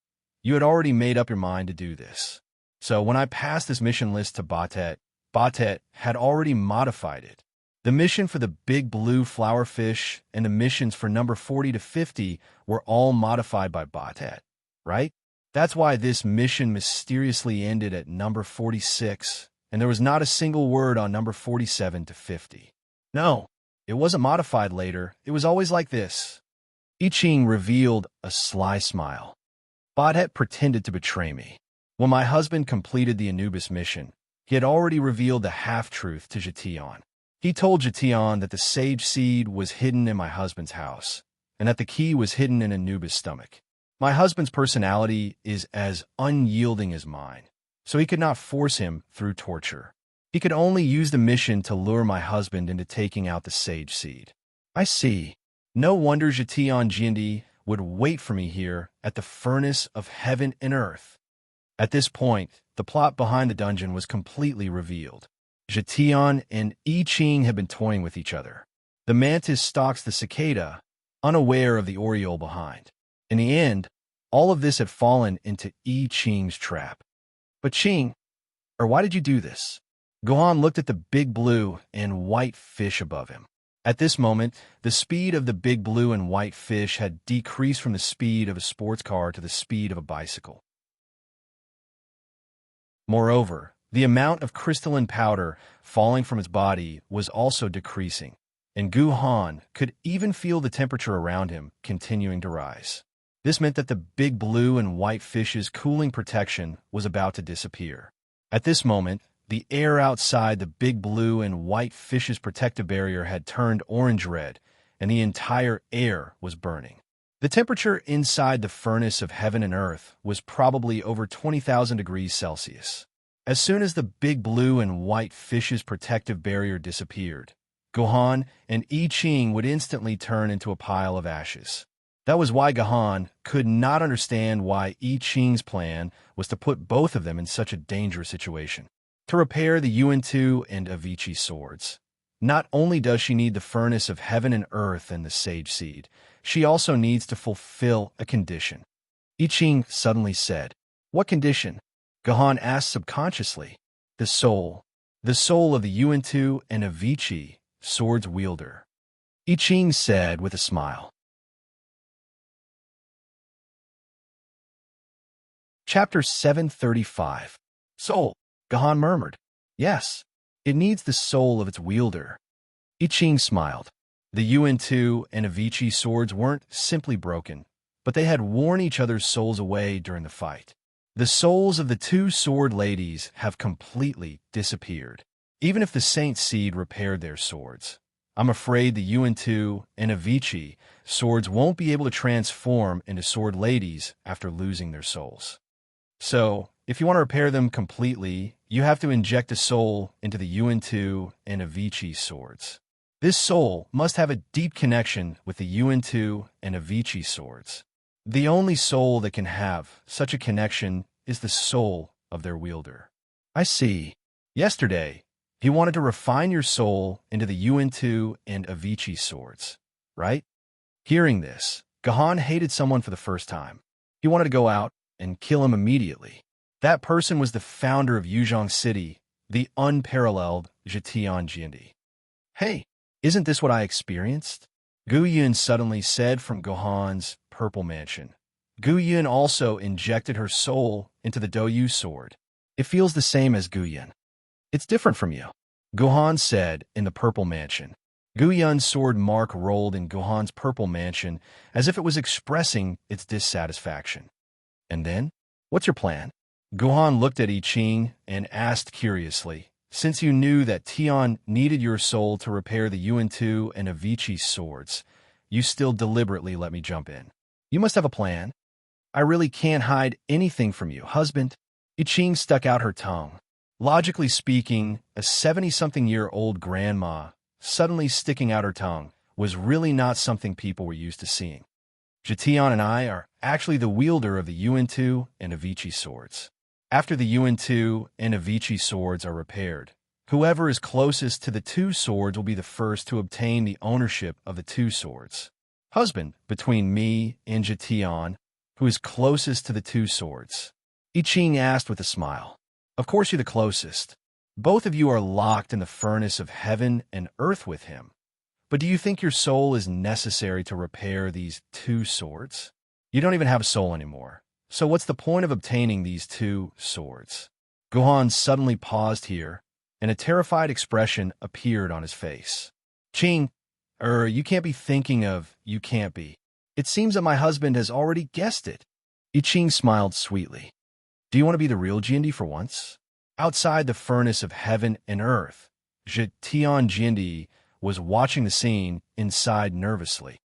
you had already made up your mind to do this. So when I passed this mission list to Batet, Batet had already modified it. The mission for the big blue flowerfish and the missions for number 40 to 50 were all modified by Batet, right? That's why this mission mysteriously ended at number 46, and there was not a single word on number 47 to 50. No, it wasn't modified later. It was always like this. I Ching revealed a sly smile. Batet pretended to betray me. When my husband completed the Anubis mission, he had already revealed the half-truth to Zhetian. He told Zhetian that the Sage Seed was hidden in my husband's house, and that the key was hidden in Anubis' stomach. My husband's personality is as unyielding as mine, so he could not force him through torture. He could only use the mission to lure my husband into taking out the Sage Seed. I see. No wonder Zhetian Jindi would wait for me here at the furnace of heaven and earth. At this point, the plot behind the dungeon was completely revealed. Zhetian and I Ching had been toying with each other. The mantis stalks the cicada, unaware of the oriole behind. In the end, all of this had fallen into I Ching's trap. But Ching, why did you do this? Gohan looked at the big blue and white fish above him. At this moment, the speed of the big blue and white fish had decreased from the speed of a sports car to the speed of a bicycle. Moreover, the amount of crystalline powder falling from its body was also decreasing, and Guhan could even feel the temperature around him continuing to rise. This meant that the big blue and white fish's cooling protection was about to disappear. At this moment, the air outside the big blue and white fish's protective barrier had turned orange-red, and the entire air was burning. The temperature inside the furnace of heaven and earth was probably over 20,000 degrees Celsius. As soon as the big blue and white fish's protective barrier disappeared, Gohan and I Ching would instantly turn into a pile of ashes. That was why Gohan could not understand why I Ching's plan was to put both of them in such a dangerous situation. To repair the Yuan-Tu and Avicii swords, not only does she need the furnace of heaven and earth and the sage seed, she also needs to fulfill a condition. I Ching suddenly said, "What condition?" Gohan asked subconsciously. The soul of the Yuan-Tu and Avicii swords wielder. I Ching said with a smile. Chapter 735. Soul. Gohan murmured. Yes, it needs the soul of its wielder. I Ching smiled. The Yuan-Tu and Avicii swords weren't simply broken, but they had worn each other's souls away during the fight. The souls of the two sword ladies have completely disappeared. Even if the Saint Seed repaired their swords, I'm afraid the Yuan-Tu and Avicii swords won't be able to transform into sword ladies after losing their souls. So, if you want to repair them completely, you have to inject a soul into the Yuan-Tu and Avicii swords. This soul must have a deep connection with the Yuan-Tu and Avicii swords. The only soul that can have such a connection is the soul of their wielder. I see. Yesterday, you wanted to refine your soul into the Yuan-Tu and Avicii swords, right? Hearing this, Gohan hated someone for the first time. He wanted to go out and kill him immediately. That person was the founder of Yuzhong City, the unparalleled Zhetian Jindy. Hey, isn't this what I experienced? Gu Yun suddenly said from Gohan's purple mansion. Gu Yun also injected her soul into the Douyu sword. It feels the same as Gu Yun. It's different from you, Gohan said in the purple mansion. Gu Yun's sword mark rolled in Gohan's purple mansion as if it was expressing its dissatisfaction. And then? What's your plan? Gohan looked at I Ching and asked curiously, since you knew that Tian needed your soul to repair the Yuan-Tu and Avicii swords, you still deliberately let me jump in. You must have a plan. I really can't hide anything from you, husband. I Ching stuck out her tongue. Logically speaking, a 70-something-year-old grandma suddenly sticking out her tongue was really not something people were used to seeing. Zhetian and I are actually the wielder of the Yuan-Tu and Avicii swords. After the Yuan-Tu and Avicii swords are repaired, whoever is closest to the two swords will be the first to obtain the ownership of the two swords. Husband, between me and Zhetian, who is closest to the two swords? I Ching asked with a smile. Of course you're the closest. Both of you are locked in the furnace of heaven and earth with him. But do you think your soul is necessary to repair these two swords? You don't even have a soul anymore. So what's the point of obtaining these two swords? Gohan suddenly paused here, and a terrified expression appeared on his face. Ching, you can't be thinking of, you can't be. It seems that my husband has already guessed it. I Ching smiled sweetly. Do you want to be the real Jindy for once? Outside the furnace of heaven and earth, Zhetian Jindy was watching the scene inside nervously.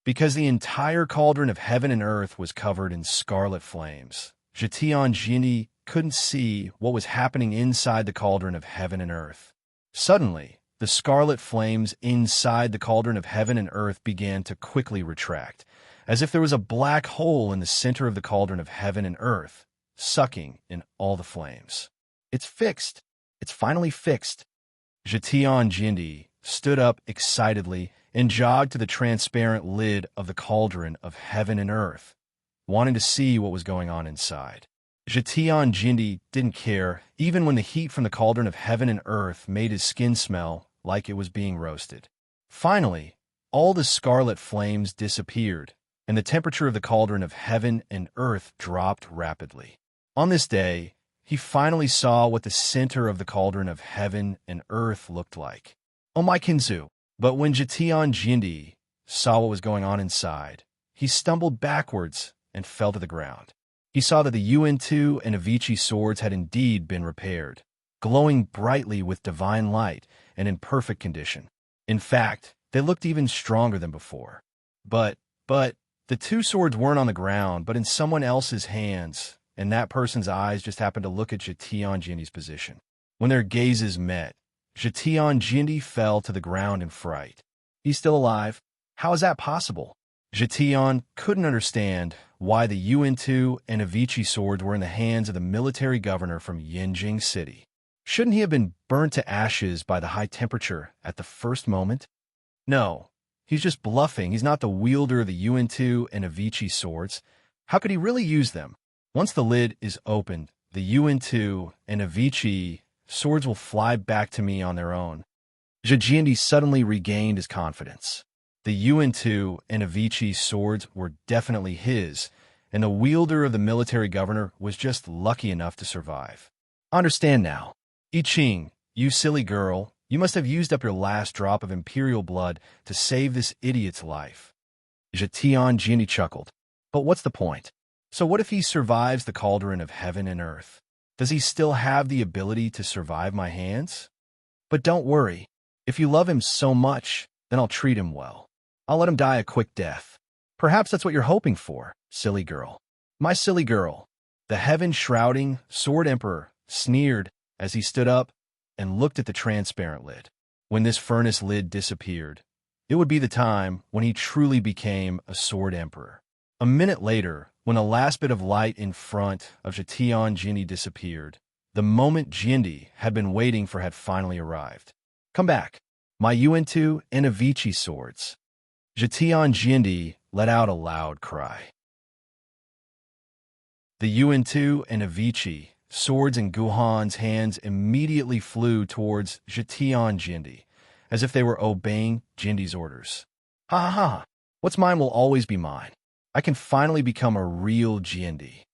Because the entire cauldron of heaven and earth was covered in scarlet flames, Zhetian Jindy couldn't see what was happening inside the cauldron of heaven and earth. Suddenly, the scarlet flames inside the cauldron of heaven and earth began to quickly retract, as if there was a black hole in the center of the cauldron of heaven and earth, sucking in all the flames. It's fixed. It's finally fixed. Zhetian Jindy stood up excitedly and jogged to the transparent lid of the cauldron of heaven and earth, wanting to see what was going on inside. Zhetian Jindy didn't care, even when the heat from the cauldron of heaven and earth made his skin smell like it was being roasted. Finally, all the scarlet flames disappeared, and the temperature of the cauldron of heaven and earth dropped rapidly. On this day, he finally saw what the center of the cauldron of heaven and earth looked like. Oh my Kinzu. But when Jitian Jindi saw what was going on inside, he stumbled backwards and fell to the ground. He saw that the UN-2 and Avicii swords had indeed been repaired, glowing brightly with divine light and in perfect condition. In fact, they looked even stronger than before. But, the two swords weren't on the ground, but in someone else's hands, and that person's eyes just happened to look at Jitian Jindi's position. When their gazes met, Jitian Jindi fell to the ground in fright. He's still alive? How is that possible? Jitian couldn't understand why the UN-2 and Avicii swords were in the hands of the military governor from Yinjing City. Shouldn't he have been burnt to ashes by the high temperature at the first moment? No, he's just bluffing. He's not the wielder of the UN-2 and Avicii swords. How could he really use them? Once the lid is opened, the UN-2 and Avicii swords will fly back to me on their own. Jijindi suddenly regained his confidence. The UN-2 and Avicii swords were definitely his, and the wielder of the military governor was just lucky enough to survive. I understand now. I Ching, you silly girl, you must have used up your last drop of imperial blood to save this idiot's life. Jitian Jindi chuckled. But what's the point? So what if he survives the cauldron of heaven and earth? Does he still have the ability to survive my hands? But don't worry. If you love him so much, then I'll treat him well. I'll let him die a quick death. Perhaps that's what you're hoping for, silly girl. My silly girl. The heaven-shrouding sword emperor sneered as he stood up and looked at the transparent lid. When this furnace lid disappeared, it would be the time when he truly became a sword emperor. A minute later, when the last bit of light in front of Jitian Jindi disappeared, the moment Jindi had been waiting for had finally arrived. Come back, my UN-2 and Avicii swords. Jitian Jindi let out a loud cry. The UN-2 and Avicii swords in Guhan's hands immediately flew towards Jitian Jindi, as if they were obeying Jindi's orders. Ha ha ha! What's mine will always be mine. I can finally become a real Jindi.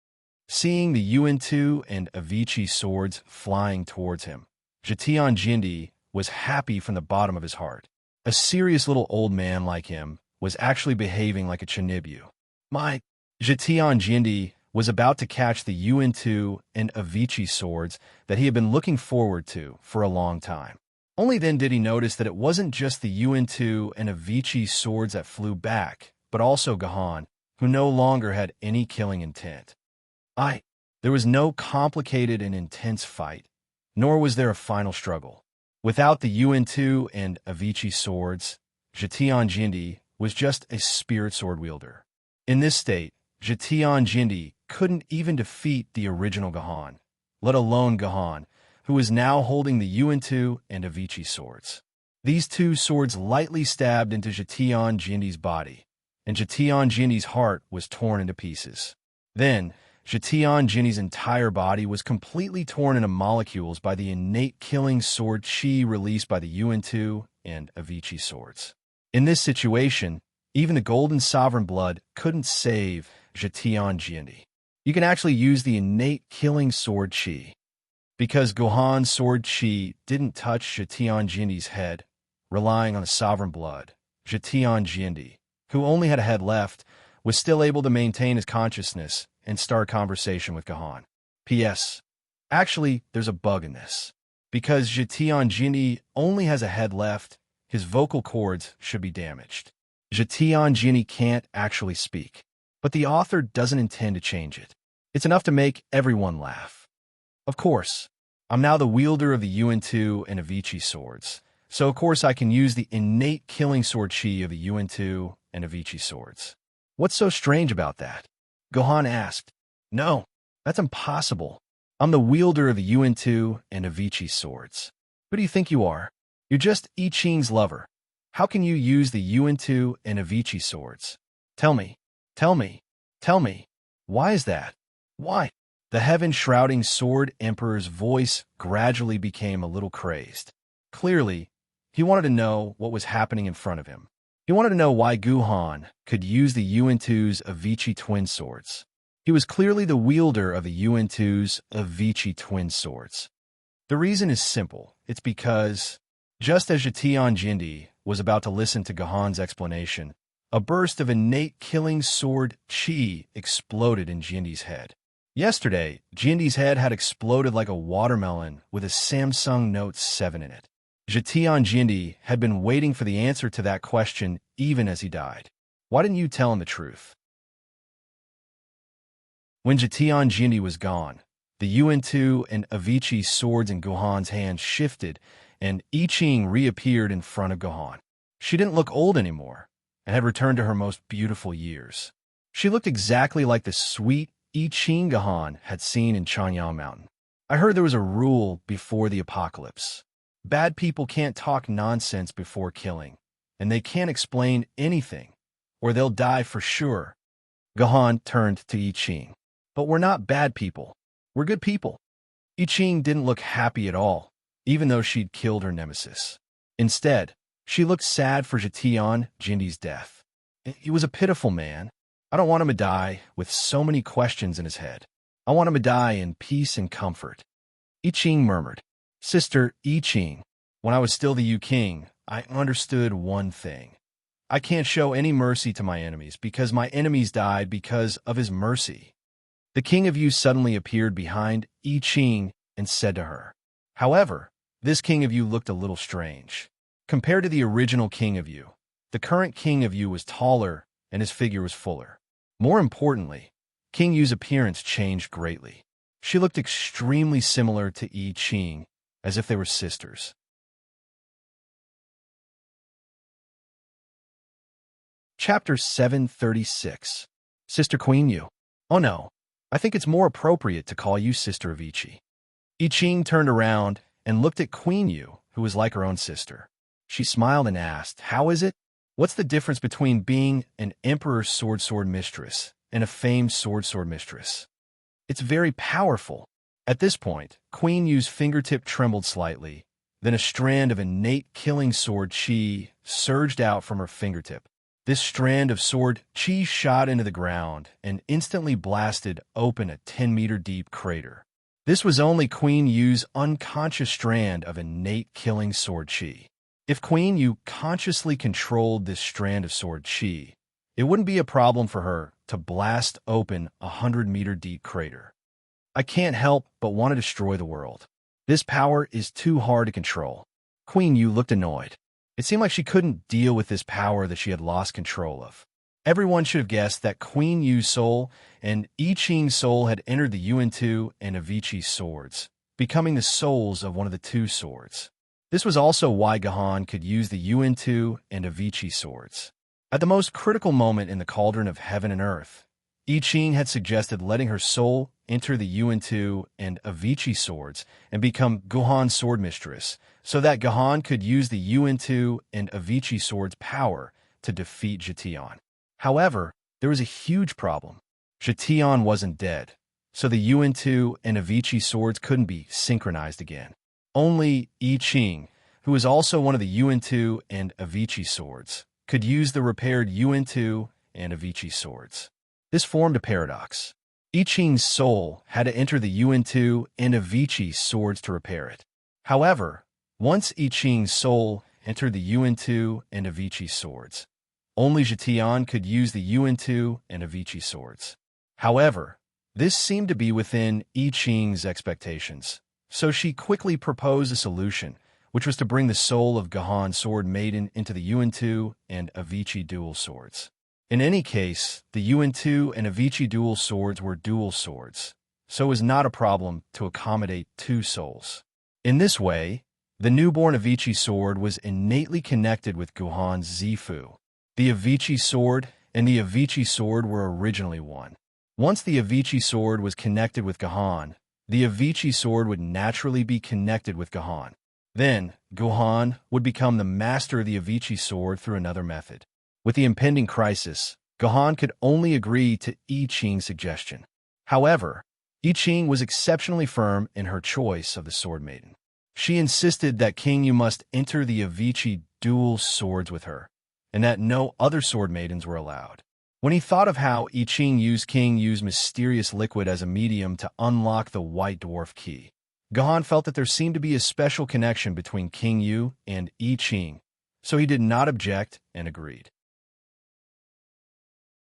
Seeing the UN-2 and Avicii swords flying towards him, Jitian Jindi was happy from the bottom of his heart. A serious little old man like him was actually behaving like a Chinibu. Jitian Jindi was about to catch the UN-2 and Avicii swords that he had been looking forward to for a long time. Only then did he notice that it wasn't just the UN-2 and Avicii swords that flew back, but also Guhan, who no longer had any killing intent. There was no complicated and intense fight, nor was there a final struggle. Without the UN-2 and Avicii swords, Jitian Jindi was just a spirit sword wielder. In this state, Jitian Jindi couldn't even defeat the original Guhan, let alone Guhan, who was now holding the UN-2 and Avicii swords. These two swords lightly stabbed into Jitian Jindi's body, and Jitian Jindi's heart was torn into pieces. Then, Jitian Jindi's entire body was completely torn into molecules by the innate killing sword chi released by the UN-2 and Avicii swords. In this situation, even the golden sovereign blood couldn't save Jitian Jindi. You can actually use the innate killing sword chi. Because Guhan's sword chi didn't touch Jitian Jindi's head, relying on the sovereign blood, Jitian Jindi, who only had a head left, was still able to maintain his consciousness and start conversation with Guhan. P.S. Actually, there's a bug in this. Because Jitian Jindi only has a head left, his vocal cords should be damaged. Jitian Jindi can't actually speak, but the author doesn't intend to change it. It's enough to make everyone laugh. Of course, I'm now the wielder of the UN-2 and Avicii swords, so of course I can use the innate killing sword chi of the UN-2 and Avicii swords. What's so strange about that? Guhan asked. No, that's impossible. I'm the wielder of the UN-2 and Avicii swords. Who do you think you are? You're just I Ching's lover. How can you use the UN-2 and Avicii swords? Tell me. Why is that? Why? The heaven-shrouding sword emperor's voice gradually became a little crazed. Clearly, he wanted to know what was happening in front of him. He wanted to know why Guhan could use the UN-2's Avicii twin swords. He was clearly the wielder of the UN-2's Avicii twin swords. The reason is simple. It's because Just as Jitian Jindi was about to listen to Gahan's explanation, a burst of innate killing sword chi exploded in Jindi's head. Yesterday, Jindi's head had exploded like a watermelon with a Samsung Note 7 in it. Jitian Jindi had been waiting for the answer to that question even as he died. Why didn't you tell him the truth? When Jitian Jindi was gone, the Yuan-Tu and Avicii swords in Gahan's hands shifted, and I Ching reappeared in front of Gahan. She didn't look old anymore, and had returned to her most beautiful years. She looked exactly like the sweet I Ching Gahan had seen in Chanyang Mountain. I heard there was a rule before the apocalypse. Bad people can't talk nonsense before killing, and they can't explain anything, or they'll die for sure. Gahan turned to I Ching. But we're not bad people. We're good people. I Ching didn't look happy at all, even though she'd killed her nemesis. Instead, she looked sad for Jitian Jindi's death. He was a pitiful man. I don't want him to die with so many questions in his head. I want him to die in peace and comfort. I Ching murmured, Sister I Ching, when I was still the Yu King, I understood one thing. I can't show any mercy to my enemies because my enemies died because of his mercy. The King of Yu suddenly appeared behind I Ching and said to her, However, this King of Yu looked a little strange. Compared to the original King of Yu, the current King of Yu was taller and his figure was fuller. More importantly, King Yu's appearance changed greatly. She looked extremely similar to I Ching, as if they were sisters. Chapter 736. Sister Queen Yu. Oh no, I think it's more appropriate to call you Sister Avicii. I Ching turned around and looked at Queen Yu, who was like her own sister. She smiled and asked, How is it? What's the difference between being an Emperor's sword mistress and a famed sword mistress? It's very powerful. At this point, Queen Yu's fingertip trembled slightly. Then a strand of innate killing sword chi surged out from her fingertip. This strand of sword chi shot into the ground and instantly blasted open a 10-meter-deep crater. This was only Queen Yu's unconscious strand of innate killing sword chi. If Queen Yu consciously controlled this strand of sword chi, it wouldn't be a problem for her to blast open a 100-meter-deep crater. I can't help but want to destroy the world. This power is too hard to control. Queen Yu looked annoyed. It seemed like she couldn't deal with this power that she had lost control of. Everyone should have guessed that Queen Yu's soul and I Ching's soul had entered the Yuan-Tu and Avicii swords, becoming the souls of one of the two swords. This was also why Gahan could use the Yuan-Tu and Avicii swords. At the most critical moment in the cauldron of heaven and earth, I Ching had suggested letting her soul enter the Yuan-Tu and Avicii swords and become Gahan's sword mistress, so that Gahan could use the Yuan-Tu and Avicii swords' power to defeat Jitian. However, there was a huge problem. Jitian wasn't dead, so the Yuan-Tu and Avicii swords couldn't be synchronized again. Only I Ching, who was also one of the Yuan-Tu and Avicii swords, could use the repaired Yuan-Tu and Avicii swords. This formed a paradox. I Ching's soul had to enter the Yuan-Tu and Avicii swords to repair it. However, once I Ching's soul entered the Yuan-Tu and Avicii swords, only Jitian could use the Yuan-Tu and Avicii swords. However, this seemed to be within I Ching's expectations, so she quickly proposed a solution, which was to bring the soul of Gahan's sword Maiden into the Yuan-Tu and Avicii dual swords. In any case, the Yuan-Tu and Avicii dual swords were dual swords, so it was not a problem to accommodate two souls. In this way, the newborn Avicii sword was innately connected with Gahan's Zifu. The Avicii sword and the Avicii sword were originally one. Once the Avicii sword was connected with Gahan, the Avicii sword would naturally be connected with Gahan. Then, Gahan would become the master of the Avicii sword through another method. With the impending crisis, Gahan could only agree to I Ching's suggestion. However, I Ching was exceptionally firm in her choice of the sword maiden. She insisted that King Yu must enter the Avicii dual swords with her, and that no other sword maidens were allowed. When he thought of how I Ching used King Yu's mysterious liquid as a medium to unlock the White Dwarf key, Gahan felt that there seemed to be a special connection between King Yu and I Ching, so he did not object and agreed.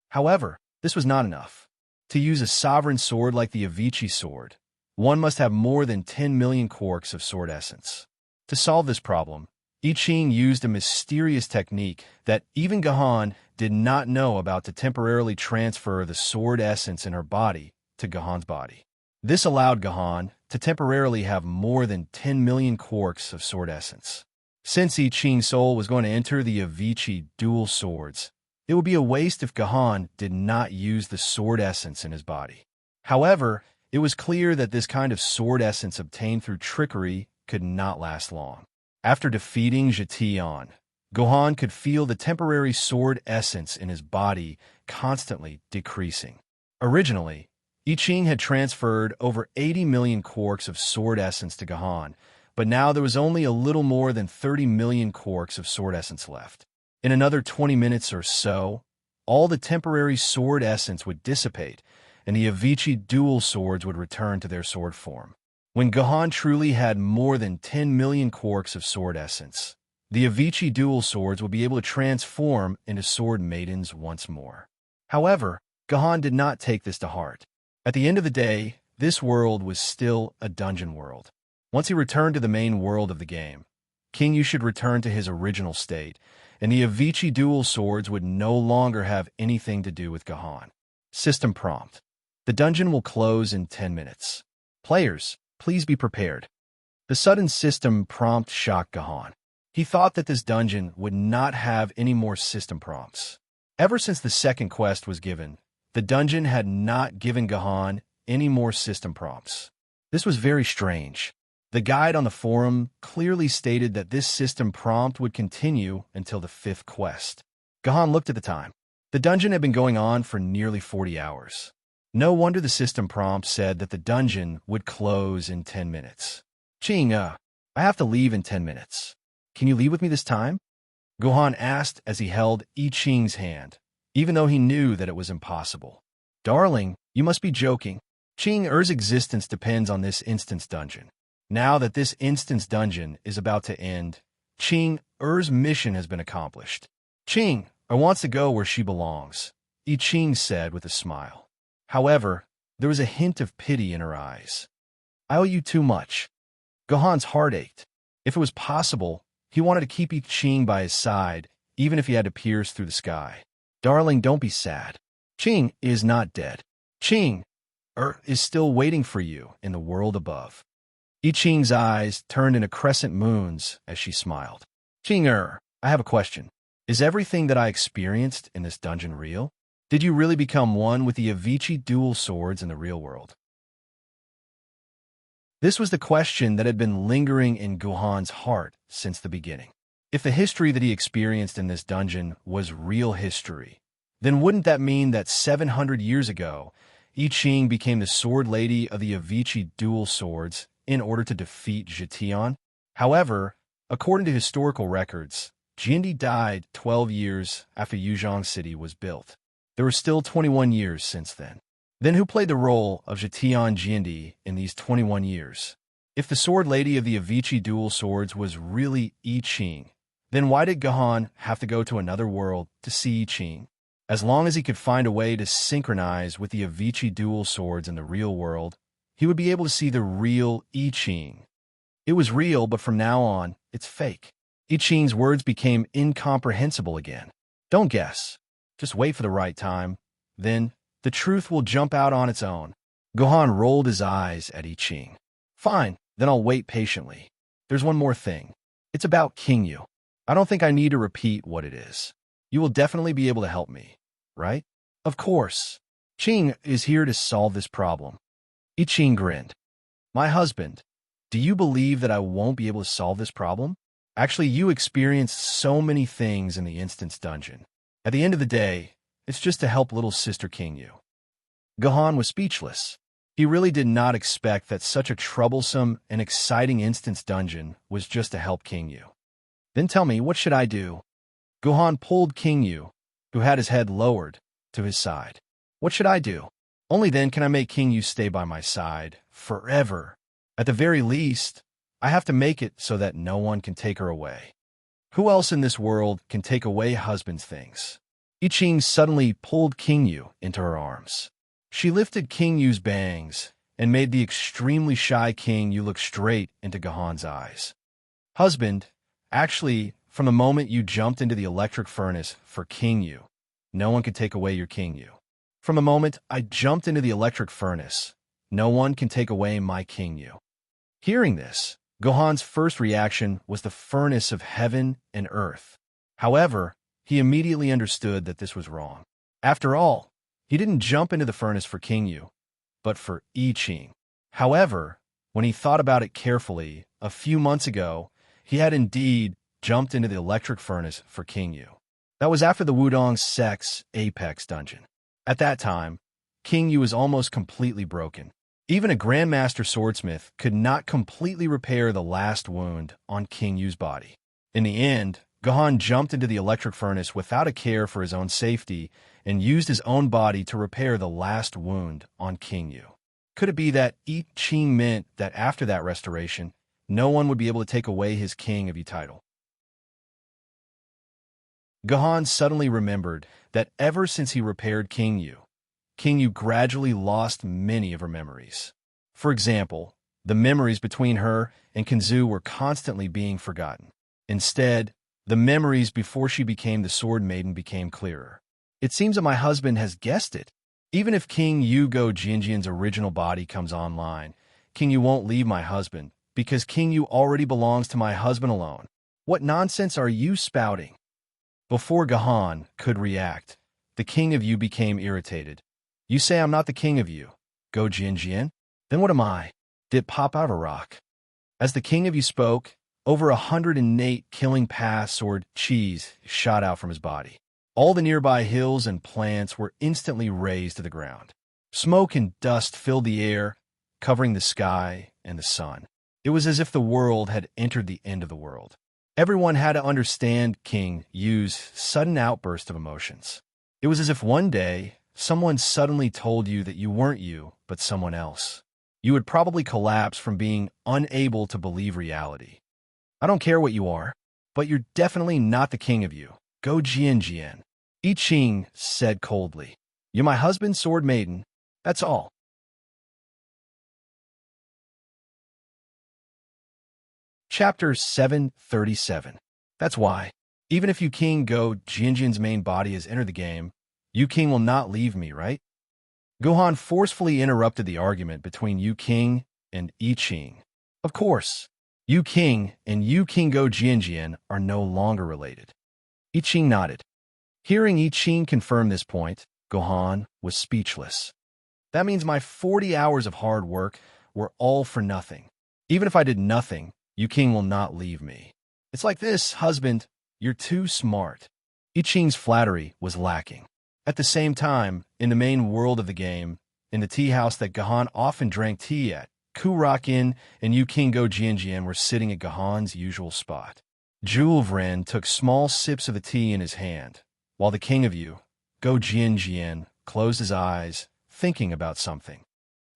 However, this was not enough. To use a sovereign sword like the Avicii sword, one must have more than 10 million quarks of sword essence. To solve this problem, I Ching used a mysterious technique that even Gahan did not know about to temporarily transfer the sword essence in her body to Gahan's body. This allowed Gahan to temporarily have more than 10 million quarks of sword essence. Since I Ching's soul was going to enter the Avicii dual swords, it would be a waste if Gahan did not use the sword essence in his body. However, it was clear that this kind of sword essence obtained through trickery could not last long. After defeating Jetian, Gahan could feel the temporary sword essence in his body constantly decreasing. Originally, I Ching had transferred over 80 million quarks of sword essence to Gahan, but now there was only a little more than 30 million quarks of sword essence left. In another 20 minutes or so, all the temporary sword essence would dissipate, and the Avicii dual swords would return to their sword form. When Gahan truly had more than 10 million quarks of sword essence, the Avicii dual swords would be able to transform into sword maidens once more. However, Gahan did not take this to heart. At the end of the day, this world was still a dungeon world. Once he returned to the main world of the game, King Yu should return to his original state, and the Avicii dual swords would no longer have anything to do with Gahan. System prompt. The dungeon will close in 10 minutes. Players, please be prepared. The sudden system prompt shocked Gahan. He thought that this dungeon would not have any more system prompts. Ever since the second quest was given, the dungeon had not given Gahan any more system prompts. This was very strange. The guide on the forum clearly stated that this system prompt would continue until the fifth quest. Gahan looked at the time. The dungeon had been going on for nearly 40 hours. No wonder the system prompt said that the dungeon would close in 10 minutes. Ching, I have to leave in 10 minutes. Can you leave with me this time? Gahan asked as he held I Ching's hand, even though he knew that it was impossible. Darling, you must be joking. Ching Er's existence depends on this instance dungeon. Now that this instance dungeon is about to end, Ching Er's mission has been accomplished. Ching Er wants to go where she belongs, I Ching said with a smile. However, there was a hint of pity in her eyes. I owe you too much. Gahan's heart ached. If it was possible, he wanted to keep I Ching by his side, even if he had to pierce through the sky. Darling, don't be sad. Ching is not dead. Ching Er is still waiting for you in the world above. I Ching's eyes turned into crescent moons as she smiled. Ching Er, I have a question. Is everything that I experienced in this dungeon real? Did you really become one with the Avicii dual swords in the real world? This was the question that had been lingering in Gahan's heart since the beginning. If the history that he experienced in this dungeon was real history, then wouldn't that mean that 700 years ago, I Ching became the sword lady of the Avicii dual swords in order to defeat Jetian? However, according to historical records, Jiandi died 12 years after Yuzhong City was built. There were still 21 years since then. Then who played the role of Jetian Jiandi in these 21 years? If the sword lady of the Avicii dual swords was really I Ching, then why did Gahan have to go to another world to see I Ching? As long as he could find a way to synchronize with the Avicii dual swords in the real world, he would be able to see the real I Ching. It was real, but from now on, it's fake. I Ching's words became incomprehensible again. Don't guess. Just wait for the right time. Then, the truth will jump out on its own. Gahan rolled his eyes at I Ching. Fine, then I'll wait patiently. There's one more thing. It's about King Yu. I don't think I need to repeat what it is. You will definitely be able to help me, right? Of course. Ching is here to solve this problem. I Ching grinned. My husband, do you believe that I won't be able to solve this problem? Actually, you experienced so many things in the instance dungeon. At the end of the day, it's just to help little sister King Yu. Gahan was speechless. He really did not expect that such a troublesome and exciting instance dungeon was just to help King Yu. Then tell me, what should I do? Gahan pulled King Yu, who had his head lowered, to his side. What should I do? Only then can I make King Yu stay by my side forever. At the very least, I have to make it so that no one can take her away. Who else in this world can take away husband's things? I Ching suddenly pulled King Yu into her arms. She lifted King Yu's bangs and made the extremely shy King Yu look straight into Gahan's eyes. Husband, actually, from the moment you jumped into the electric furnace for King Yu, no one could take away your King Yu. From the moment I jumped into the electric furnace, no one can take away my King Yu. Hearing this, Gohan's first reaction was the furnace of heaven and earth. However, he immediately understood that this was wrong. After all, he didn't jump into the furnace for King Yu, but for I Ching. However, when he thought about it carefully, a few months ago, he had indeed jumped into the electric furnace for King Yu. That was after the Wudong Sect's Apex dungeon. At that time, King Yu was almost completely broken. Even a Grandmaster Swordsmith could not completely repair the last wound on King Yu's body. In the end, Gohan jumped into the electric furnace without a care for his own safety and used his own body to repair the last wound on King Yu. Could it be that I Ching meant that after that restoration, no one would be able to take away his King of Yu title? Gohan suddenly remembered that ever since he repaired King Yu gradually lost many of her memories. For example, the memories between her and Kenzu were constantly being forgotten. Instead, the memories before she became the Sword Maiden became clearer. It seems that my husband has guessed it. Even if King Yu Go Jinjian's original body comes online, King Yu won't leave my husband, because King Yu already belongs to my husband alone. What nonsense are you spouting? Before Gohan could react, the King of Yu became irritated. You say I'm not the King of Yu, Go Jinjian? Then what am I? Did it pop out of a rock? As the King of Yu spoke, over 108 killing pass sword cheese shot out from his body. All the nearby hills and plants were instantly razed to the ground. Smoke and dust filled the air, covering the sky and the sun. It was as if the world had entered the end of the world. Everyone had to understand King Yu's sudden outburst of emotions. It was as if one day, someone suddenly told you that you weren't you, but someone else. You would probably collapse from being unable to believe reality. I don't care what you are, but you're definitely not the King of Yu, Go Jian. I Ching said coldly. You're my husband's Sword Maiden, that's all. Chapter 737. That's why, even if Yu King Go Jinjian's main body has entered the game, Yu King will not leave me, right? Gohan forcefully interrupted the argument between Yu King and I Ching. Of course, Yu King and Yu King Go Jinjian are no longer related. I Ching nodded. Hearing I Ching confirm this point, Gohan was speechless. That means my 40 hours of hard work were all for nothing. Even if I did nothing, Yu King will not leave me. It's like this, husband. You're too smart. I Ching's flattery was lacking. At the same time, in the main world of the game, in the tea house that Gohan often drank tea at, Ku Rakin and Yu King Go Jinjian were sitting at Gohan's usual spot. Julvren took small sips of the tea in his hand, while the King of Yu, Go Jinjian, closed his eyes, thinking about something.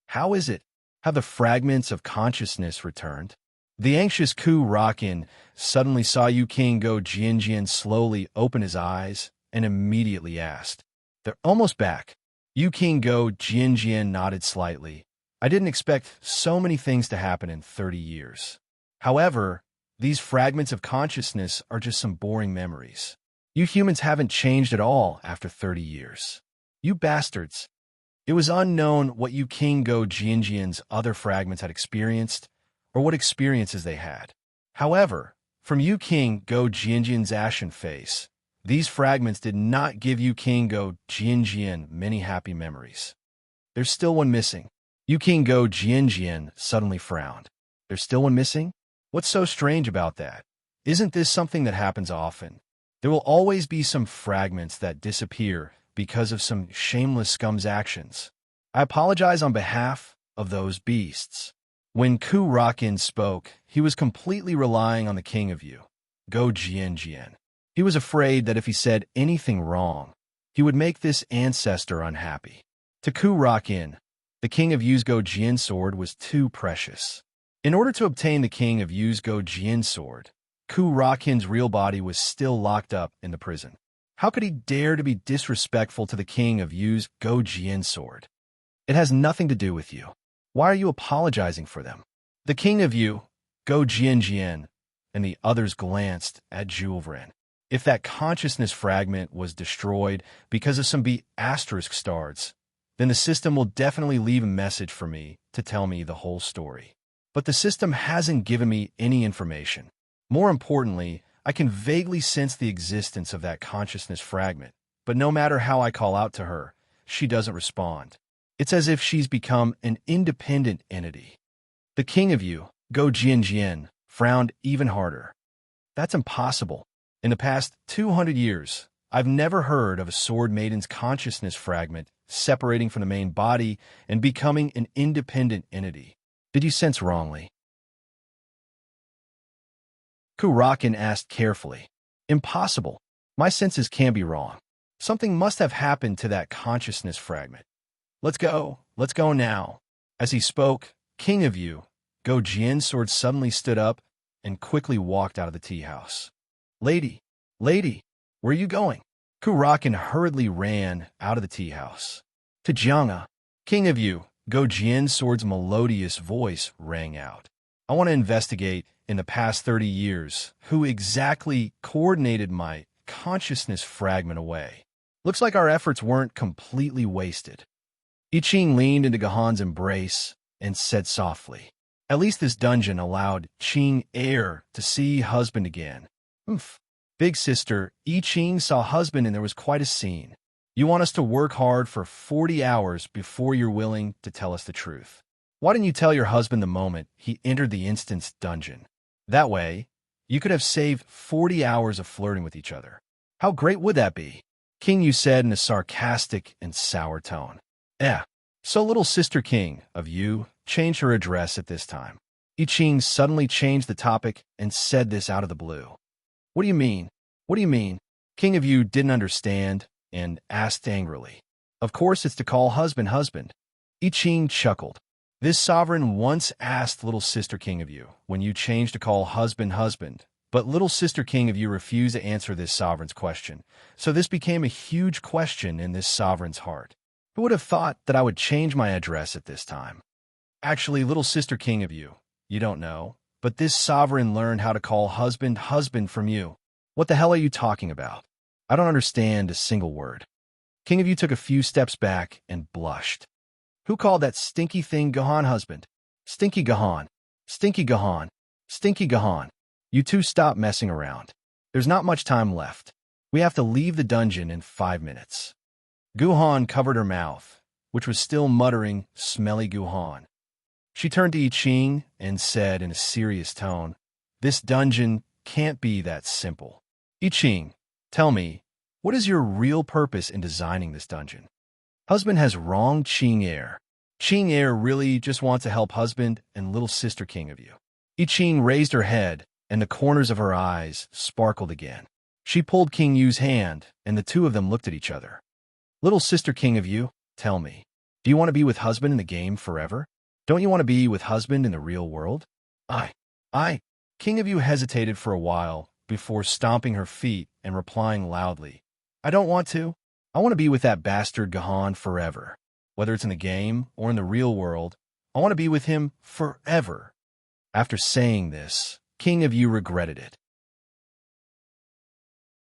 How is it? Have the fragments of consciousness returned? The anxious Ku Rakin suddenly saw Yu King Go Jinjian slowly open his eyes and immediately asked, They're almost back. Yu King Go Jinjian nodded slightly. I didn't expect so many things to happen in 30 years. However, these fragments of consciousness are just some boring memories. You humans haven't changed at all after 30 years. You bastards. It was unknown what Yu King Go Jinjian's other fragments had experienced, or what experiences they had. However, from Yu King Go Jinjian's ashen face, these fragments did not give Yu King Go Jinjian many happy memories. There's still one missing. Yu King Go Jinjian suddenly frowned. There's still one missing? What's so strange about that? Isn't this something that happens often? There will always be some fragments that disappear because of some shameless scum's actions. I apologize on behalf of those beasts. When Ku Rakin spoke, he was completely relying on the King of Yu, Go Jinjian. He was afraid that if he said anything wrong, he would make this ancestor unhappy. To Ku Rakin, the King of Yu's Go Jin sword was too precious. In order to obtain the King of Yu's Go-Jian sword, Ku Rakin's real body was still locked up in the prison. How could he dare to be disrespectful to the King of Yu's Go-Jian sword? It has nothing to do with you. Why are you apologizing for them? The King of Yu, Go-Jian, and the others glanced at Julvran. If that consciousness fragment was destroyed because of some B** stars, then the system will definitely leave a message for me to tell me the whole story. But the system hasn't given me any information. More importantly, I can vaguely sense the existence of that consciousness fragment, but no matter how I call out to her, she doesn't respond. It's as if she's become an independent entity. The King of Yu, Go-Jian, frowned even harder. That's impossible. In the past 200 years, I've never heard of a sword maiden's consciousness fragment separating from the main body and becoming an independent entity. Did you sense wrongly? Ku Rakin asked carefully. Impossible. My senses can't be wrong. Something must have happened to that consciousness fragment. Let's go now. As he spoke, King of Yu, Go-Jian's sword suddenly stood up and quickly walked out of the tea house. Lady, where are you going? Ku Rakin hurriedly ran out of the tea house. To Jiang'a, King of Yu, Go-Jian's sword's melodious voice rang out. I want to investigate, in the past 30 years, who exactly coordinated my consciousness fragment away. Looks like our efforts weren't completely wasted. I Ching leaned into Gahan's embrace and said softly, at least this dungeon allowed Ching heir to see husband again. Oof. Big sister, I Ching saw husband and there was quite a scene. You want us to work hard for 40 hours before you're willing to tell us the truth. Why didn't you tell your husband the moment he entered the instanced dungeon? That way, you could have saved 40 hours of flirting with each other. How great would that be? King Yu said in a sarcastic and sour tone. So little sister King of Yu changed her address at this time. I Ching suddenly changed the topic and said this out of the blue. What do you mean? What do you mean? King of Yu didn't understand and asked angrily. Of course it's to call husband. I Ching chuckled. This sovereign once asked little sister King of Yu when you changed to call husband, but little sister King of Yu refused to answer this sovereign's question, so this became a huge question in this sovereign's heart. Who would have thought that I would change my address at this time? Actually, little sister King of Yu, you don't know, but this sovereign learned how to call husband from you. What the hell are you talking about? I don't understand a single word. King of Yu took a few steps back and blushed. Who called that stinky thing Gahan husband? Stinky Gahan. Stinky Gahan. Stinky Gahan. You two stop messing around. There's not much time left. We have to leave the dungeon in 5 minutes. Guhan covered her mouth, which was still muttering smelly Guhan. She turned to I Ching and said in a serious tone, this dungeon can't be that simple. I Ching, tell me, what is your real purpose in designing this dungeon? Husband has wronged Ching heir. Ching heir really just wants to help husband and little sister King of Yu. I Ching raised her head, and the corners of her eyes sparkled again. She pulled King Yu's hand, and the two of them looked at each other. Little sister King of Yu, tell me, do you want to be with husband in the game forever? Don't you want to be with husband in the real world? King of Yu hesitated for a while before stomping her feet and replying loudly, I don't want to. I want to be with that bastard Gahan forever. Whether it's in the game or in the real world, I want to be with him forever. After saying this, King of Yu regretted it.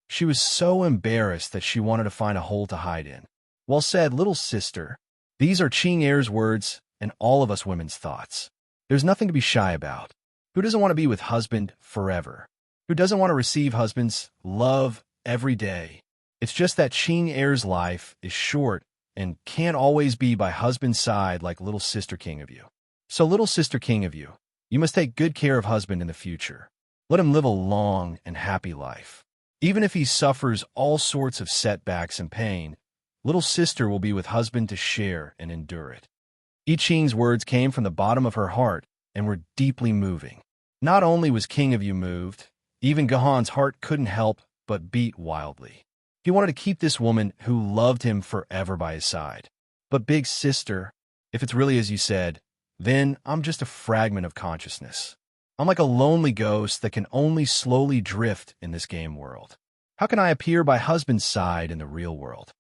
She was so embarrassed that she wanted to find a hole to hide in. Well said, little sister. These are Ching heir's words and all of us women's thoughts. There's nothing to be shy about. Who doesn't want to be with husband forever? Who doesn't want to receive husband's love every day? It's just that Ching heir's life is short and can't always be by husband's side like little sister King of Yu. So little sister King of Yu, you must take good care of husband in the future. Let him live a long and happy life. Even if he suffers all sorts of setbacks and pain, little sister will be with husband to share and endure it. I Ching's words came from the bottom of her heart and were deeply moving. Not only was King of Yu moved, even Gahan's heart couldn't help but beat wildly. He wanted to keep this woman who loved him forever by his side. But big sister, if it's really as you said, then I'm just a fragment of consciousness. I'm like a lonely ghost that can only slowly drift in this game world. How can I appear by husband's side in the real world?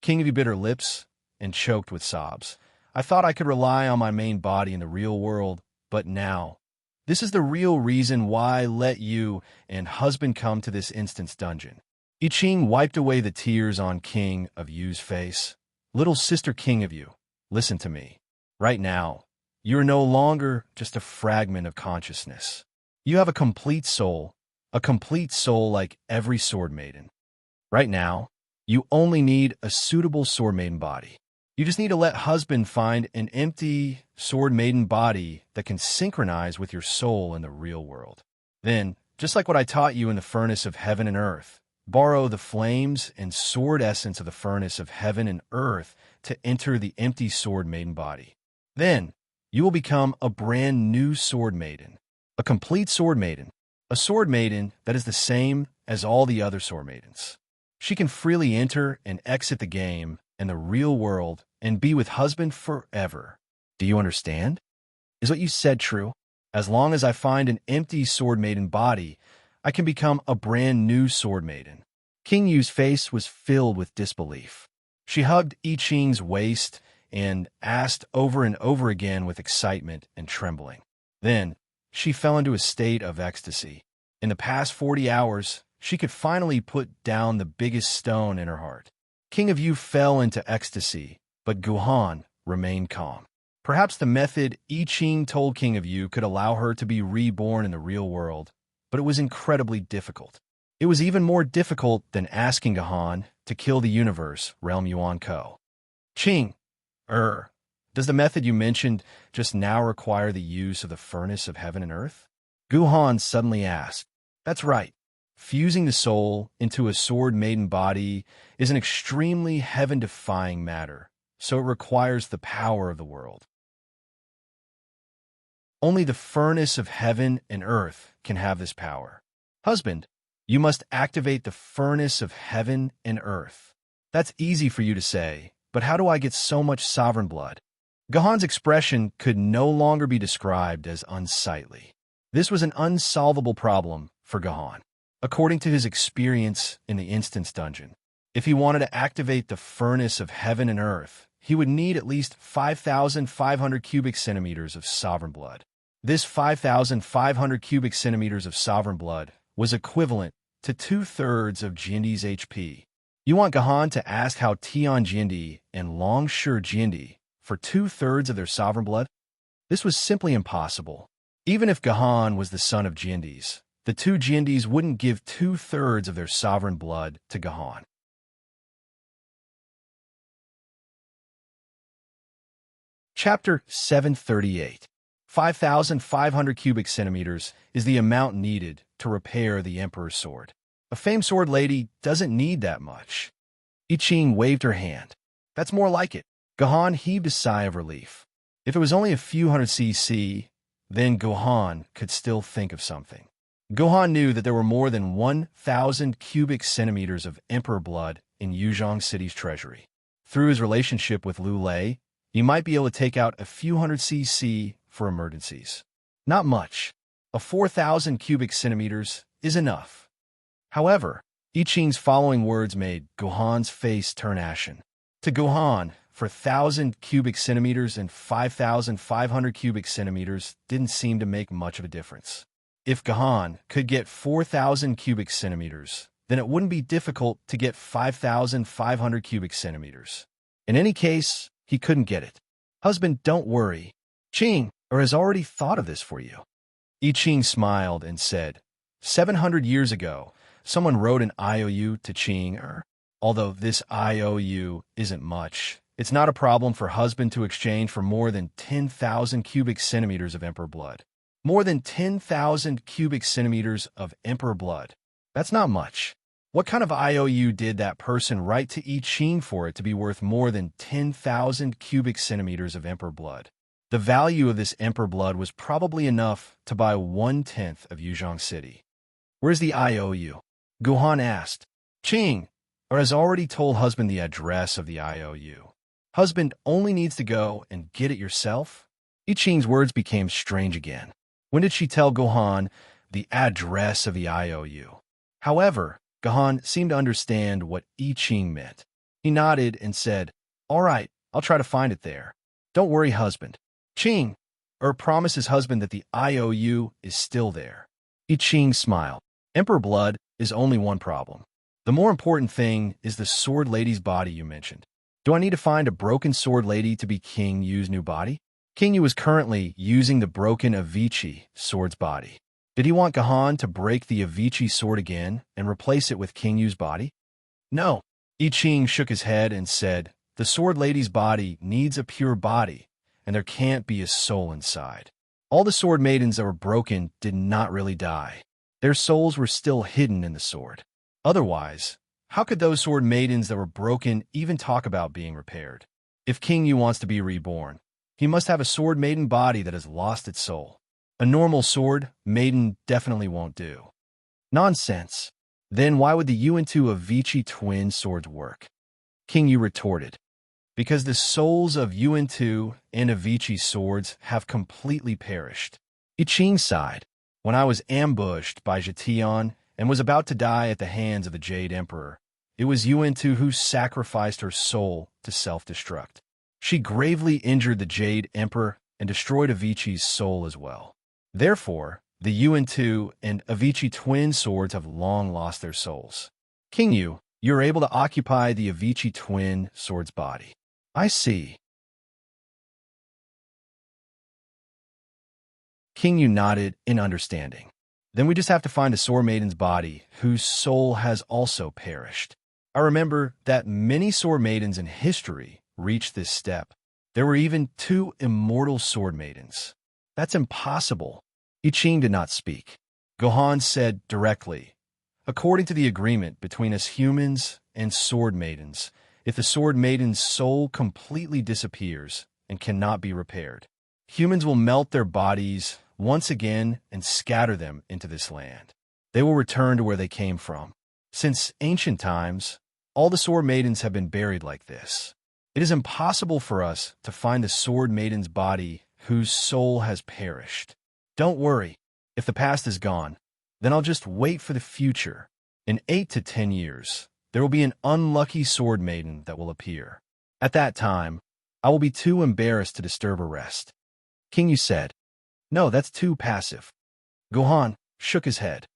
King of you bitter lips, and choked with sobs. I thought I could rely on my main body in the real world, but now, this is the real reason why I let you and husband come to this instant's dungeon. I Ching wiped away the tears on King of Yu's face. Little sister King of Yu, listen to me. Right now, you are no longer just a fragment of consciousness. You have a complete soul like every sword maiden. Right now, you only need a suitable sword maiden body. You just need to let husband find an empty sword maiden body that can synchronize with your soul in the real world. Then, just like what I taught you in the furnace of heaven and earth, borrow the flames and sword essence of the furnace of heaven and earth to enter the empty sword maiden body. Then, you will become a brand new sword maiden, a complete sword maiden, a sword maiden that is the same as all the other sword maidens. She can freely enter and exit the game and the real world and be with husband forever. Do you understand? Is what you said true? As long as I find an empty sword maiden body, I can become a brand new sword maiden. King Yu's face was filled with disbelief. She hugged I Ching's waist and asked over and over again with excitement and trembling. Then, she fell into a state of ecstasy. In the past 40 hours, she could finally put down the biggest stone in her heart. King of Yu fell into ecstasy, but Guhan remained calm. Perhaps the method I Ching told King of Yu could allow her to be reborn in the real world, but it was incredibly difficult. It was even more difficult than asking Guhan to kill the universe, Realm Yuan Ko. Ching, does the method you mentioned just now require the use of the furnace of heaven and earth? Guhan suddenly asked. That's right. Fusing the soul into a sword maiden body is an extremely heaven-defying matter, so it requires the power of the world. Only the furnace of heaven and earth can have this power. Husband, you must activate the furnace of heaven and earth. That's easy for you to say, but how do I get so much sovereign blood? Gahan's expression could no longer be described as unsightly. This was an unsolvable problem for Gahan. According to his experience in the Instance Dungeon, if he wanted to activate the furnace of heaven and earth, he would need at least 5,500 cubic centimeters of sovereign blood. This 5,500 cubic centimeters of sovereign blood was equivalent to 2/3 of Jindi's HP. You want Gahan to ask how Tian Jindi and Longshur Jindi for 2/3 of their sovereign blood? This was simply impossible. Even if Gahan was the son of Jindis, the two Jindis wouldn't give 2/3 of their sovereign blood to Gahan. Chapter 738. 5,500 cubic centimeters is the amount needed to repair the Emperor's sword. A famed sword lady doesn't need that much. I Ching waved her hand. That's more like it. Gahan heaved a sigh of relief. If it was only a few hundred cc, then Gahan could still think of something. Gahan knew that there were more than 1,000 cubic centimeters of Emperor blood in Yuzhong City's treasury. Through his relationship with Lu Lei, he might be able to take out a few hundred cc for emergencies. Not much. A 4,000 cubic centimeters is enough. However, I Ching's following words made Gahan's face turn ashen. To Gahan, for 1,000 cubic centimeters and 5,500 cubic centimeters didn't seem to make much of a difference. If Gahan could get 4,000 cubic centimeters, then it wouldn't be difficult to get 5,500 cubic centimeters. In any case, he couldn't get it. Husband, don't worry. Ching has already thought of this for you. I Ching smiled and said, 700 years ago, someone wrote an IOU to Ching. Although this IOU isn't much, it's not a problem for husband to exchange for more than 10,000 cubic centimeters of Emperor blood. More than 10,000 cubic centimeters of Emperor blood. That's not much. What kind of IOU did that person write to I Ching for it to be worth more than 10,000 cubic centimeters of Emperor blood? The value of this Emperor blood was probably enough to buy 1/10 of Yuzhong City. Where's the IOU? Gahan asked. Ching has already told husband the address of the IOU. Husband only needs to go and get it yourself. I Ching's words became strange again. When did she tell Gohan the address of the IOU? However, Gohan seemed to understand what I Ching meant. He nodded and said, "All right, I'll try to find it there. Don't worry, husband." Ching, promise his husband that the IOU is still there. I Ching smiled. Emperor blood is only one problem. The more important thing is the sword lady's body you mentioned. Do I need to find a broken sword lady to be King Yu's new body? King Yu is currently using the broken Avicii sword's body. Did he want Gohan to break the Avicii sword again and replace it with King Yu's body? No. I Ching shook his head and said, the sword lady's body needs a pure body, and there can't be a soul inside. All the sword maidens that were broken did not really die. Their souls were still hidden in the sword. Otherwise, how could those sword maidens that were broken even talk about being repaired? If King Yu wants to be reborn, he must have a sword maiden body that has lost its soul. A normal sword maiden definitely won't do. Nonsense. Then why would the Yuan-Tu Avicii twin swords work? King Yu retorted. Because the souls of Yuan-Tu and Avicii swords have completely perished. I Ching sighed. When I was ambushed by Jatian and was about to die at the hands of the Jade Emperor, it was Yuan-Tu who sacrificed her soul to self-destruct. She gravely injured the Jade Emperor and destroyed Avicii's soul as well. Therefore, the Yuan-Tu and Avicii twin swords have long lost their souls. King Yu, you're able to occupy the Avicii twin sword's body. I see. King Yu nodded in understanding. Then we just have to find a sword maiden's body whose soul has also perished. I remember that many sword maidens in history reached this step. There were even 2 immortal sword maidens. That's impossible. I Ching did not speak. Gohan said directly, according to the agreement between us humans and sword maidens, if the sword maiden's soul completely disappears and cannot be repaired, humans will melt their bodies once again and scatter them into this land. They will return to where they came from. Since ancient times, all the sword maidens have been buried like this. It is impossible for us to find the sword maiden's body whose soul has perished. Don't worry. If the past is gone, then I'll just wait for the future. In 8 to 10 years, there will be an unlucky sword maiden that will appear. At that time, I will be too embarrassed to disturb her rest. King Yu said, no, that's too passive. Gohan shook his head.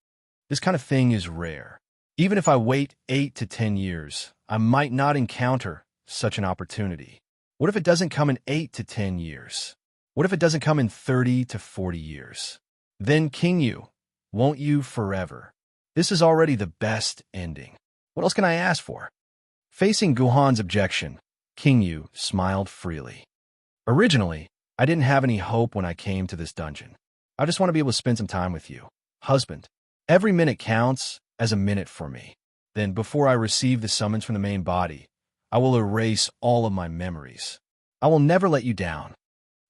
This kind of thing is rare. Even if I wait 8 to 10 years, I might not encounter such an opportunity. What if it doesn't come in 8 to 10 years? What if it doesn't come in 30 to 40 years? Then King Yu, won't you forever? This is already the best ending. What else can I ask for? Facing Gohan's objection, King Yu smiled freely. Originally, I didn't have any hope when I came to this dungeon. I just want to be able to spend some time with you, husband. Every minute counts as a minute for me. Then, before I receive the summons from the main body, I will erase all of my memories. I will never let you down.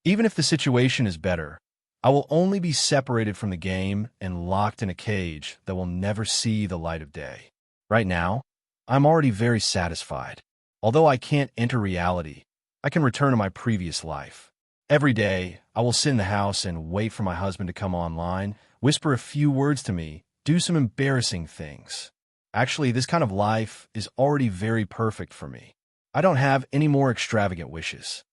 Even if the situation is better, I will only be separated from the game and locked in a cage that will never see the light of day. Right now, I'm already very satisfied. Although I can't enter reality, I can return to my previous life. Every day, I will sit in the house and wait for my husband to come online, whisper a few words to me, do some embarrassing things. Actually, this kind of life is already very perfect for me. I don't have any more extravagant wishes.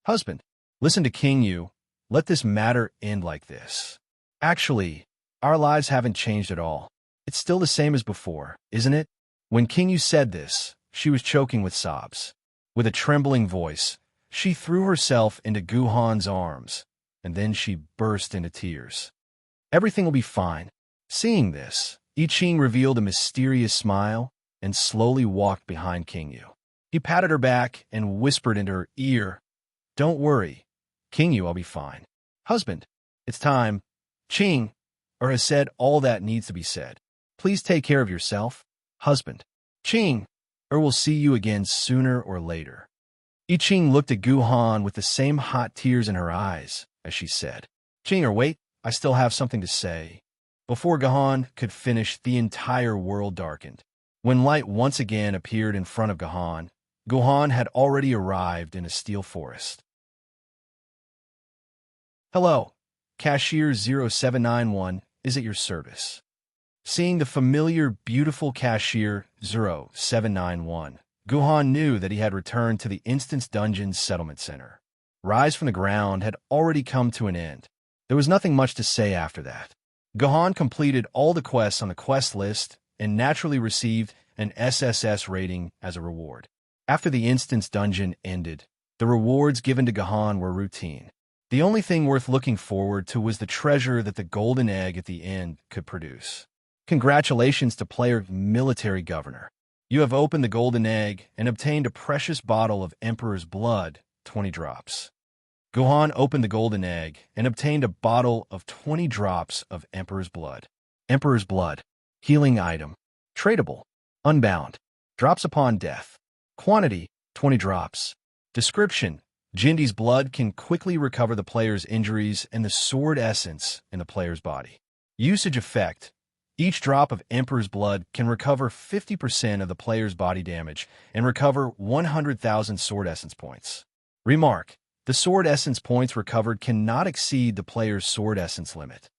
Husband, listen to King Yu. Let this matter end like this. Actually, our lives haven't changed at all. It's still the same as before, isn't it? When King Yu said this, she was choking with sobs. With a trembling voice, she threw herself into Gohan's arms, and then she burst into tears. Everything will be fine. Seeing this, I Ching revealed a mysterious smile and slowly walked behind King Yu. He patted her back and whispered into her ear, don't worry, King Yu, I'll be fine. Husband, it's time. Ching, has said all that needs to be said. Please take care of yourself. Husband, Ching, will see you again sooner or later. I Ching looked at Gohan with the same hot tears in her eyes as she said, Ching, wait, I still have something to say. Before Gohan could finish, the entire world darkened. When light once again appeared in front of Gohan, Gohan had already arrived in a steel forest. Hello, Cashier 0791 is at your service. Seeing the familiar, beautiful Cashier 0791, Guhan knew that he had returned to the Instance Dungeon's settlement center. Rise from the Ground had already come to an end. There was nothing much to say after that. Guhan completed all the quests on the quest list and naturally received an SSS rating as a reward. After the Instance Dungeon ended, the rewards given to Guhan were routine. The only thing worth looking forward to was the treasure that the golden egg at the end could produce. Congratulations to player Military Governor. You have opened the golden egg and obtained a precious bottle of Emperor's Blood, 20 drops. Guhan opened the golden egg and obtained a bottle of 20 drops of Emperor's Blood. Emperor's Blood. Healing item. Tradable. Unbound. Drops upon death. Quantity, 20 drops. Description. Jindi's blood can quickly recover the player's injuries and the sword essence in the player's body. Usage effect. Each drop of Emperor's Blood can recover 50% of the player's body damage and recover 100,000 sword essence points. Remark. The sword essence points recovered cannot exceed the player's sword essence limit.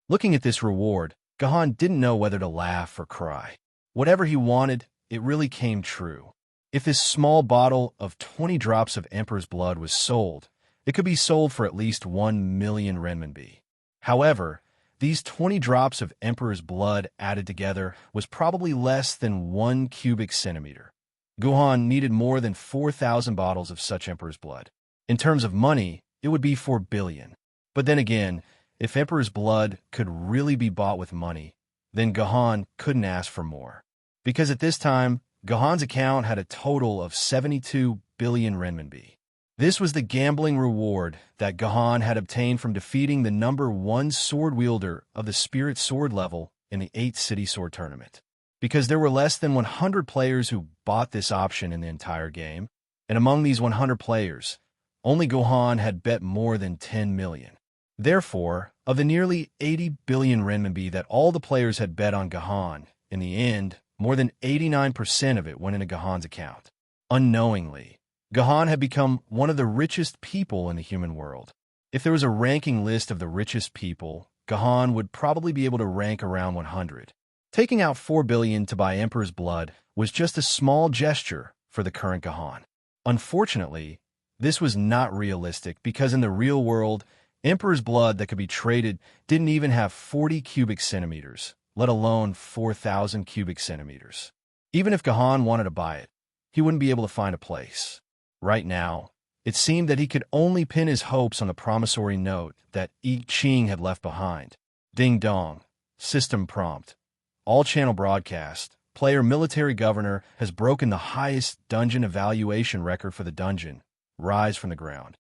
Looking at this reward, Guhan didn't know whether to laugh or cry. Whatever he wanted, it really came true. If this small bottle of 20 drops of Emperor's Blood was sold, it could be sold for at least 1 million renminbi. However, these 20 drops of Emperor's Blood added together was probably less than 1 cubic centimeter. Guhan needed more than 4,000 bottles of such Emperor's Blood. In terms of money, it would be 4 billion. But then again, if Emperor's Blood could really be bought with money, then Guhan couldn't ask for more. Because at this time, Guhan's account had a total of 72 billion renminbi. This was the gambling reward that Guhan had obtained from defeating the number 1 sword wielder of the Spirit Sword level in the 8th City Sword Tournament. Because there were less than 100 players who bought this option in the entire game, and among these 100 players, only Guhan had bet more than 10 million. Therefore, of the nearly 80 billion renminbi that all the players had bet on Guhan, in the end, more than 89% of it went into Guhan's account. Unknowingly, Guhan had become one of the richest people in the human world. If there was a ranking list of the richest people, Guhan would probably be able to rank around 100. Taking out 4 billion to buy Emperor's Blood was just a small gesture for the current Guhan. Unfortunately, this was not realistic because in the real world, Emperor's Blood that could be traded didn't even have 40 cubic centimeters, let alone 4,000 cubic centimeters. Even if Guhan wanted to buy it, he wouldn't be able to find a place. Right now, it seemed that he could only pin his hopes on the promissory note that I Ching had left behind. Ding dong. System prompt. All-channel broadcast. Player Military Governor has broken the highest dungeon evaluation record for the dungeon. Rise from the Ground.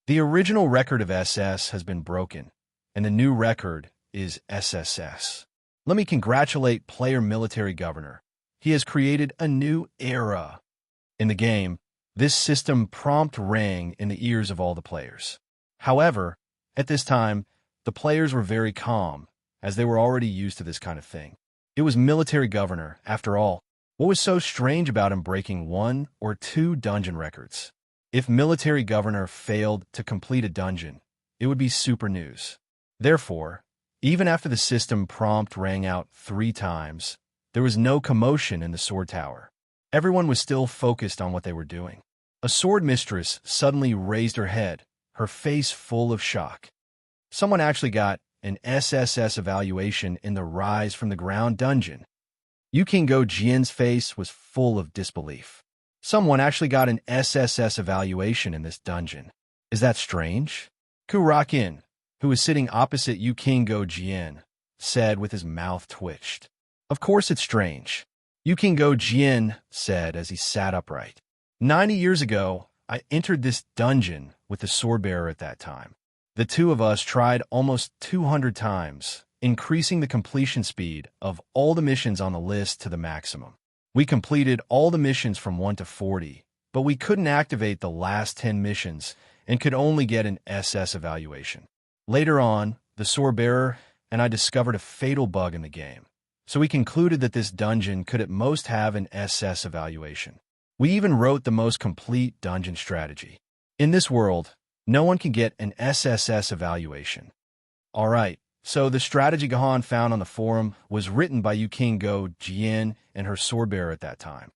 The original record of SS has been broken, and the new record is SSS. Let me congratulate Player Military Governor. He has created a new era. In the game, this system prompt rang in the ears of all the players. However, at this time, the players were very calm, as they were already used to this kind of thing. It was Military Governor, after all. What was so strange about him breaking 1 or 2 dungeon records? If Military Governor failed to complete a dungeon, it would be super news. Therefore, even after the system prompt rang out 3 times, there was no commotion in the sword tower. Everyone was still focused on what they were doing. A sword mistress suddenly raised her head, her face full of shock. Someone actually got an SSS evaluation in the Rise from the Ground dungeon. Yukingo Jian's face was full of disbelief. Someone actually got an SSS evaluation in this dungeon. Is that strange? Kurakin, who was sitting opposite Yukingo Jian, said with his mouth twitched. Of course it's strange. Yukingo Jian said as he sat upright. 90 years ago, I entered this dungeon with the swordbearer at that time. The two of us tried almost 200 times, increasing the completion speed of all the missions on the list to the maximum. We completed all the missions from 1 to 40, but we couldn't activate the last 10 missions and could only get an SS evaluation. Later on, the swordbearer and I discovered a fatal bug in the game, so we concluded that this dungeon could at most have an SS evaluation. We even wrote the most complete dungeon strategy. In this world, no one can get an SSS evaluation. All right, so the strategy Gahan found on the forum was written by Yu King Go Jian and her swordbearer at that time.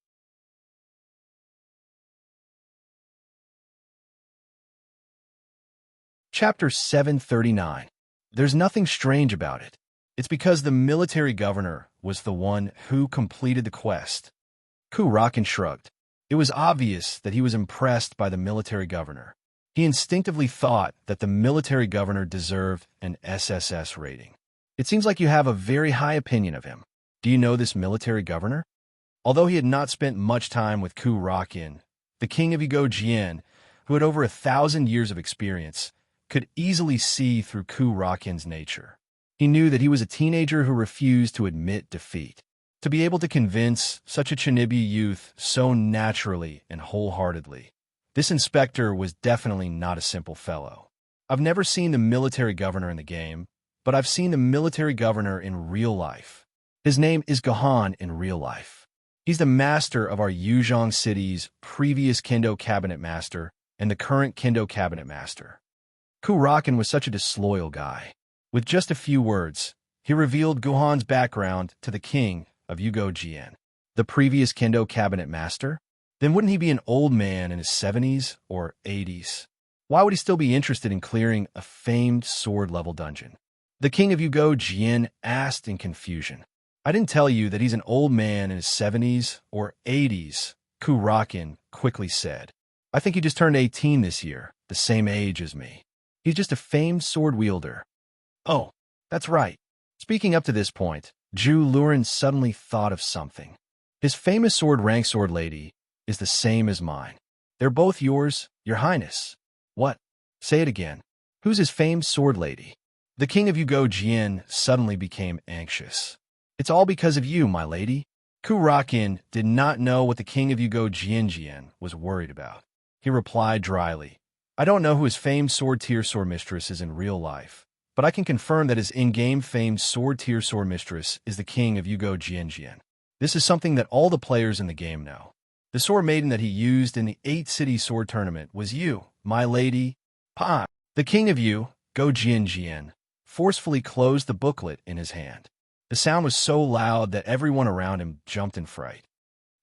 Chapter 739. There's nothing strange about it. It's because the military governor was the one who completed the quest. Kurakin shrugged. It was obvious that he was impressed by the military governor. He instinctively thought that the military governor deserved an SSS rating. It seems like you have a very high opinion of him. Do you know this military governor? Although he had not spent much time with Kurakin, the king of Yugo Jian, who had over 1,000 years of experience, could easily see through Kurakin's nature. He knew that he was a teenager who refused to admit defeat. To be able to convince such a Chinibi youth so naturally and wholeheartedly, this inspector was definitely not a simple fellow. I've never seen the military governor in the game, but I've seen the military governor in real life. His name is Gahan in real life. He's the master of our Yuzhong city's previous Kendo cabinet master and the current Kendo cabinet master. Kurakin was such a disloyal guy. With just a few words, he revealed Guhan's background to the king of Yugo Jian. The previous Kendo cabinet master? Then wouldn't he be an old man in his 70s or 80s? Why would he still be interested in clearing a famed sword-level dungeon? The king of Yugo Jian asked in confusion. I didn't tell you that he's an old man in his 70s or 80s, Kurakin quickly said. I think he just turned 18 this year, the same age as me. He's just a famed sword wielder. Oh, that's right. Speaking up to this point, Zhu Lurin suddenly thought of something. His famous rank sword lady is the same as mine. They're both yours, your highness. What? Say it again. Who's his famed sword lady? The king of Yugo Jian suddenly became anxious. It's all because of you, my lady. Kurakin did not know what the king of Yugo Jian was worried about. He replied dryly, I don't know who his famed sword tier sword mistress is in real life, but I can confirm that his in-game famed sword tier sword mistress is the king of Yugo Jian. This is something that all the players in the game know. The sword maiden that he used in the 8-city sword tournament was you, my lady. Pa. The king of Yugo Jian forcefully closed the booklet in his hand. The sound was so loud that everyone around him jumped in fright.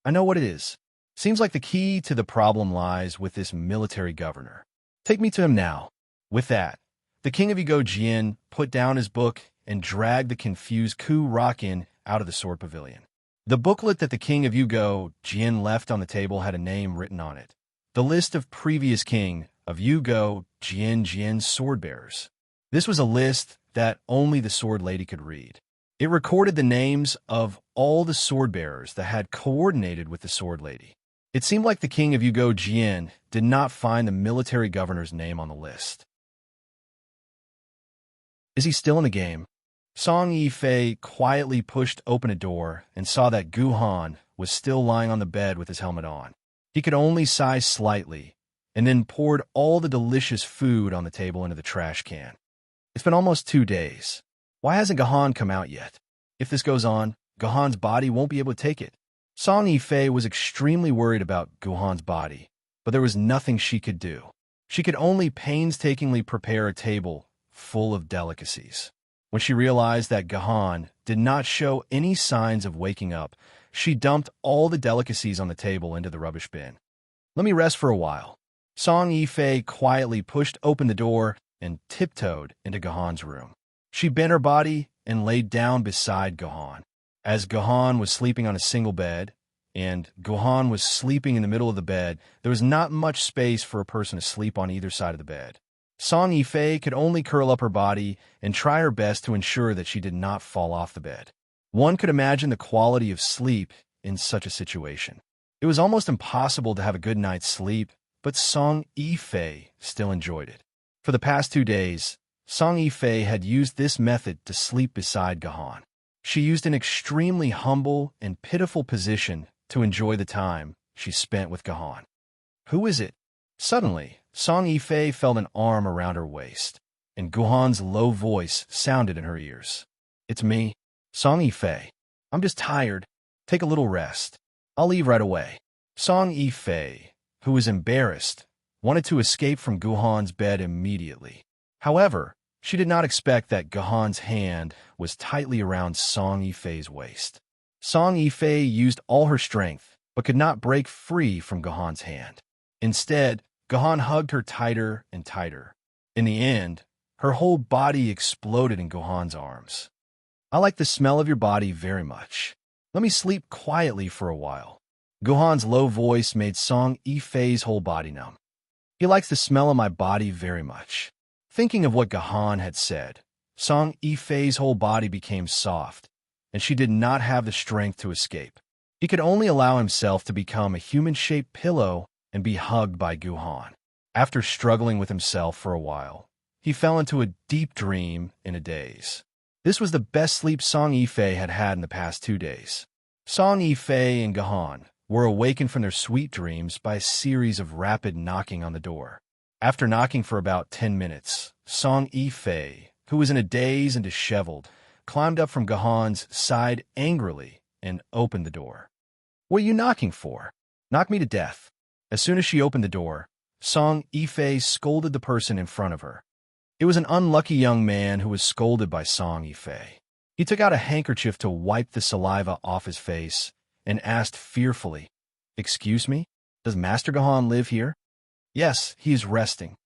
I know what it is. Seems like the key to the problem lies with this military governor. Take me to him now. With that, the king of Yugo Jian put down his book and dragged the confused Kurakin out of the sword pavilion. The booklet that the king of Yugo Jian left on the table had a name written on it. The list of previous king of Yugo Jian's sword bearers. This was a list that only the sword lady could read. It recorded the names of all the sword bearers that had coordinated with the sword lady. It seemed like the king of Yugo Jian did not find the military governor's name on the list. Is he still in the game? Song Yifei quietly pushed open a door and saw that Guhan was still lying on the bed with his helmet on. He could only sigh slightly, and then poured all the delicious food on the table into the trash can. It's been almost 2 days. Why hasn't Gahan come out yet? If this goes on, Gahan's body won't be able to take it. Song Yifei was extremely worried about Guhan's body, but there was nothing she could do. She could only painstakingly prepare a table full of delicacies. When she realized that Gahan did not show any signs of waking up, she dumped all the delicacies on the table into the rubbish bin. Let me rest for a while. Song Yifei quietly pushed open the door and tiptoed into Gahan's room. She bent her body and laid down beside Gahan. As Gahan was sleeping on a single bed, and Gahan was sleeping in the middle of the bed, there was not much space for a person to sleep on either side of the bed. Song Yifei could only curl up her body and try her best to ensure that she did not fall off the bed. One could imagine the quality of sleep in such a situation. It was almost impossible to have a good night's sleep, but Song Yifei still enjoyed it. For the past 2 days, Song Yifei had used this method to sleep beside Gahan. She used an extremely humble and pitiful position to enjoy the time she spent with Gahan. Who is it? Suddenly, Song Yifei felt an arm around her waist, and Gahan's low voice sounded in her ears. It's me, Song Yifei. I'm just tired. Take a little rest. I'll leave right away. Song Yifei, who was embarrassed, wanted to escape from Guhan's bed immediately. However, she did not expect that Guhan's hand was tightly around Song Yifei's waist. Song Yifei used all her strength, but could not break free from Guhan's hand. Instead, Guhan hugged her tighter and tighter. In the end, her whole body exploded in Guhan's arms. "I like the smell of your body very much. Let me sleep quietly for a while." Guhan's low voice made Song Yifei's whole body numb. "He likes the smell of my body very much." Thinking of what Guhan had said, Song Yifei's whole body became soft, and she did not have the strength to escape. He could only allow himself to become a human-shaped pillow and be hugged by Guhan. After struggling with himself for a while, he fell into a deep dream in a daze. This was the best sleep Song Yifei had had in the past 2 days. Song Yifei and Guhan were awakened from their sweet dreams by a series of rapid knocking on the door. After knocking for about 10 minutes, Song Yifei, who was in a daze and disheveled, climbed up from Guhan's side angrily and opened the door. "What are you knocking for? Knock me to death." As soon as she opened the door, Song Yifei scolded the person in front of her. It was an unlucky young man who was scolded by Song Yifei. He took out a handkerchief to wipe the saliva off his face and asked fearfully, "Excuse me, does Master Guhan live here?" "Yes, he is resting."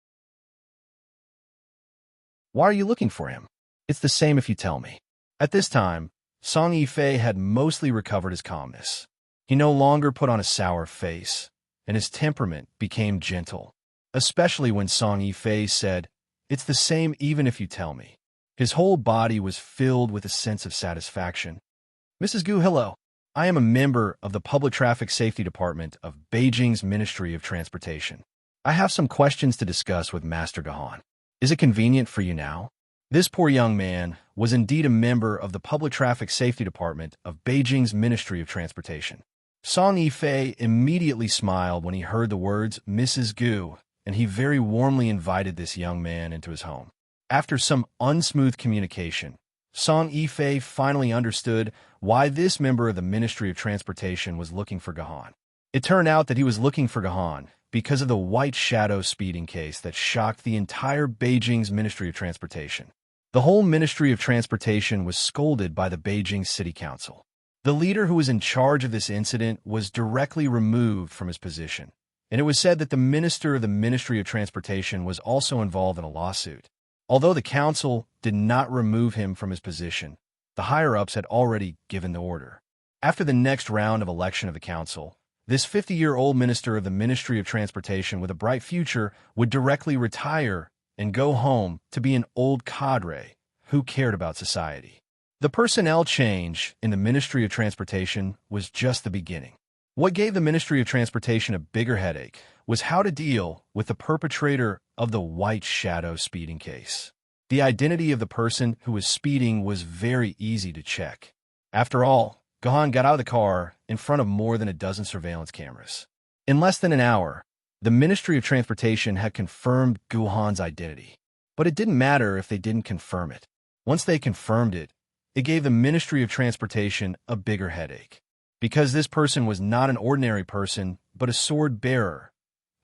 "Why are you looking for him?" "It's the same if you tell me." At this time, Song Yifei had mostly recovered his calmness. He no longer put on a sour face, and his temperament became gentle, especially when Song Yifei said, "It's the same even if you tell me." His whole body was filled with a sense of satisfaction. "Mrs. Gu, hello. I am a member of the Public Traffic Safety Department of Beijing's Ministry of Transportation. I have some questions to discuss with Master Guhan. Is it convenient for you now?" This poor young man was indeed a member of the Public Traffic Safety Department of Beijing's Ministry of Transportation. Song Yifei immediately smiled when he heard the words Mrs. Gu, and he very warmly invited this young man into his home. After some unsmooth communication, Song Yifei finally understood why this member of the Ministry of Transportation was looking for Guhan. It turned out that he was looking for Guhan because of the white shadow speeding case that shocked the entire Beijing's Ministry of Transportation. The whole Ministry of Transportation was scolded by the Beijing City Council. The leader who was in charge of this incident was directly removed from his position, and it was said that the minister of the Ministry of Transportation was also involved in a lawsuit. Although the council did not remove him from his position, the higher-ups had already given the order. After the next round of election of the council, this 50-year-old minister of the Ministry of Transportation with a bright future would directly retire and go home to be an old cadre who cared about society. The personnel change in the Ministry of Transportation was just the beginning. What gave the Ministry of Transportation a bigger headache was how to deal with the perpetrator of the white shadow speeding case. The identity of the person who was speeding was very easy to check. After all, Guhan got out of the car in front of more than a dozen surveillance cameras. In less than an hour, the Ministry of Transportation had confirmed Guhan's identity. But it didn't matter if they didn't confirm it. Once they confirmed it, it gave the Ministry of Transportation a bigger headache. Because this person was not an ordinary person, but a sword bearer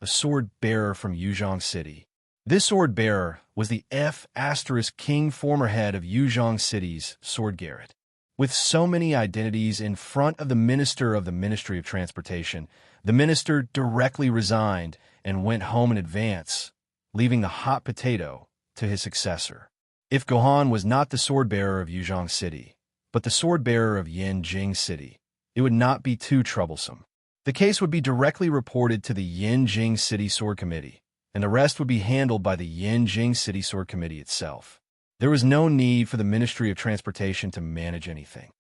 from Yuzhong City. This sword bearer was the F*King former head of Yuzhong City's Sword Garret. With so many identities in front of the minister of the Ministry of Transportation, the minister directly resigned and went home in advance, leaving the hot potato to his successor. If Guhan was not the sword bearer of Yuzhong City, but the sword bearer of Yanjing City, it would not be too troublesome. The case would be directly reported to the Yanjing City Sword Committee, and the rest would be handled by the Yanjing City Sword Committee itself. There was no need for the Ministry of Transportation to manage anything.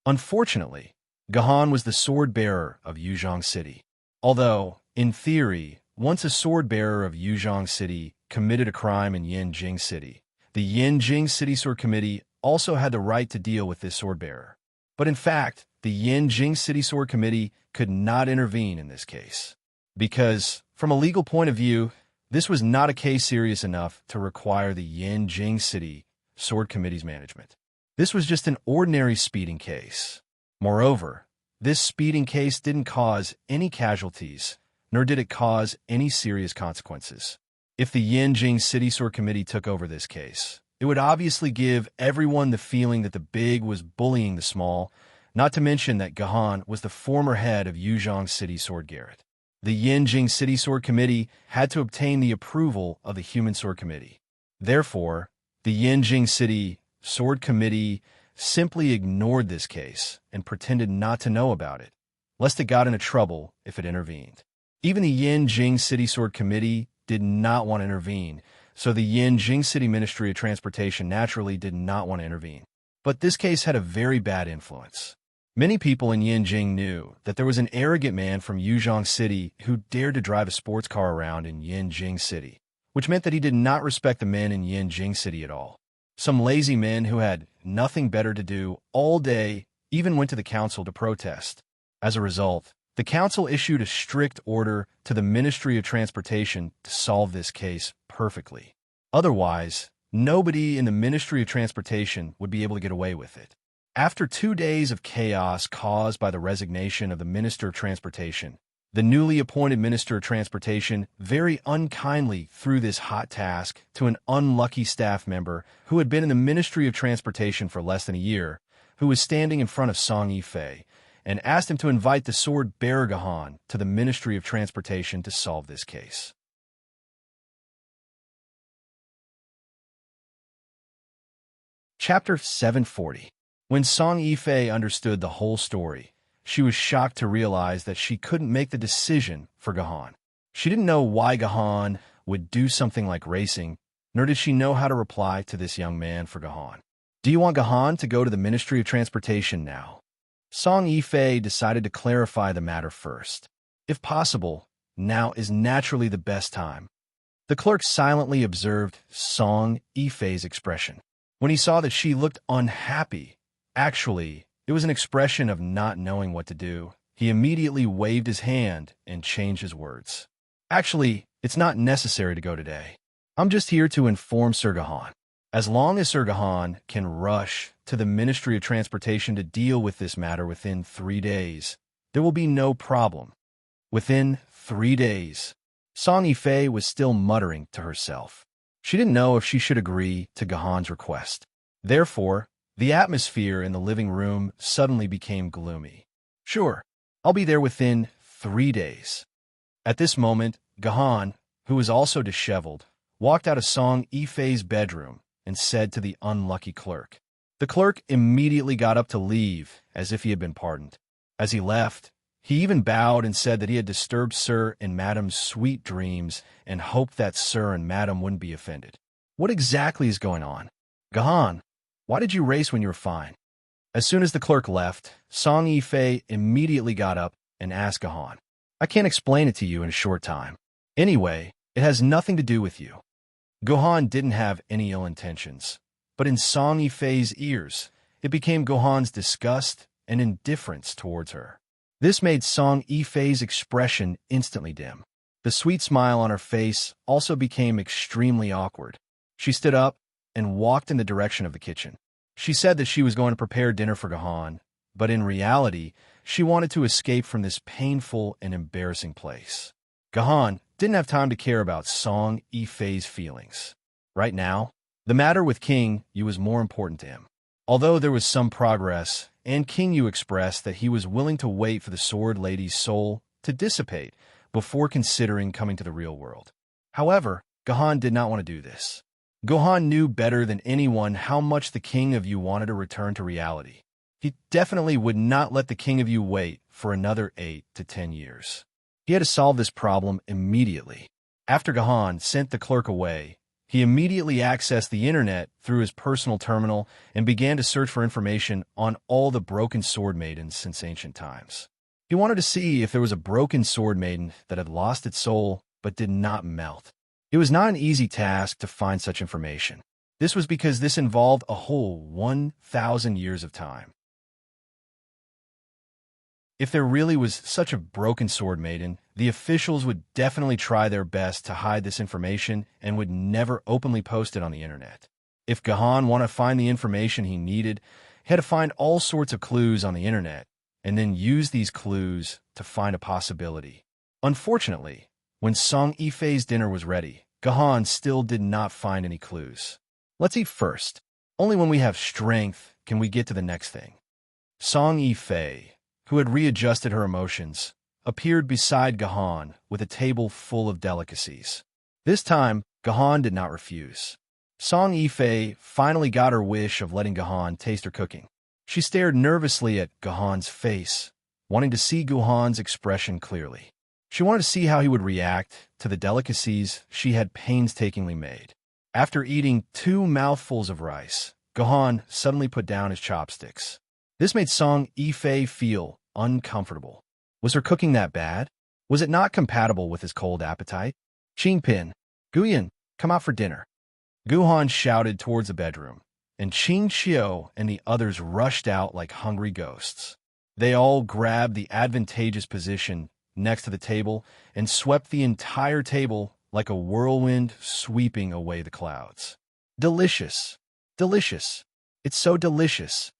Unfortunately, Guhan was the sword bearer of Yuzhong City. Although, in theory, once a sword bearer of Yuzhong City committed a crime in Yanjing City, the Yanjing City Sword Committee also had the right to deal with this sword bearer. But in fact, the Yanjing City Sword Committee could not intervene in this case. Because, from a legal point of view, this was not a case serious enough to require the Yanjing City Sword Committee's management. This was just an ordinary speeding case. Moreover, this speeding case didn't cause any casualties nor did it cause any serious consequences. If the Yanjing City Sword Committee took over this case, it would obviously give everyone the feeling that the big was bullying the small, not to mention that Gahan was the former head of Yuzhong City Sword Garret. The Yanjing City Sword Committee had to obtain the approval of the Human Sword Committee. Therefore, the Yanjing City Sword Committee simply ignored this case and pretended not to know about it, lest it got into trouble if it intervened. Even the Yanjing City Sword Committee did not want to intervene, so the Yanjing City Ministry of Transportation naturally did not want to intervene. But this case had a very bad influence. Many people in Yanjing knew that there was an arrogant man from Yuzhong City who dared to drive a sports car around in Yanjing City, which meant that he did not respect the men in Yanjing City at all. Some lazy men who had nothing better to do all day even went to the council to protest. As a result, the council issued a strict order to the Ministry of Transportation to solve this case perfectly. Otherwise, nobody in the Ministry of Transportation would be able to get away with it. After 2 days of chaos caused by the resignation of the Minister of Transportation, the newly appointed Minister of Transportation very unkindly threw this hot task to an unlucky staff member who had been in the Ministry of Transportation for less than a year, who was standing in front of Song Yifei, and asked him to invite the sword bearer Gahan to the Ministry of Transportation to solve this case. Chapter 740. When Song Yifei understood the whole story, she was shocked to realize that she couldn't make the decision for Gahan. She didn't know why Gahan would do something like racing, nor did she know how to reply to this young man for Gahan. Do you want Gahan to go to the Ministry of Transportation now? Song Yifei decided to clarify the matter first. If possible, now is naturally the best time. The clerk silently observed Song Yifei's expression. When he saw that she looked unhappy, actually, it was an expression of not knowing what to do, he immediately waved his hand and changed his words. Actually, it's not necessary to go today. I'm just here to inform Sir Gahan. As long as Sir Gahan can rush to the Ministry of Transportation to deal with this matter within 3 days, there will be no problem. Within 3 days, Song Yifei was still muttering to herself. She didn't know if she should agree to Gahan's request. Therefore, the atmosphere in the living room suddenly became gloomy. Sure, I'll be there within 3 days. At this moment, Gahan, who was also disheveled, walked out of Song Yifei's bedroom and said to the unlucky clerk. The clerk immediately got up to leave, as if he had been pardoned. As he left, he even bowed and said that he had disturbed Sir and Madam's sweet dreams and hoped that Sir and Madam wouldn't be offended. What exactly is going on? Gahan, why did you race when you were fine? As soon as the clerk left, Song Yifei immediately got up and asked Gahan. I can't explain it to you in a short time. Anyway, it has nothing to do with you. Gahan didn't have any ill intentions, but in Song Yifei's ears, it became Gahan's disgust and indifference towards her. This made Song Yifei's expression instantly dim. The sweet smile on her face also became extremely awkward. She stood up and walked in the direction of the kitchen. She said that she was going to prepare dinner for Gahan, but in reality, she wanted to escape from this painful and embarrassing place. Gahan didn't have time to care about Song Yifei's feelings. Right now, the matter with King Yu was more important to him. Although there was some progress, and King Yu expressed that he was willing to wait for the Sword Lady's soul to dissipate before considering coming to the real world. However, Gahan did not want to do this. Gahan knew better than anyone how much the King of Yu wanted to return to reality. He definitely would not let the King of Yu wait for another 8 to 10 years. He had to solve this problem immediately. After Gahan sent the clerk away, he immediately accessed the internet through his personal terminal and began to search for information on all the broken sword maidens since ancient times. He wanted to see if there was a broken sword maiden that had lost its soul but did not melt. It was not an easy task to find such information. This was because this involved a whole 1,000 years of time. If there really was such a broken sword maiden, the officials would definitely try their best to hide this information and would never openly post it on the internet. If Gahan wanted to find the information he needed, he had to find all sorts of clues on the internet and then use these clues to find a possibility. Unfortunately, when Song Yifei's dinner was ready, Gahan still did not find any clues. Let's eat first. Only when we have strength can we get to the next thing. Song Yifei, who had readjusted her emotions, appeared beside Gahan with a table full of delicacies. This time, Gahan did not refuse. Song Yifei finally got her wish of letting Gahan taste her cooking. She stared nervously at Gahan's face, wanting to see Gahan's expression clearly. She wanted to see how he would react to the delicacies she had painstakingly made. After eating 2 mouthfuls of rice, Gahan suddenly put down his chopsticks. This made Song Yifei feel uncomfortable. Was her cooking that bad? Was it not compatible with his cold appetite? Qingpin, Guyan, come out for dinner. Guhan shouted towards the bedroom, and Qing Xiao and the others rushed out like hungry ghosts. They all grabbed the advantageous position next to the table and swept the entire table like a whirlwind sweeping away the clouds. Delicious. Delicious. It's so delicious.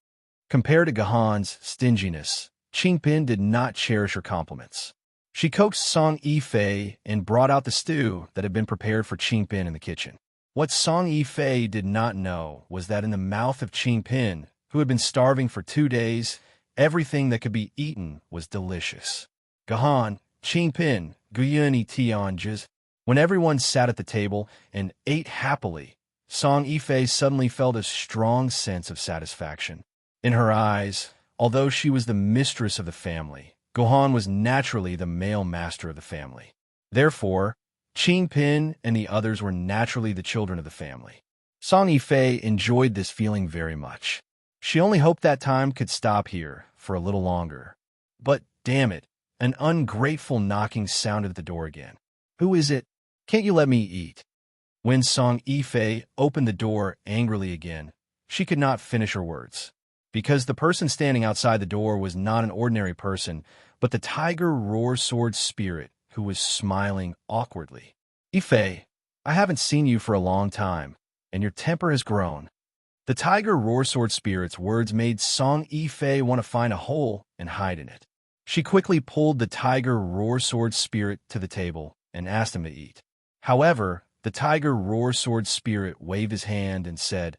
Compared to Gahan's stinginess, Qingpin did not cherish her compliments. She coaxed Song Yifei and brought out the stew that had been prepared for Qingpin in the kitchen. What Song Yifei did not know was that in the mouth of Qingpin, who had been starving for 2 days, everything that could be eaten was delicious. Gahan, Qingpin, Guyuni Tianjis. When everyone sat at the table and ate happily, Song Yifei suddenly felt a strong sense of satisfaction. In her eyes, although she was the mistress of the family, Gahan was naturally the male master of the family. Therefore, Qingpin and the others were naturally the children of the family. Song Yifei enjoyed this feeling very much. She only hoped that time could stop here for a little longer. But damn it, an ungrateful knocking sounded at the door again. Who is it? Can't you let me eat? When Song Yifei opened the door angrily again, she could not finish her words. Because the person standing outside the door was not an ordinary person, but the tiger roar sword spirit who was smiling awkwardly. Yifei, I haven't seen you for a long time, and your temper has grown. The tiger roar sword spirit's words made Song Yifei want to find a hole and hide in it. She quickly pulled the tiger roar sword spirit to the table and asked him to eat. However, the tiger roar sword spirit waved his hand and said,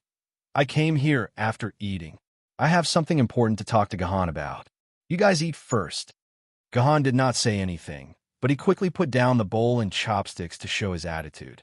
I came here after eating. I have something important to talk to Gahan about. You guys eat first. Gahan did not say anything, but he quickly put down the bowl and chopsticks to show his attitude.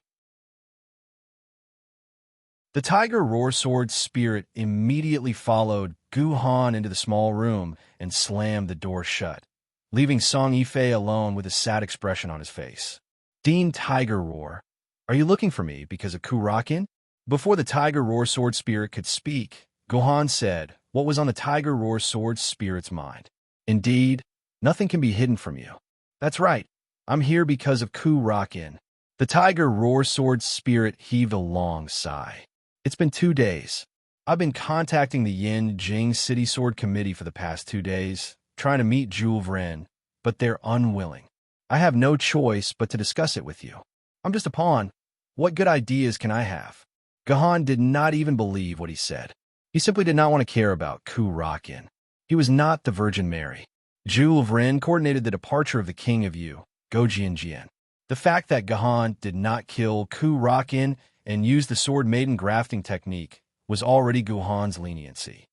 The tiger roar sword spirit immediately followed Gahan into the small room and slammed the door shut, leaving Song Yifei alone with a sad expression on his face. Dean Tiger Roar, are you looking for me because of Kurakin? Before the tiger roar sword spirit could speak, Gahan said what was on the tiger roar sword spirit's mind. Indeed, nothing can be hidden from you. That's right, I'm here because of Kurakin. The tiger roar sword spirit heaved a long sigh. It's been 2 days. I've been contacting the Yin Jing City Sword Committee for the past 2 days, trying to meet Jules Vren, but they're unwilling. I have no choice but to discuss it with you. I'm just a pawn. What good ideas can I have? Gahan did not even believe what he said. He simply did not want to care about Kurakin. He was not the Virgin Mary. Jules Vren coordinated the departure of the King of Yu, Gojianjian. The fact that Gahan did not kill Kurakin and used the sword maiden grafting technique was already Gahan's leniency.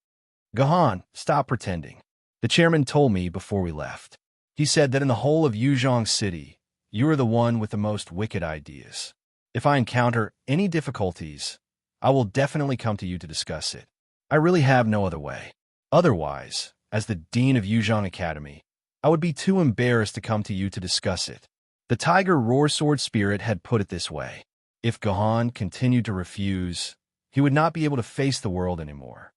Gahan, stop pretending. The chairman told me before we left. He said that in the whole of Yuzhong City, you are the one with the most wicked ideas. If I encounter any difficulties, I will definitely come to you to discuss it. I really have no other way. Otherwise, as the Dean of Yuzhong Academy, I would be too embarrassed to come to you to discuss it. The tiger roar sword spirit had put it this way. If Gahan continued to refuse, he would not be able to face the world anymore.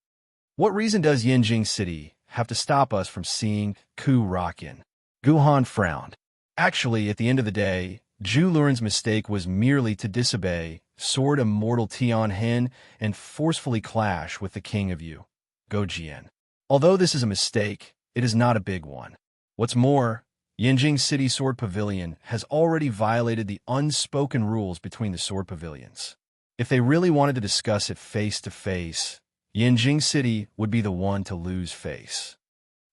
What reason does Yinjing City have to stop us from seeing Kurakin? Gahan frowned. Actually, at the end of the day, Zhu Luren's mistake was merely to disobey Sword Immortal Tian Hen and forcefully clash with the King of Yu, Gojian. Although this is a mistake, it is not a big one. What's more, Yinjing City Sword Pavilion has already violated the unspoken rules between the sword pavilions. If they really wanted to discuss it face to face, Yinjing City would be the one to lose face.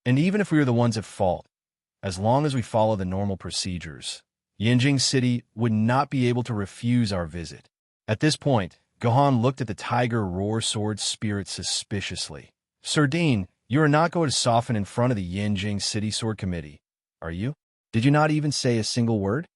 And even if we were the ones at fault, as long as we follow the normal procedures, Yinjing City would not be able to refuse our visit. At this point, Gohan looked at the Tiger Roar Sword Spirit suspiciously. Sir Dean, you are not going to soften in front of the Yinjing City Sword Committee, are you? Did you not even say a single word?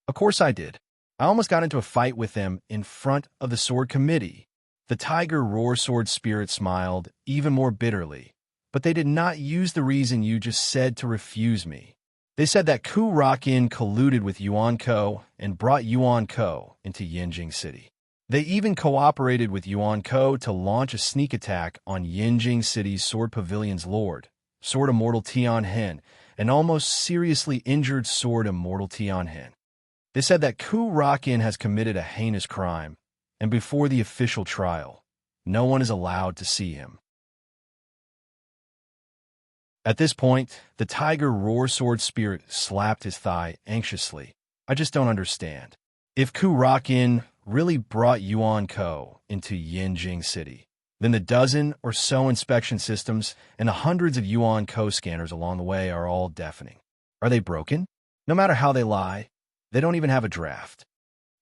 Of course I did. I almost got into a fight with them in front of the Sword Committee. The Tiger Roar Sword Spirit smiled even more bitterly, but they did not use the reason you just said to refuse me. They said that Ku Rakin colluded with Yuan Ko and brought Yuan Ko into Yinjing City. They even cooperated with Yuan Ko to launch a sneak attack on Yinjing City's Sword Pavilion's Lord, Sword Immortal Tian Hen, and almost seriously injured Sword Immortal Tian Hen. They said that Ku Rakin has committed a heinous crime, and before the official trial, no one is allowed to see him. At this point, the Tiger Roar Sword Spirit slapped his thigh anxiously. I just don't understand. If Ku Rakin really brought Yuan Ko into Yinjing City, then the dozen or so inspection systems and the hundreds of Yuan Ko scanners along the way are all deafening. Are they broken? No matter how they lie, they don't even have a draft.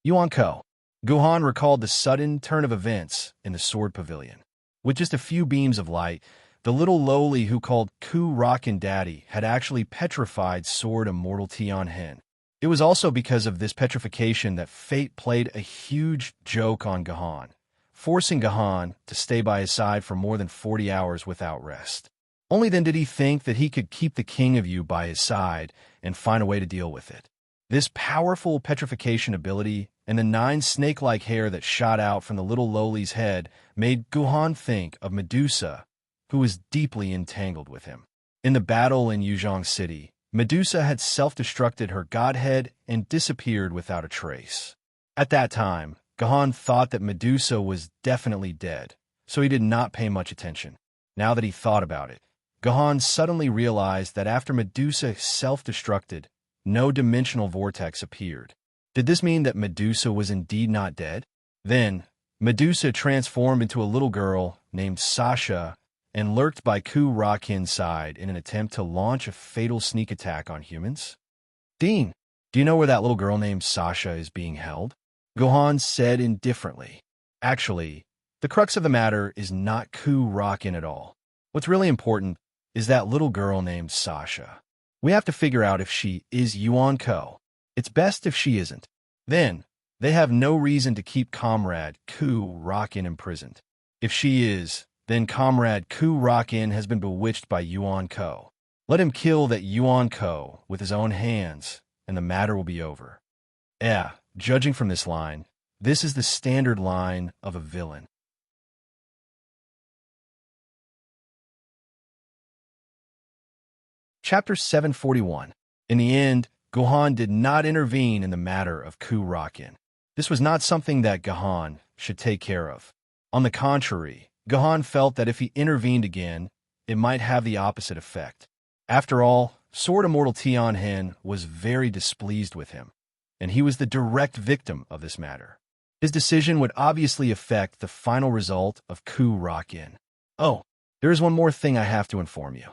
Yuan Ko. Gohan recalled the sudden turn of events in the Sword Pavilion. With just a few beams of light, the little lowly who called Ku Rakin Daddy had actually petrified Sword Immortal Tian Hen. It was also because of this petrification that fate played a huge joke on Gohan, forcing Gohan to stay by his side for more than 40 hours without rest. Only then did he think that he could keep the King of You by his side and find a way to deal with it. This powerful petrification ability and the 9 snake-like hair that shot out from the little lowly's head made Gohan think of Medusa, who was deeply entangled with him. In the battle in Yuzhong City, Medusa had self-destructed her godhead and disappeared without a trace. At that time, Gohan thought that Medusa was definitely dead, so he did not pay much attention. Now that he thought about it, Gohan suddenly realized that after Medusa self-destructed, no dimensional vortex appeared. Did this mean that Medusa was indeed not dead? Then, Medusa transformed into a little girl named Sasha and lurked by Ku Rakin's side in an attempt to launch a fatal sneak attack on humans? Dean, do you know where that little girl named Sasha is being held? Gohan said indifferently. Actually, the crux of the matter is not Ku Rakin at all. What's really important is that little girl named Sasha. We have to figure out if she is Yuan Ko. It's best if she isn't. Then, they have no reason to keep Comrade Ku Rakin imprisoned. If she is, then Comrade Ku Rakin has been bewitched by Yuan Ko. Let him kill that Yuan Ko with his own hands, and the matter will be over. Judging from this line, this is the standard line of a villain. Chapter 741. In the end, Gohan did not intervene in the matter of Ku Rakin. This was not something that Gohan should take care of. On the contrary, Gohan felt that if he intervened again, it might have the opposite effect. After all, Sword Immortal Tian Hen was very displeased with him, and he was the direct victim of this matter. His decision would obviously affect the final result of Ku Rakin. Oh, there is one more thing I have to inform you.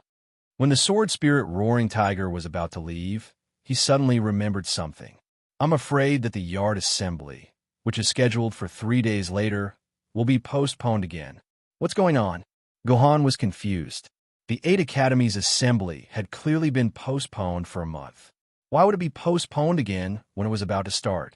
When the Sword Spirit Roaring Tiger was about to leave, he suddenly remembered something. I'm afraid that the Yard Assembly, which is scheduled for 3 days later, will be postponed again. What's going on? Gohan was confused. The 8 Academies Assembly had clearly been postponed for a month. Why would it be postponed again when it was about to start?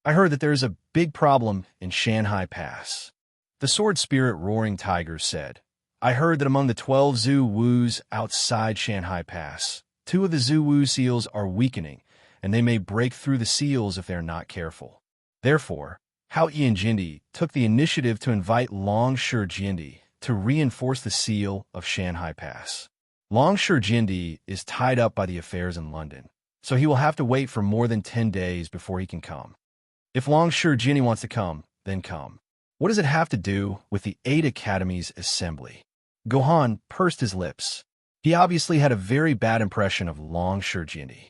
I heard that there is a big problem in Shanghai Pass. The Sword Spirit Roaring Tiger said, I heard that among the 12 Zhu Wus outside Shanghai Pass, 2 of the Zhu Wu seals are weakening, and they may break through the seals if they are not careful. Therefore, Hao Yi and Jindy took the initiative to invite Long Shi Jindy to reinforce the seal of Shanghai Pass. Long Shi Jindy is tied up by the affairs in London, so he will have to wait for more than 10 days before he can come. If Long Shi Jindy wants to come, then come. What does it have to do with the 8 Academies Assembly? Gohan pursed his lips. He obviously had a very bad impression of Long Shi Jindy.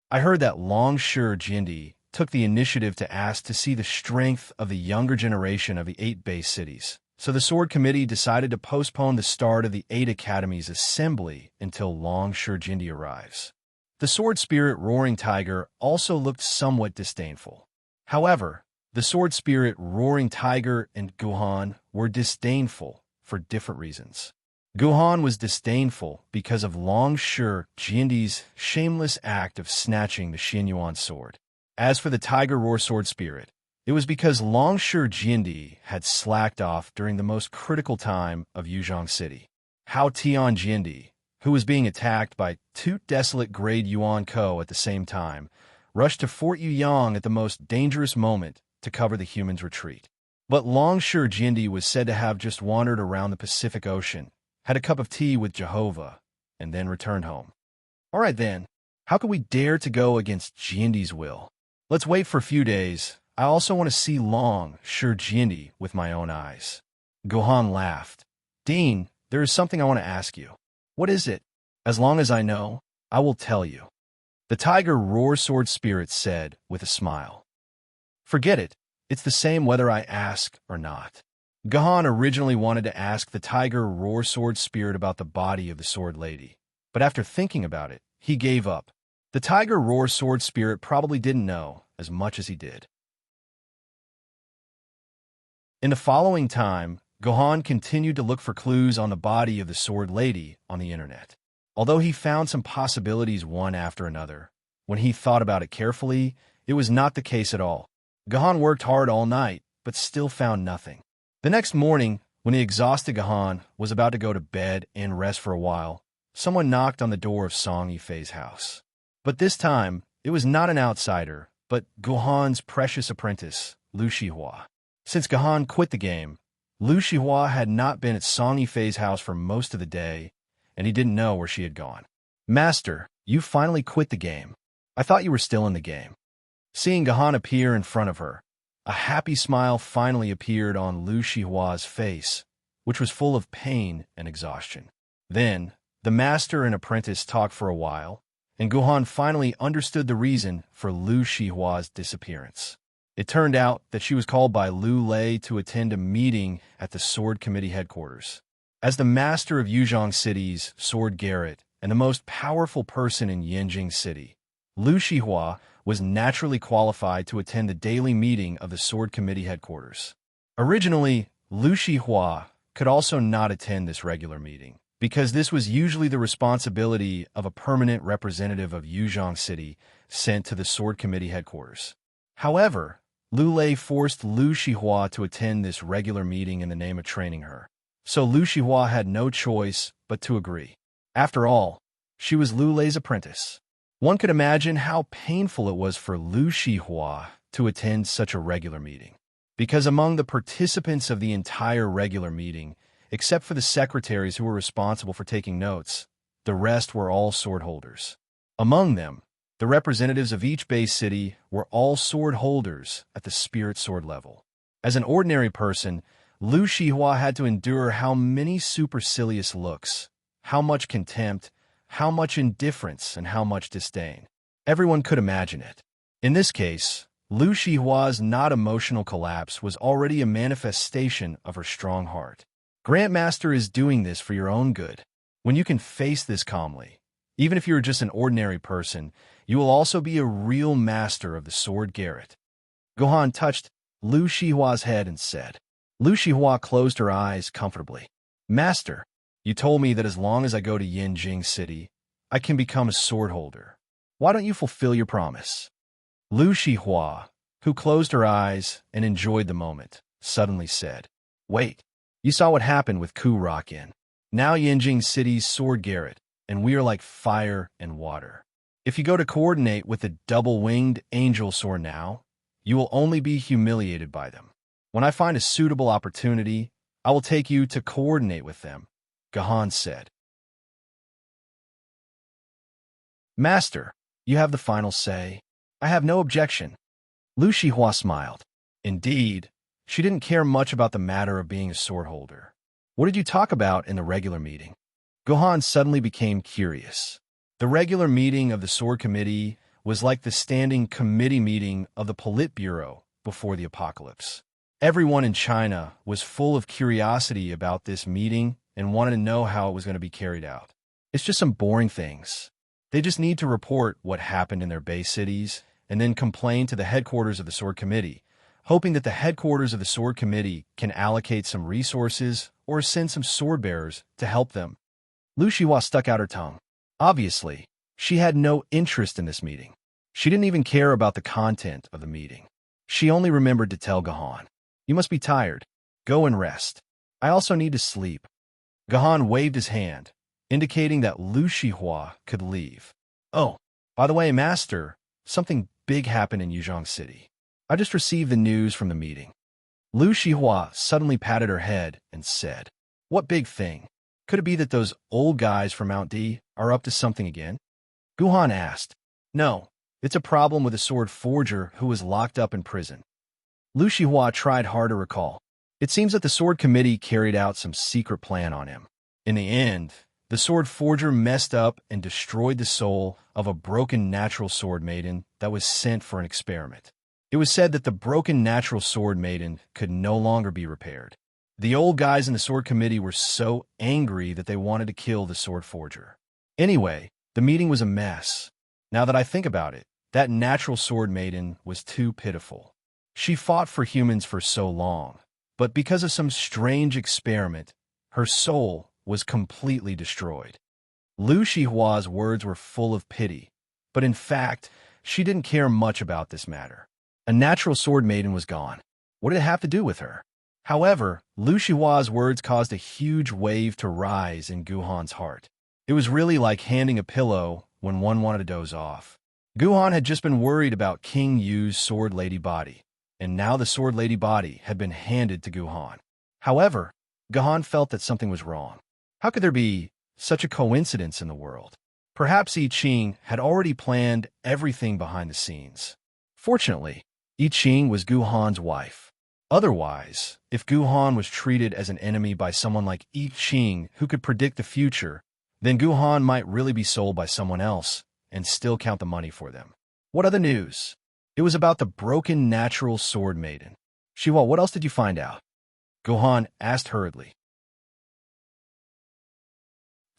I heard that Long Shi Jindy took the initiative to ask to see the strength of the younger generation of the 8 base cities, so the Sword Committee decided to postpone the start of the 8 Academies Assembly until Long Shi Jindy arrives. The sword spirit Roaring Tiger also looked somewhat disdainful. However, the sword spirit Roaring Tiger and Guhan were disdainful for different reasons. Guhan was disdainful because of Longshu Jiandi's shameless act of snatching the Xinyuan sword. As for the Tiger Roar sword spirit, it was because Longshu Jiandi had slacked off during the most critical time of Yuzhong City. Hao Tian Jiandi, who was being attacked by two desolate grade Yuan Ko at the same time, rushed to Fort Yuyang at the most dangerous moment to cover the humans' retreat. But Longshu Jiandi was said to have just wandered around the Pacific Ocean, had a cup of tea with Jehovah, and then returned home. All right then, how could we dare to go against Jiandi's will? Let's wait for a few days. I also want to see Longshu Jiandi with my own eyes. Guhan laughed. Dean, there is something I want to ask you. What is it? As long as I know, I will tell you. The Tiger Roar sword spirit said with a smile. Forget it. It's the same whether I ask or not. Guhan originally wanted to ask the Tiger Roar sword spirit about the body of the sword lady, but after thinking about it, he gave up. The Tiger Roar sword spirit probably didn't know as much as he did. In the following time, Guhan continued to look for clues on the body of the sword lady on the internet. Although he found some possibilities one after another, when he thought about it carefully, it was not the case at all. Guhan worked hard all night, but still found nothing. The next morning, when the exhausted Guhan was about to go to bed and rest for a while, someone knocked on the door of Song Yifei's house. But this time, it was not an outsider, but Guhan's precious apprentice, Lu Shihua. Since Guhan quit the game, Lu Shihua had not been at Song Yifei's house for most of the day, and he didn't know where she had gone. Master, you finally quit the game. I thought you were still in the game. Seeing Guhan appear in front of her, a happy smile finally appeared on Lu Shihua's face, which was full of pain and exhaustion. Then, the master and apprentice talked for a while, and Guhan finally understood the reason for Lu Shihua's disappearance. It turned out that she was called by Lu Lei to attend a meeting at the Sword Committee headquarters. As the master of Yuzhong City's Sword Garret and the most powerful person in Yanjing City, Lu Shihua was naturally qualified to attend the daily meeting of the Sword Committee headquarters. Originally, Lu Shihua could also not attend this regular meeting, because this was usually the responsibility of a permanent representative of Yuzhong City sent to the Sword Committee headquarters. However, Lu Lei forced Lu Shihua to attend this regular meeting in the name of training her, so Lu Shihua had no choice but to agree. After all, she was Lu Lei's apprentice. One could imagine how painful it was for Lu Shihua to attend such a regular meeting, because among the participants of the entire regular meeting, except for the secretaries who were responsible for taking notes, the rest were all sword holders. Among them, the representatives of each base city were all sword holders at the spirit sword level. As an ordinary person, Lu Shihua had to endure how many supercilious looks, how much contempt, how much indifference, and how much disdain. Everyone could imagine it. In this case, Lu Shihua's not-emotional collapse was already a manifestation of her strong heart. Grandmaster is doing this for your own good. When you can face this calmly, even if you're just an ordinary person, you will also be a real master of the Sword Garret. Guhan touched Lu Shihua's head and said. Lu Shihua closed her eyes comfortably. Master, you told me that as long as I go to Yanjing City, I can become a sword holder. Why don't you fulfill your promise? Lu Shihua, who closed her eyes and enjoyed the moment, suddenly said, Wait, you saw what happened with Ku Rakin. Now Yanjing City's Sword Garret, and we are like fire and water. If you go to coordinate with the double-winged angel sword now, you will only be humiliated by them. When I find a suitable opportunity, I will take you to coordinate with them, Guhan said. Master, you have the final say. I have no objection. Lu Shihua smiled. Indeed, she didn't care much about the matter of being a sword holder. What did you talk about in the regular meeting? Guhan suddenly became curious. The regular meeting of the Sword Committee was like the standing committee meeting of the Politburo before the apocalypse. Everyone in China was full of curiosity about this meeting and wanted to know how it was going to be carried out. It's just some boring things. They just need to report what happened in their base cities and then complain to the headquarters of the Sword Committee, hoping that the headquarters of the Sword Committee can allocate some resources or send some sword bearers to help them. Lu Shihua stuck out her tongue. Obviously, she had no interest in this meeting. She didn't even care about the content of the meeting. She only remembered to tell Gahan, "You must be tired. Go and rest. I also need to sleep." Gahan waved his hand, indicating that Lu Shihua could leave. "Oh, by the way, Master, something big happened in Yuzhong City. I just received the news from the meeting." Lu Shihua suddenly patted her head and said, "What big thing? Could it be that those old guys from Mount D are up to something again?" Guhan asked. "No, it's a problem with a sword forger who was locked up in prison." Lu Shihua tried hard to recall. It seems that the Sword Committee carried out some secret plan on him. In the end, the sword forger messed up and destroyed the soul of a broken natural sword maiden that was sent for an experiment. It was said that the broken natural sword maiden could no longer be repaired. The old guys in the Sword Committee were so angry that they wanted to kill the sword forger. Anyway, the meeting was a mess. Now that I think about it, that natural sword maiden was too pitiful. She fought for humans for so long, but because of some strange experiment, her soul was completely destroyed. Lu Shihua's words were full of pity, but in fact, she didn't care much about this matter. A natural sword maiden was gone. What did it have to do with her? However, Lu Shihua's words caused a huge wave to rise in Guhan's heart. It was really like handing a pillow when one wanted to doze off. Guhan had just been worried about King Yu's sword lady body, and now the sword lady body had been handed to Guhan. However, Guhan felt that something was wrong. How could there be such a coincidence in the world? Perhaps I Ching had already planned everything behind the scenes. Fortunately, I Ching was Guhan's wife. Otherwise, if Guhan was treated as an enemy by someone like I Ching who could predict the future, then Guhan might really be sold by someone else and still count the money for them. What other news? It was about the broken natural sword maiden. Shiwa, what else did you find out? Guhan asked hurriedly.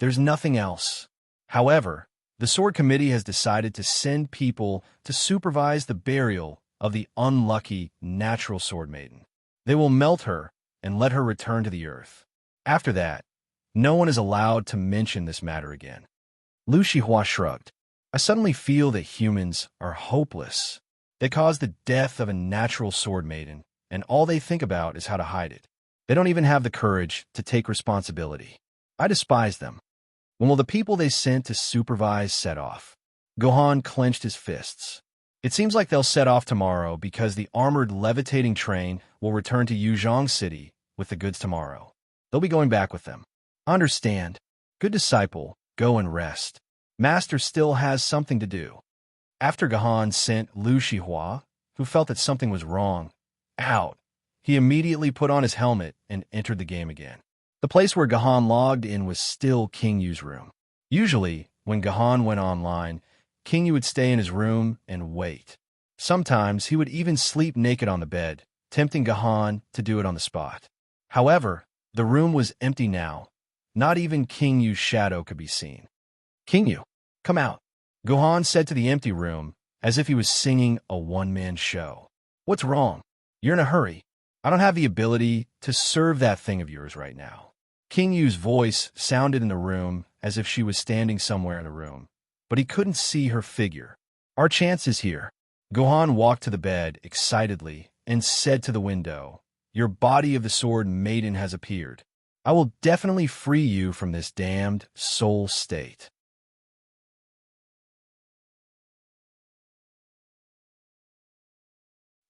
There's nothing else. However, the Sword Committee has decided to send people to supervise the burial of the unlucky natural sword maiden. They will melt her and let her return to the earth. After that, no one is allowed to mention this matter again. Lu Shihua shrugged. I suddenly feel that humans are hopeless. They caused the death of a natural sword maiden, and all they think about is how to hide it. They don't even have the courage to take responsibility. I despise them. When will the people they sent to supervise set off? Gohan clenched his fists. It seems like they'll set off tomorrow because the armored levitating train will return to Yuzhong City with the goods tomorrow. They'll be going back with them. Understand. Good disciple, go and rest. Master still has something to do. After Gahan sent Lu Shihua, who felt that something was wrong, out, he immediately put on his helmet and entered the game again. The place where Gahan logged in was still King Yu's room. Usually, when Gahan went online, King Yu would stay in his room and wait. Sometimes he would even sleep naked on the bed, tempting Gahan to do it on the spot. However, the room was empty now. Not even King Yu's shadow could be seen. King Yu, come out, Gohan said to the empty room, as if he was singing a one-man show. What's wrong? You're in a hurry. I don't have the ability to serve that thing of yours right now. King Yu's voice sounded in the room as if she was standing somewhere in the room, but he couldn't see her figure. Our chance is here. Gohan walked to the bed excitedly and said to the window, Your body of the sword maiden has appeared. I will definitely free you from this damned soul state.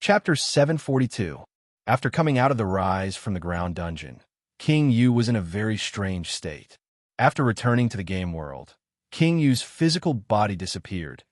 Chapter 742. After coming out of the rise from the ground dungeon, King Yu was in a very strange state. After returning to the game world, King Yu's physical body disappeared,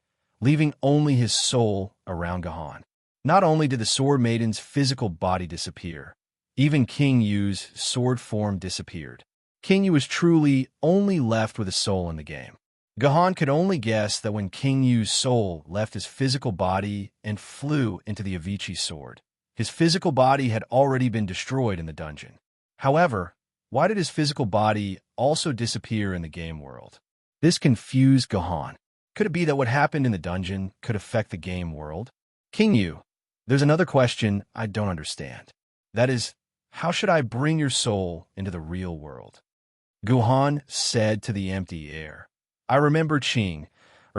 leaving only his soul around Gahan. Not only did the Sword Maiden's physical body disappear, even King Yu's sword form disappeared. King Yu was truly only left with a soul in the game. Gahan could only guess that when King Yu's soul left his physical body and flew into the Avicii sword, his physical body had already been destroyed in the dungeon. However, why did his physical body also disappear in the game world? This confused Gahan. Could it be that what happened in the dungeon could affect the game world? King Yu, there's another question I don't understand. That is, how should I bring your soul into the real world? Guhan said to the empty air. I remember Qing,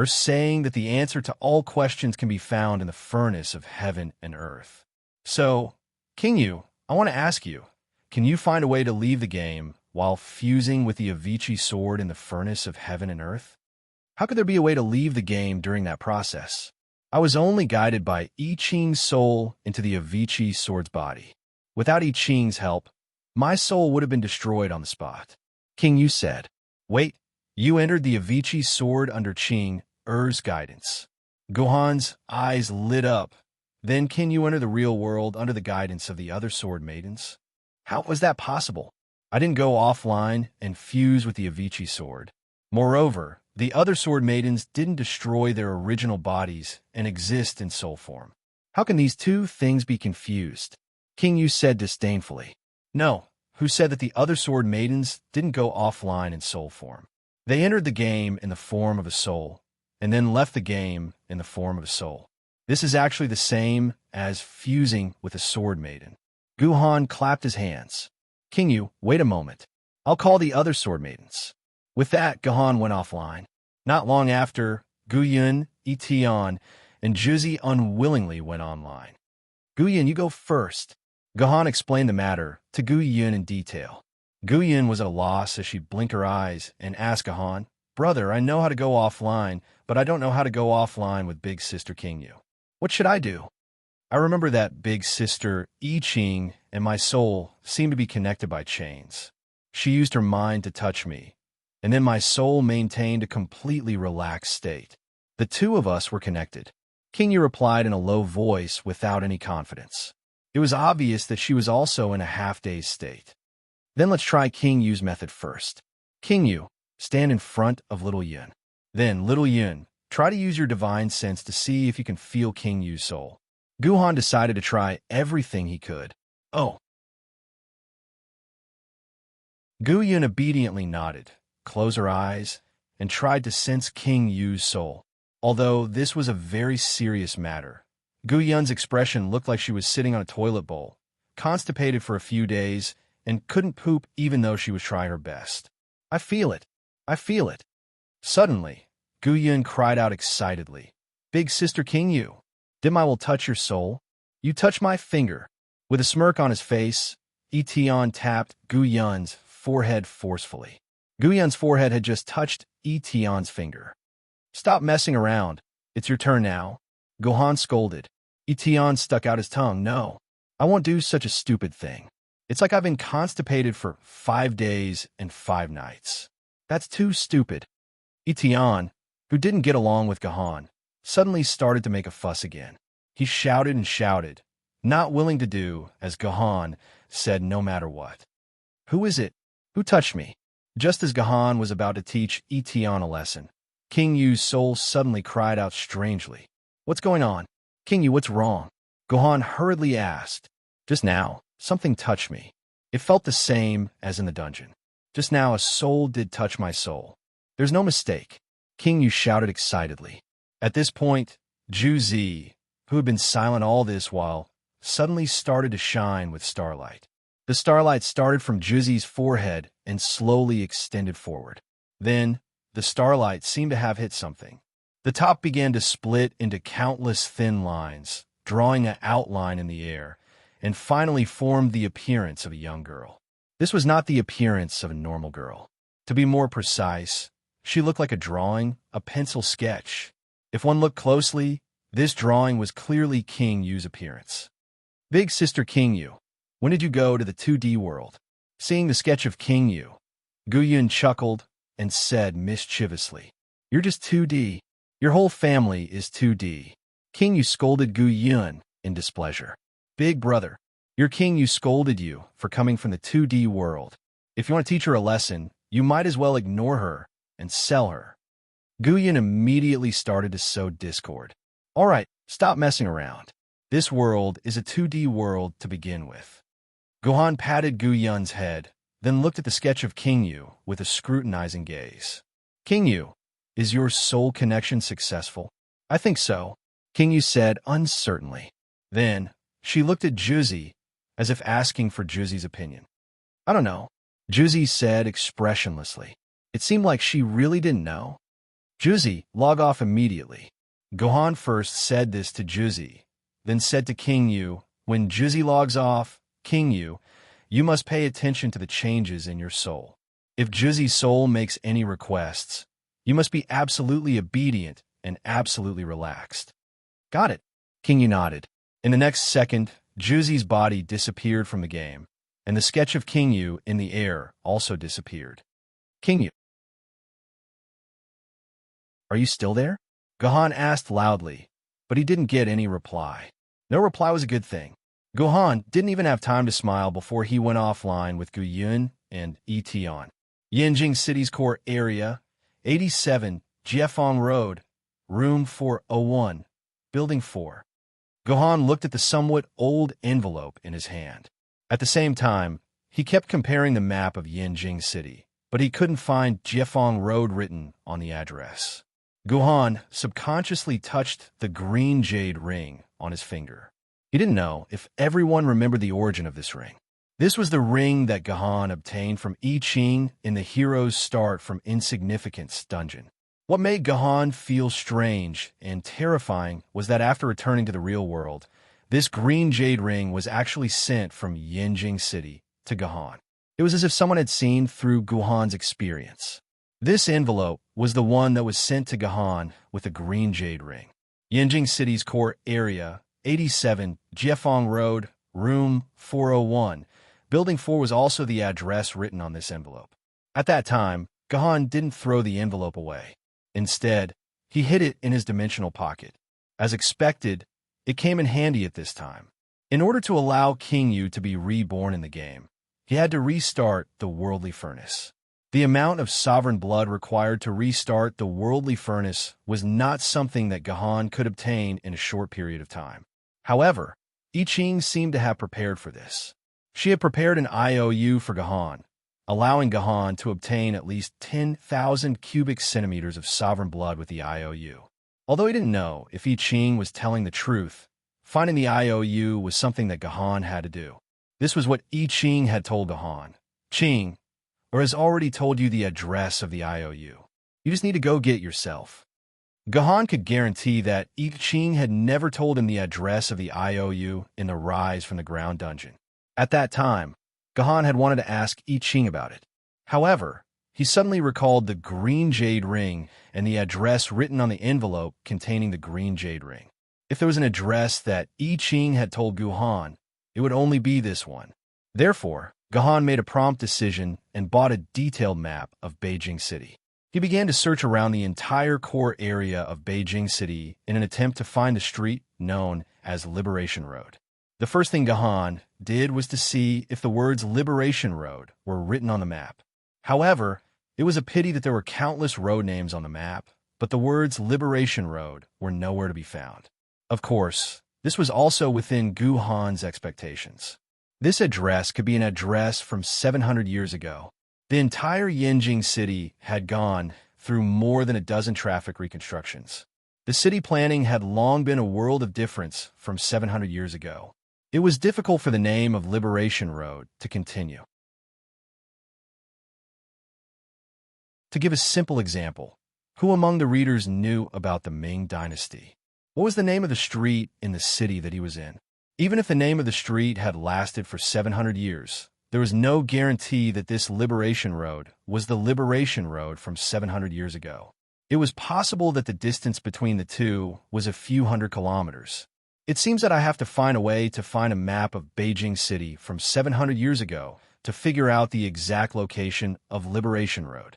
saying that the answer to all questions can be found in the furnace of heaven and earth. So, King Yu, I want to ask you, can you find a way to leave the game while fusing with the Avicii sword in the furnace of heaven and earth? How could there be a way to leave the game during that process? I was only guided by I Ching's soul into the Avicii sword's body. Without I Ching's help, my soul would have been destroyed on the spot. King Yu said, Wait, you entered the Avicii sword under Qing Er's guidance. Gohan's eyes lit up. Then can you enter the real world under the guidance of the other sword maidens? How was that possible? I didn't go offline and fuse with the Avicii sword. Moreover, the other sword maidens didn't destroy their original bodies and exist in soul form. How can these two things be confused? King Yu said disdainfully. No, who said that the other sword maidens didn't go offline in soul form? They entered the game in the form of a soul, and then left the game in the form of a soul. This is actually the same as fusing with a sword maiden. Guhan clapped his hands. King Yu, wait a moment. I'll call the other sword maidens. With that, Guhan went offline. Not long after, Guyun, Itian, and Juzi unwillingly went online. Guyun, you go first. Guhan explained the matter to Guyun in detail. Guyun was at a loss as she blinked her eyes and asked Guhan, Brother, I know how to go offline, but I don't know how to go offline with Big Sister King Yu. What should I do? I remember that Big Sister I Ching and my soul seemed to be connected by chains. She used her mind to touch me, and then my soul maintained a completely relaxed state. The two of us were connected. King Yu replied in a low voice without any confidence. It was obvious that she was also in a half-dazed state. Then let's try King Yu's method first. King Yu, stand in front of Little Yun. Then, Little Yun, try to use your divine sense to see if you can feel King Yu's soul. Guhan decided to try everything he could. Oh. Guyun obediently nodded, closed her eyes, and tried to sense King Yu's soul. Although this was a very serious matter, Guyun's expression looked like she was sitting on a toilet bowl, constipated for a few days, and couldn't poop even though she was trying her best. I feel it. I feel it. Suddenly, Guyun cried out excitedly. Big Sister King Yu, Dim I will touch your soul. You touch my finger. With a smirk on his face, Itian tapped Guyun's forehead forcefully. Guyun's forehead had just touched Itian's finger. Stop messing around. It's your turn now. Guhan scolded. Itian stuck out his tongue. No, I won't do such a stupid thing. It's like I've been constipated for 5 days and 5 nights. That's too stupid. Itian, who didn't get along with Guhan, suddenly started to make a fuss again. He shouted and shouted, not willing to do as Guhan said no matter what. Who is it? Who touched me? Just as Guhan was about to teach Itian a lesson, King Yu's soul suddenly cried out strangely. What's going on? King Yu, what's wrong? Guhan hurriedly asked. Just now, something touched me. It felt the same as in the dungeon. Just now a soul did touch my soul. There's no mistake. King Yu shouted excitedly. At this point, Juzi, who had been silent all this while, suddenly started to shine with starlight. The starlight started from Juzi's forehead and slowly extended forward. Then, the starlight seemed to have hit something. The top began to split into countless thin lines, drawing an outline in the air, and finally formed the appearance of a young girl. This was not the appearance of a normal girl. To be more precise, she looked like a drawing, a pencil sketch. If one looked closely, this drawing was clearly King Yu's appearance. Big Sister King Yu, when did you go to the 2D world? Seeing the sketch of King Yu, Guyun chuckled and said mischievously, You're just 2D. Your whole family is 2D. King Yu scolded Guyun in displeasure. Big brother, your King Yu scolded you for coming from the 2D world. If you want to teach her a lesson, you might as well ignore her and sell her. Guyun immediately started to sow discord. All right, stop messing around. This world is a 2D world to begin with. Guhan patted Guyun's head, then looked at the sketch of King Yu with a scrutinizing gaze. King Yu, Is your soul connection successful? I think so, King Yu said uncertainly. Then, she looked at Juzi, as if asking for Juzi's opinion. I don't know, Juzi said expressionlessly. It seemed like she really didn't know. Juzi, log off immediately. Gohan first said this to Juzi, then said to King Yu, when Juzi logs off, King Yu, you must pay attention to the changes in your soul. If Juzi's soul makes any requests, you must be absolutely obedient and absolutely relaxed. Got it, King Yu nodded. In the next second, Juzi's body disappeared from the game, and the sketch of King Yu in the air also disappeared. King Yu, are you still there? Gohan asked loudly, but he didn't get any reply. No reply was a good thing. Gohan didn't even have time to smile before he went offline with Gu Yun and Etion. Yanjing City's core area, 87, Jiefeng Road, room 401, building 4. Gohan looked at the somewhat old envelope in his hand. At the same time, he kept comparing the map of Yanjing City, but he couldn't find Jiefeng Road written on the address. Gohan subconsciously touched the green jade ring on his finger. He didn't know if everyone remembered the origin of this ring. This was the ring that Gohan obtained from I Ching in the Hero's Start from Insignificance dungeon. What made Gohan feel strange and terrifying was that after returning to the real world, this green jade ring was actually sent from Yanjing City to Gohan. It was as if someone had seen through Gohan's experience. This envelope was the one that was sent to Gohan with the green jade ring. Yanjing City's core area, 87, Jiefeng Road, room 401. Building 4 was also the address written on this envelope. At that time, Gohan didn't throw the envelope away. Instead, he hid it in his dimensional pocket. As expected, it came in handy at this time. In order to allow King Yu to be reborn in the game, he had to restart the worldly furnace. The amount of sovereign blood required to restart the worldly furnace was not something that Gohan could obtain in a short period of time. However, I Ching seemed to have prepared for this. She had prepared an IOU for Gohan, allowing Gohan to obtain at least 10,000 cubic centimeters of sovereign blood with the IOU. Although he didn't know if I Ching was telling the truth, finding the IOU was something that Gohan had to do. This was what I Ching had told Gohan. Ching, or has already told you the address of the IOU. You just need to go get it yourself. Gohan could guarantee that I Ching had never told him the address of the IOU in the Rise from the Ground dungeon. At that time, Gohan had wanted to ask I Ching about it. However, he suddenly recalled the green jade ring and the address written on the envelope containing the green jade ring. If there was an address that I Ching had told Gohan, it would only be this one. Therefore, Gohan made a prompt decision and bought a detailed map of Beijing City. He began to search around the entire core area of Beijing City in an attempt to find the street known as Liberation Road. The first thing Gohan did was to see if the words Liberation Road were written on the map. However, it was a pity that there were countless road names on the map, but the words Liberation Road were nowhere to be found. Of course, this was also within Gohan's expectations. This address could be an address from 700 years ago. The entire Yanjing City had gone through more than a dozen traffic reconstructions. The city planning had long been a world of difference from 700 years ago. It was difficult for the name of Liberation Road to continue. To give a simple example, who among the readers knew about the Ming Dynasty? What was the name of the street in the city that he was in? Even if the name of the street had lasted for 700 years, there was no guarantee that this Liberation Road was the Liberation Road from 700 years ago. It was possible that the distance between the two was a few hundred kilometers. It seems that I have to find a way to find a map of Beijing City from 700 years ago to figure out the exact location of Liberation Road.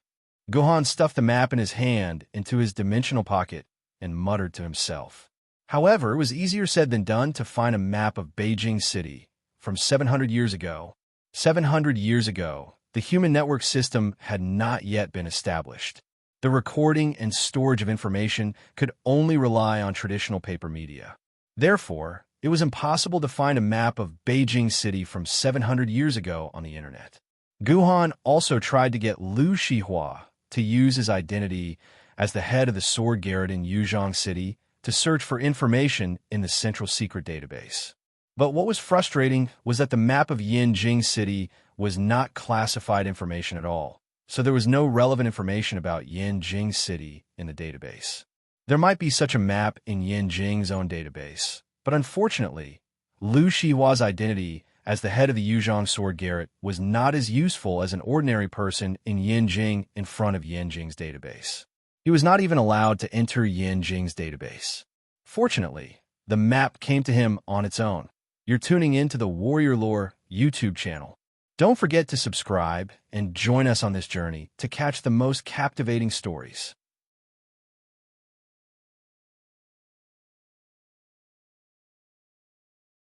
Gohan stuffed the map in his hand into his dimensional pocket and muttered to himself. However, it was easier said than done to find a map of Beijing City from 700 years ago. 700 years ago, the human network system had not yet been established. The recording and storage of information could only rely on traditional paper media. Therefore, it was impossible to find a map of Beijing City from 700 years ago on the internet. Gohan also tried to get Lu Shihua to use his identity as the head of the Sword Garret in Yuzhong City to search for information in the Central Secret Database. But what was frustrating was that the map of Yinjing City was not classified information at all, so there was no relevant information about Yinjing City in the database. There might be such a map in Yinjing's own database, but unfortunately, Lu Shihua's identity as the head of the Yuzhong Sword Garret was not as useful as an ordinary person in Yinjing in front of Yinjing's database. He was not even allowed to enter Yinjing's database. Fortunately, the map came to him on its own. You're tuning in to the Warrior Lore YouTube channel. Don't forget to subscribe and join us on this journey to catch the most captivating stories.